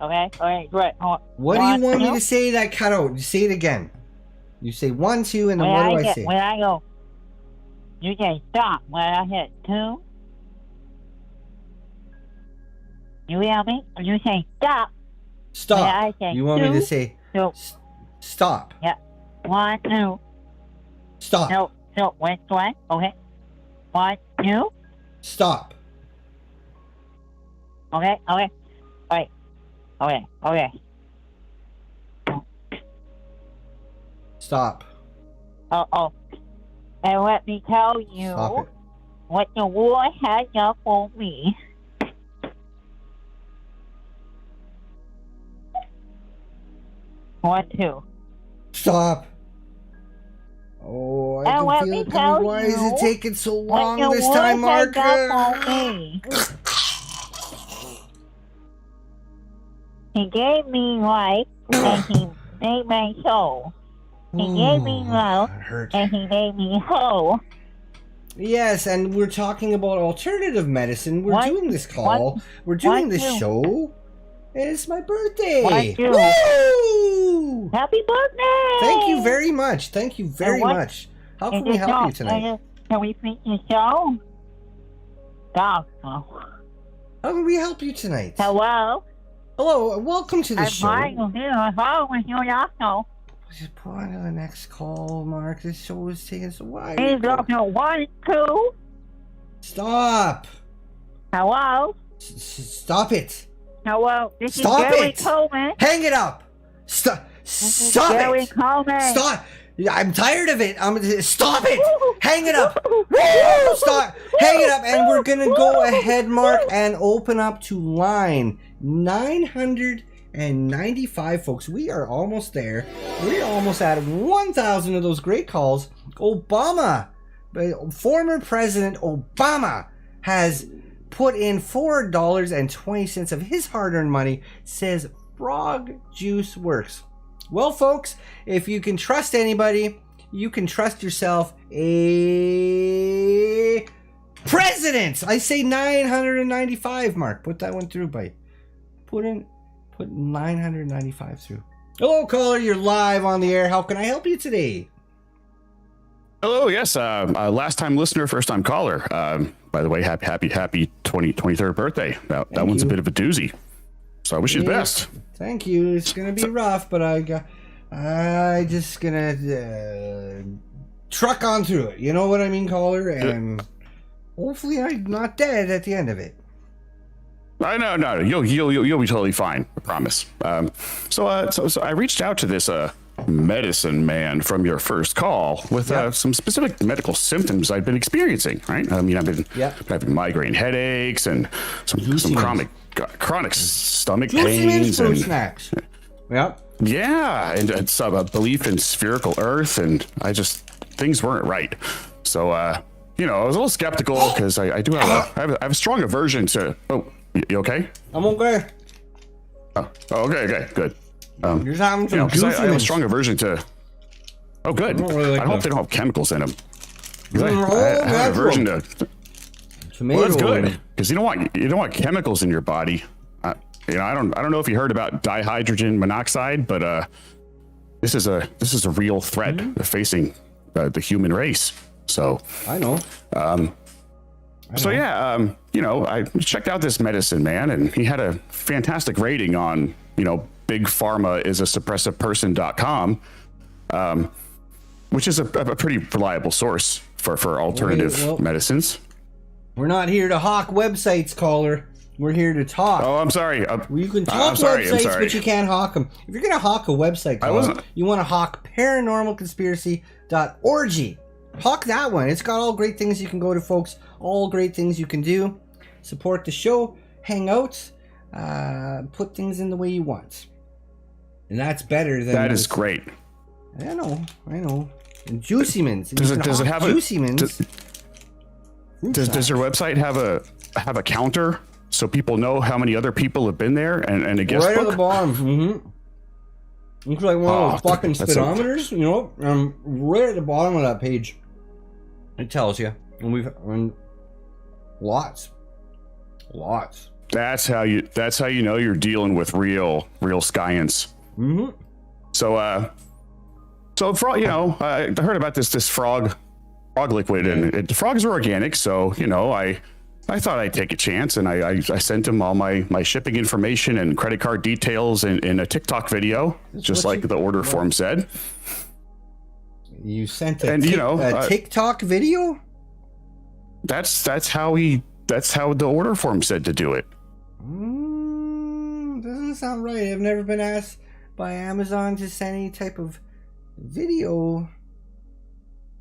Okay? Alright, great. What do you want me to say that cut out? You say it again. You say 1, 2, and then what do I say? When I go, you say stop. When I hit 2, you hear me? You say stop. Stop. When I say You want me to 2, say so, stop. yeah. 1, 2. Stop. No, wait, okay. 1, 2. Stop. Okay. Wait. Okay. Stop. Oh. And let me tell you Stop it. what the war has done for me. One, 2. Stop. Oh, I And let can me feel it tell coming. Why is you it taking so what long the this war time, has Mark? done for me. He gave me life and he made my soul. He gave me love and he made me whole. Yes, and we're talking about alternative medicine. We're doing this call. We're doing this show. And it's my birthday. Woo! Happy birthday! Thank you very much. Thank you very much. How can we help you tonight? Can we finish the show? doctor. How can we help you tonight? Hello? Hello, welcome to the show. I'm trying to get a phone with your doctor. Just put on to the next call, Mark. This show is taking so why. Is Doctor 1, 2? Stop. Hello? Stop it. Hello? This Stop is Gary it. Coleman. Hang it up. Stop Gary it. Coleman. Stop. I'm tired of it. Stop it. Hang it up. Woo! Stop. Hang it up. And we're going to go ahead, Mark, and open up to line 995, folks. We are almost there. We're almost at 1,000 of those great calls. Obama, former President Obama, has put in $4.20 of his hard-earned money, says frog juice works. Well, folks, if you can trust anybody, you can trust yourself. A president. I say 995, Mark. Put that one through, buddy. Put 995 through. Hello, caller. You're live on the air. How can I help you today? Hello. Yes. Last time listener, first time caller. By the way, happy 23rd birthday. That one's a bit of a doozy. So I wish you the best. Thank you. It's gonna be rough, but I just gonna truck on through it. You know what I mean, caller? And hopefully I'm not dead at the end of it. No. You'll be totally fine. I promise. So I reached out to this medicine man from your first call with some specific medical symptoms I've been experiencing. Right? I mean, I've been having migraine headaches and some chronic stomach pains and snacks. Yep. Yeah, and some belief in spherical Earth, and things weren't right. So I was a little skeptical because I have a strong aversion to. Oh, you okay? I'm okay. Oh, okay, good. You're having some because I have a strong aversion to. Oh, good. I hope they don't have chemicals in them. I have an aversion to. Well, that's good because you don't want chemicals in your body. I don't know if you heard about dihydrogen monoxide, but this is a real threat facing the human race. So I know. I checked out this medicine man, and he had a fantastic rating on bigpharmaisasuppressiveperson.com, which is a pretty reliable source for alternative medicines. We're not here to hawk websites, caller. We're here to talk. Oh, I'm sorry. You can talk websites, but you can't hawk them. If you're going to hawk a website, caller, you want to hawk paranormalconspiracy.org. Hawk that one. It's got all great things you can go to, folks. All great things you can do. Support the show. Hang out. Put things in the way you want. And that's better than... That is great. I know. And Juicy Mins. Does it have Juicy Mins? Does your website have a counter so people know how many other people have been there and a guest right book? At the bottom. Mm-hmm. Looks like one of those fucking speedometers, right at the bottom of that page. It tells you, and lots. That's how you know you're dealing with real science. Mm-hmm. So frog, I heard about this frog liquid, and frogs are organic. So I thought I'd take a chance, and I sent him all my shipping information and credit card details in a TikTok video, just like the order form said. You sent a TikTok video? That's how the order form said to do it. Doesn't sound right. I've never been asked by Amazon to send any type of video.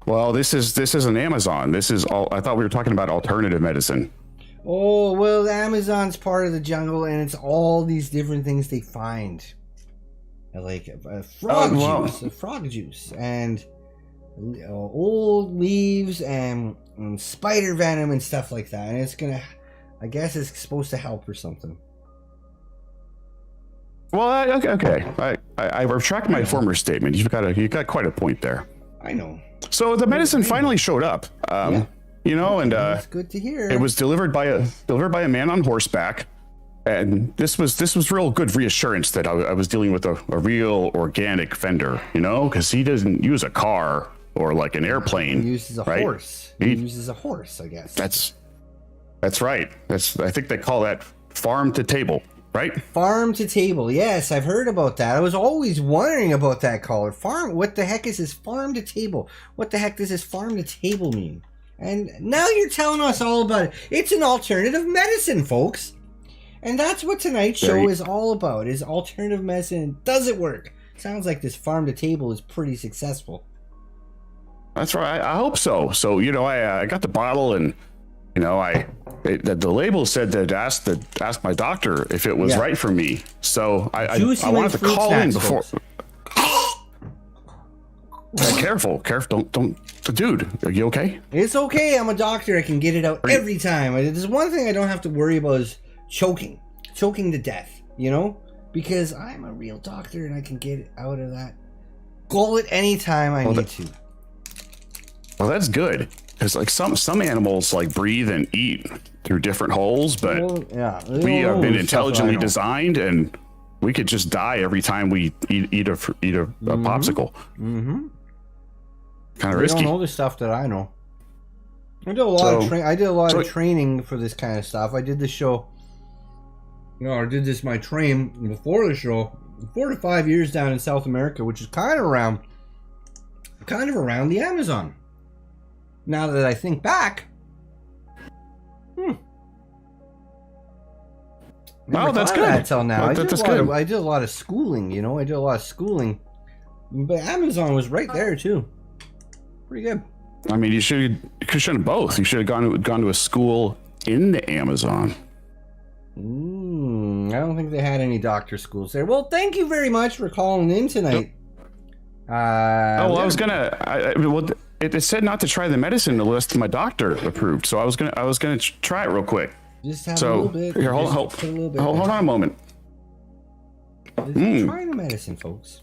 Well, this isn't Amazon. This is all. I thought we were talking about alternative medicine. Oh, well, Amazon's part of the jungle, and it's all these different things they find. Like frog juice, and old leaves, and spider venom, and stuff like that. And I guess it's supposed to help or something. Well, okay. I retract my former statement. You got quite a point there. I know. So the medicine finally showed up. And that's good to hear. It was delivered by a man on horseback, and this was real good reassurance that I was dealing with a real organic vendor, because he doesn't use a car or like an airplane. He uses a horse. He uses a horse, I guess. That's right. I think they call that farm to table, right? Farm to table. Yes, I've heard about that. I was always wondering about that, caller. Farm. What the heck is this farm to table? What the heck does this farm to table mean? And now you're telling us all about it. It's an alternative medicine, folks. And that's what tonight's show is all about, is alternative medicine. Does it work? Sounds like this farm to table is pretty successful. That's right. I hope so. So, I got the bottle and, the label said that ask my doctor if it was right for me. So I wanted to call in before. Careful. Don't, dude, are you okay? It's okay. I'm a doctor. I can get it out every time. There's one thing I don't have to worry about is choking to death, because I'm a real doctor and I can get it out of that gullet anytime I need to. Well, that's good. Because like some animals like breathe and eat through different holes, but we have been intelligently designed, and we could just die every time we eat a popsicle. Mm-hmm. Kind of risky. You don't know the stuff that I know. I did a lot of training for this kind of stuff. I did the show. I did my train before the show. 4 to 5 years down in South America, which is kind of around the Amazon. Now that I think back, oh, that's good. Until now, That's good. I did a lot of schooling. I did a lot of schooling, but Amazon was right there too. Pretty good. I mean, you should have done both. You should have gone to a school in the Amazon. I don't think they had any doctor schools there. Well, thank you very much for calling in tonight. I was gonna. It said not to try the medicine unless my doctor approved. So I was gonna try it real quick. Just have a little bit. Here, hold on a moment. Try the medicine, folks.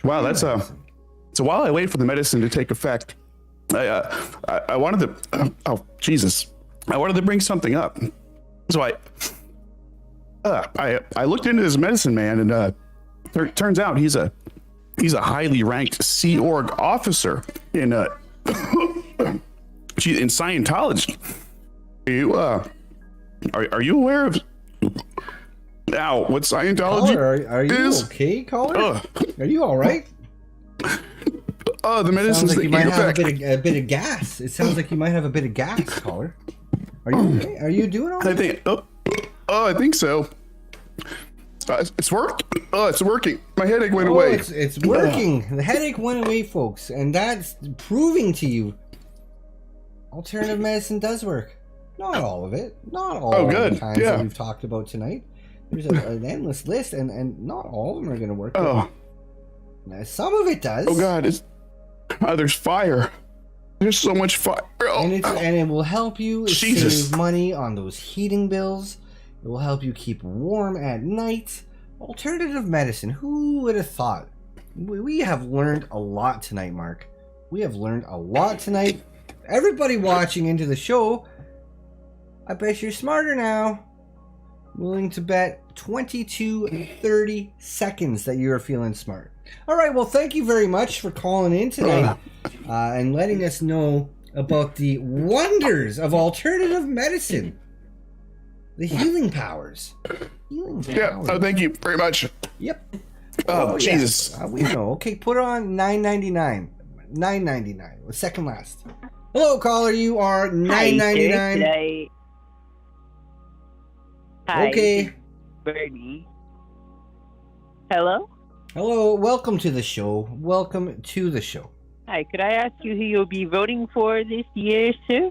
Wow, that's So while I wait for the medicine to take effect, I wanted to. I wanted to bring something up. So I looked into this medicine man, and turns out he's a highly ranked Sea Org officer in Scientology. Are you aware of what Scientology caller, are you is? Okay, caller? Are you all right? The medicine sounds like you might have a bit of gas. It sounds like you might have a bit of gas, caller. Are you okay? Are you doing all right? I think so. It's worked. It's working. My headache went away. It's working. The headache went away, folks, and that's proving to you alternative medicine does work. Not all of it. Not all of the kinds that we've talked about tonight. There's an endless list, and not all of them are going to work. Now, some of it does. Oh God! There's fire. There's so much fire. And it will help you save money on those heating bills. It will help you keep warm at night. Alternative medicine. Who would have thought? We have learned a lot tonight, Mark. We have learned a lot tonight. Everybody watching into the show, I bet you're smarter now. Willing to bet 20 to 30 seconds that you are feeling smart. All right, well, thank you very much for calling in tonight and letting us know about the wonders of alternative medicine. The healing powers. Yeah, thank you very much. Yep. Oh, Jesus. Yes. We know. Okay, put it on $9.99. $9.99. Second last. Hello, caller. You are $9.99. Hi. Okay. Bernie. Hello? Hello. Welcome to the show. Welcome to the show. Hi. Could I ask you who you'll be voting for this year, sir?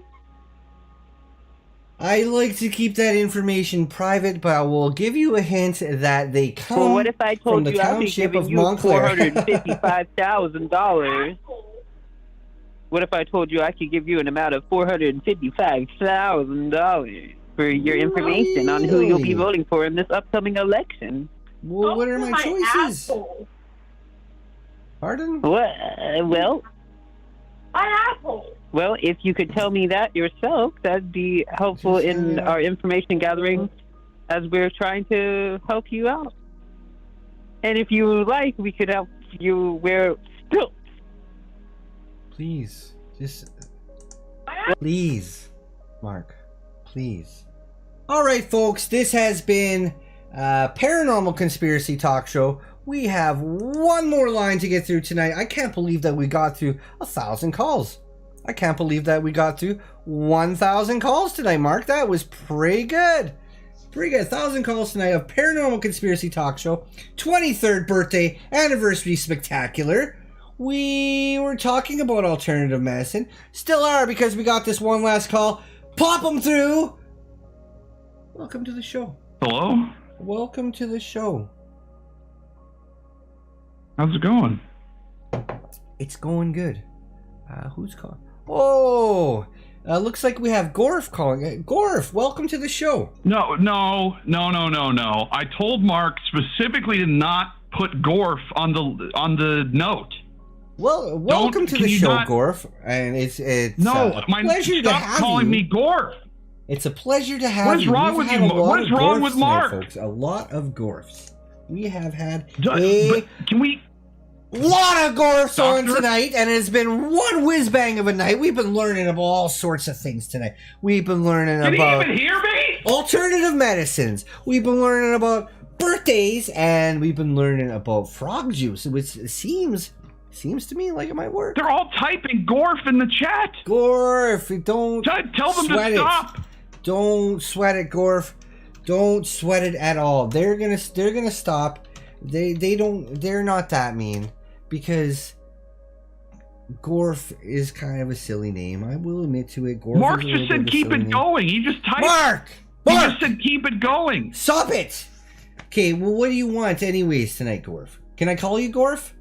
I like to keep that information private, but I will give you a hint that they come well, what if I told from the you I'll be township giving of you Montclair. $455,000? What if I told you I could give you an amount of $455,000 for your information on who you'll be voting for in this upcoming election? Well, what are my choices? Pardon? Well, well, if you could tell me that yourself, that'd be helpful in our information gathering as we're trying to help you out. And if you like, we could help you wear stilts. Please, just... Please, Mark. Please. All right, folks. This has been Paranormal Conspiracy Talk Show. We have one more line to get through tonight. I can't believe that we got through 1,000 calls. I can't believe that we got through 1,000 calls tonight, Mark. That was pretty good. Pretty good. 1,000 calls tonight of Paranormal Conspiracy Talk Show. 23rd birthday anniversary spectacular. We were talking about alternative medicine. Still are, because we got this one last call. Pop them through. Welcome to the show. Hello? Welcome to the show. How's it going? It's going good. Who's calling? Oh, looks like we have Gorf calling. Gorf, welcome to the show. No. I told Mark specifically to not put Gorf on the note. Well, welcome to the show, Gorf. And it's no, a pleasure to have you. Stop calling me Gorf. It's a pleasure to have you. What is wrong with you? What is wrong with Mark? Folks. A lot of Gorfs. We have had can we? Lot of Gorfs on tonight, and it's been one whiz bang of a night. We've been learning about all sorts of things tonight. We've been learning about. Can you even hear me? Alternative medicines. We've been learning about birthdays, and we've been learning about frog juice, which seems to me like it might work. They're all typing Gorf in the chat. Gorf, don't tell them to stop. Don't sweat it, Gorf. Don't sweat it at all. They're gonna stop. They're not that mean, because Gorf is kind of a silly name. I will admit to it. Gorf Mark just said keep it going. He just typed. Mark! He just said keep it going. Stop it! Okay, well, what do you want anyways tonight, Gorf? Can I call you Gorf?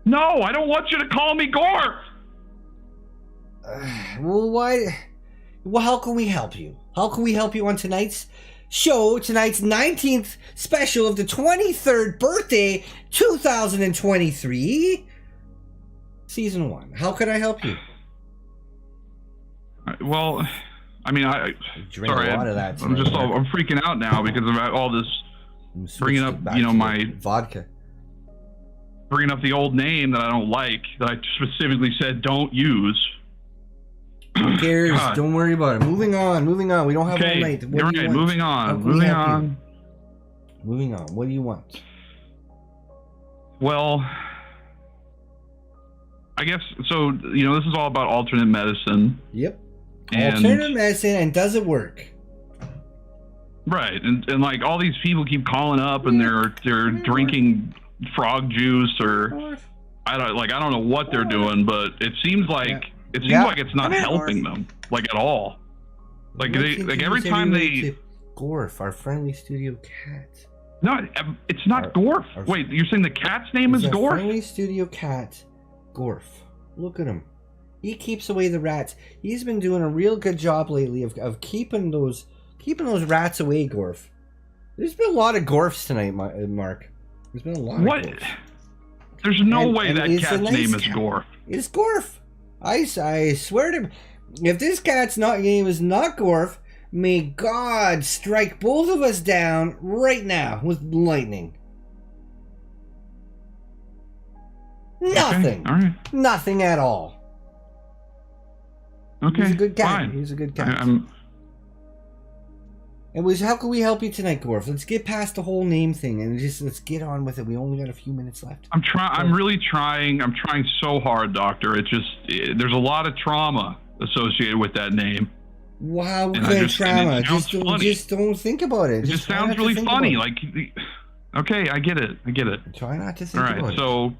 No, I don't want you to call me Gorf. Well, why? Well, how can we help you? How can we help you on tonight's show, tonight's 19th special of the 23rd birthday 2023 season 1? How can I help you? Well, I mean, I drink a lot of that tonight. I'm freaking out now because of all this bringing up, my vodka, bringing up the old name that I don't like, that I specifically said don't use. Who cares? God. Don't worry about it. Moving on. We don't have all night. You're right. Moving on. Moving on. What do you want? Well, I guess so. This is all about alternate medicine. Yep. Alternative medicine, and does it work? Right, and like all these people keep calling up, and they're drinking frog juice, or I don't know what they're doing, but it seems like. It seems like it's not helping them, like at all. Like every time they Gorf, our friendly studio cat. No, it's not Gorf. Wait, you're saying the cat's name is Gorf? Friendly studio cat, Gorf. Look at him. He keeps away the rats. He's been doing a real good job lately of keeping those rats away, Gorf. There's been a lot of Gorfs tonight, Mark. There's been a lot. What? Of Gorfs. There's no way that cat's name is Gorf. It's Gorf. I swear to, if this cat's name is not Gorf, may God strike both of us down right now with lightning. Nothing. Okay, all right. Nothing at all. Okay. He's a good cat. Fine. He's a good cat. It was, how can we help you tonight, Gorf? Let's get past the whole name thing and let's get on with it. We only got a few minutes left. I'm really trying. I'm trying so hard, Doctor. There's a lot of trauma associated with that name. Wow, what kind of trauma? Just don't think about it. It just sounds really funny. Like, okay, I get it. Try not to think about it. All right, so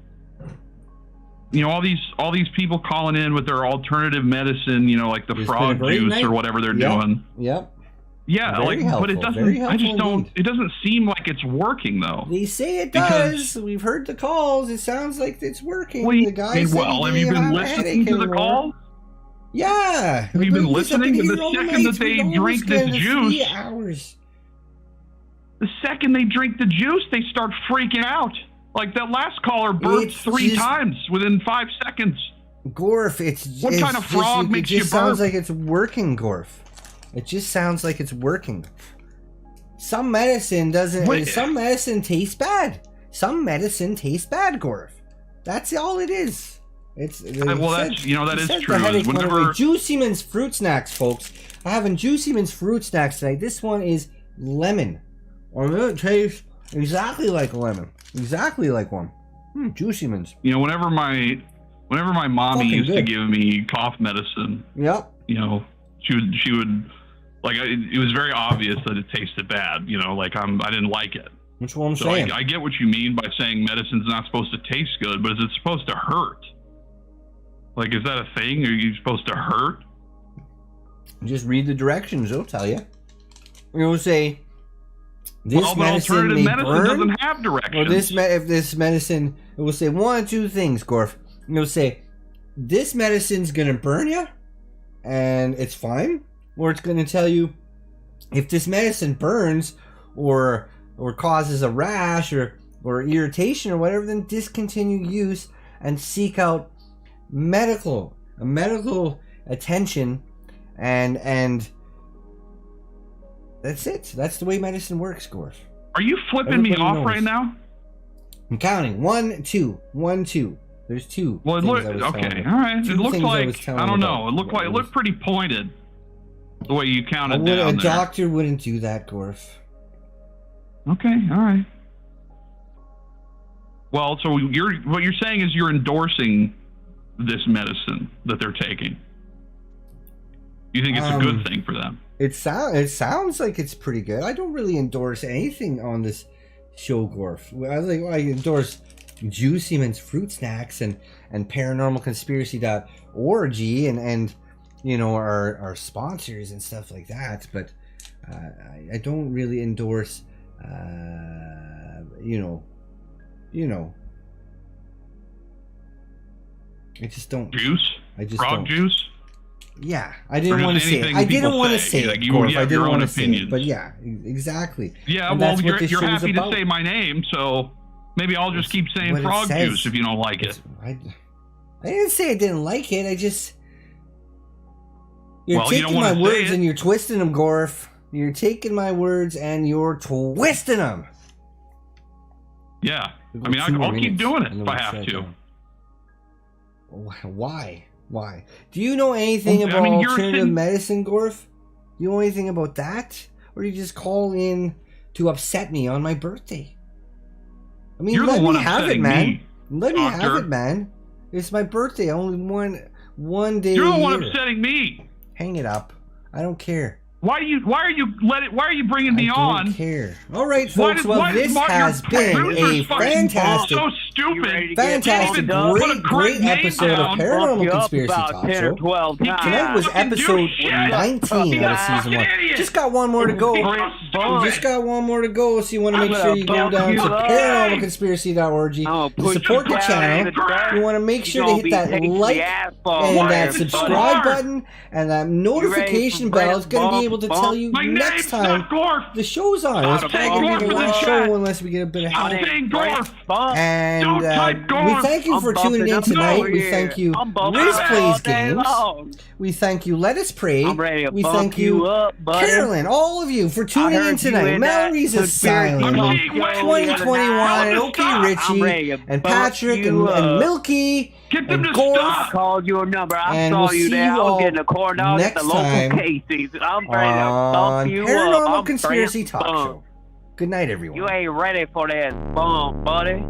all these people calling in with their alternative medicine, like the frog juice or whatever they're doing. Yep. Yeah, very helpful, but it doesn't. I just don't. It doesn't seem like it's working though. They say it does. We've heard the calls. It sounds like it's working. The guy said have you been listening to the call? Yeah. Have you been listening? The second that they drink this juice, 3 hours. The second they drink the juice, they start freaking out. Like that last caller burped 3 times within 5 seconds. Gorf, what kind of frog makes you burp? It sounds like it's working, Gorf. It just sounds like it's working. Some medicine doesn't. Some medicine tastes bad. Some medicine tastes bad, Gorf. That's all it is. It's that is true. Whenever Juicy Man's fruit snacks, folks. I having Juicy Man's fruit snacks tonight. This one is lemon, or it tastes exactly like a lemon, exactly like one. Juicy Man's. Whenever my mommy used to give me cough medicine. Yep. She would it was very obvious that it tasted bad. I didn't like it. That's what I'm saying. I get what you mean by saying medicine's not supposed to taste good, but is it supposed to hurt? Is that a thing? Are you supposed to hurt? Just read the directions; it'll tell you. It will say this alternative medicine doesn't have directions. Or if this medicine, it will say one or two things, Gorf. It will say this medicine's gonna burn you, and it's fine. Or it's gonna tell you if this medicine burns or causes a rash or irritation or whatever, then discontinue use and seek out medical attention, and that's it. That's the way medicine works, Gorf. Are you flipping me off right now? I'm counting 1, 2, 1, 2. There's 2. Well, okay, all right. It looked like I don't know. It looked pretty pointed the way you counted down. A doctor wouldn't do that, Gorf. Okay, all right. Well, so what you're saying is you're endorsing this medicine that they're taking. You think it's a good thing for them? It sounds like it's pretty good. I don't really endorse anything on this show, Gorf. I endorse Juicy Man's fruit snacks and Paranormal Conspiracy.org and our sponsors and stuff like that. But I don't really endorse I just don't. Juice? Frog juice? Yeah, I didn't want to say it. I didn't want to say it. I didn't want to say it. But yeah, exactly. Yeah, well, you're happy to say my name, so maybe I'll just keep saying frog juice if you don't like it. I didn't say I didn't like it. I just... You're taking my words and you're twisting them, Gorf. You're taking my words and you're twisting them. Yeah. I mean, I'll keep doing it if I have to. Why? Do you know anything about alternative medicine, Gorf? Do you know anything about that? Or do you just call in to upset me on my birthday? I mean, let me have it, man. Let me have it, man. It's my birthday. Only one day. You're the one upsetting me. Hang it up. I don't care. Why are you bringing me on? I don't care. All right, folks. This has been a fantastic, great episode of Paranormal Conspiracy Talk Show. Tonight was episode 19 out of season 1. Just got one more to go. So you want to make sure you go down to paranormalconspiracy.org to support the channel. You want to make sure to hit that like and that subscribe button and that notification bell. It's going to be able to tell you next time the show's on. It's probably going to be the last show unless we get a bit of help. And we thank you for tuning in tonight. We thank you, Riz Plays Games. We thank you, Let Us Pray. We thank you, Carolyn, all of you for tuning in tonight. Mallory's Asylum, 2021, and OK Richie, and Patrick, and Milky. And Gorf. I called your number. I saw you there. I was getting a corn dog at the local Casey's. I'm ready to bump you Paranormal up. Conspiracy Talk Show. Good night, everyone. You ain't ready for that bump, buddy.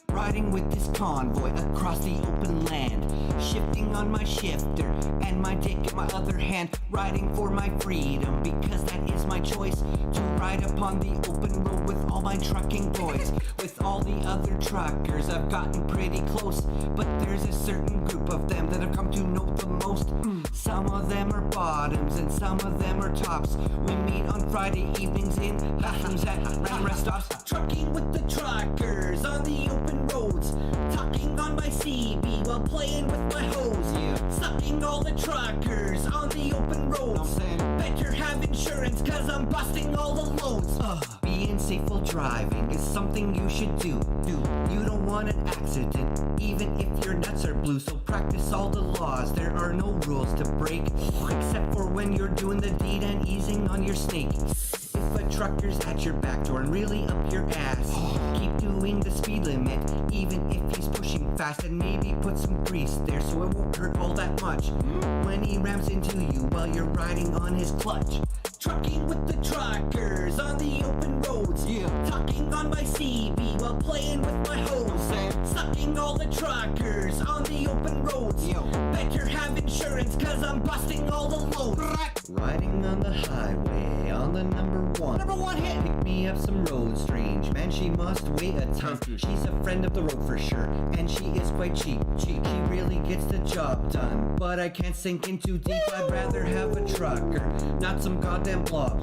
Riding with this convoy across the open land, shifting on my shifter and my dick in my other hand, riding for my freedom because that is my choice, to ride upon the open road with all my trucking boys. With all the other truckers I've gotten pretty close, but there's a certain group of them that I've come to know the most. Some of them are bottoms and some of them are tops. We meet on Friday evenings in bathrooms at random rest stops, trucking with the truckers on the open roads, talking on my CB while playing with my hose, sucking all the truckers on the open roads. Better have insurance cause I'm busting all the loads. Being safe while driving is something you should do. You don't want an accident even if your nuts are blue, so practice all the laws. There are no rules to break, except for when you're doing the deed and easing on your snake. If a trucker's at your back door and really up your ass, keep doing the speed limit, even if he's pushing fast, and maybe put some grease there so it won't hurt all that much when he rams into you while you're riding on his clutch. Trucking with the truckers on the open roads, talking on my CV while playing with my hose, sucking all the truckers on the open roads. Better have insurance cause I'm busting all the loads. Riding on the highway on the number one hit. Pick me up some road strange, man, she must weigh a ton. She's a friend of the road for sure, and she is quite cheap. She really gets the job done, but I can't sink in too deep. I'd rather have a trucker, not some goddamn blob.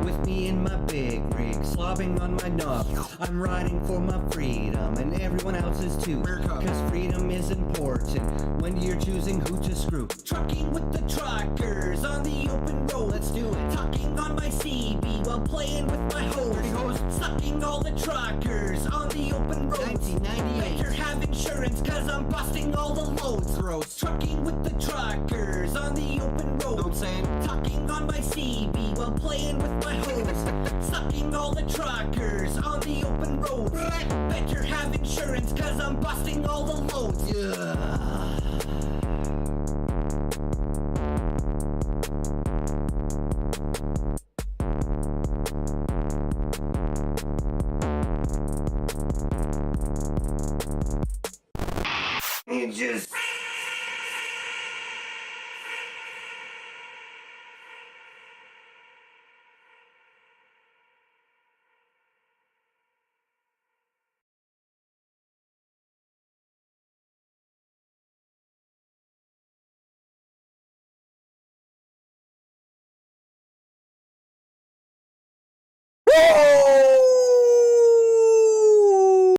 With me in my big rig, slobbing on my knob. I'm riding for my freedom, and everyone else is too, cause freedom is important when you're choosing who to screw. Trucking with the truckers on the open road, let's do it. Talking on my CB while playing with my hose, sucking all the truckers on the open road. 1998. Better have insurance cause I'm busting all the loads. Gross. Trucking with the truckers on the open road. Talking on my CB while playing with my hose, sucking all the truckers on the open road. Better have insurance cause I'm busting all the loads.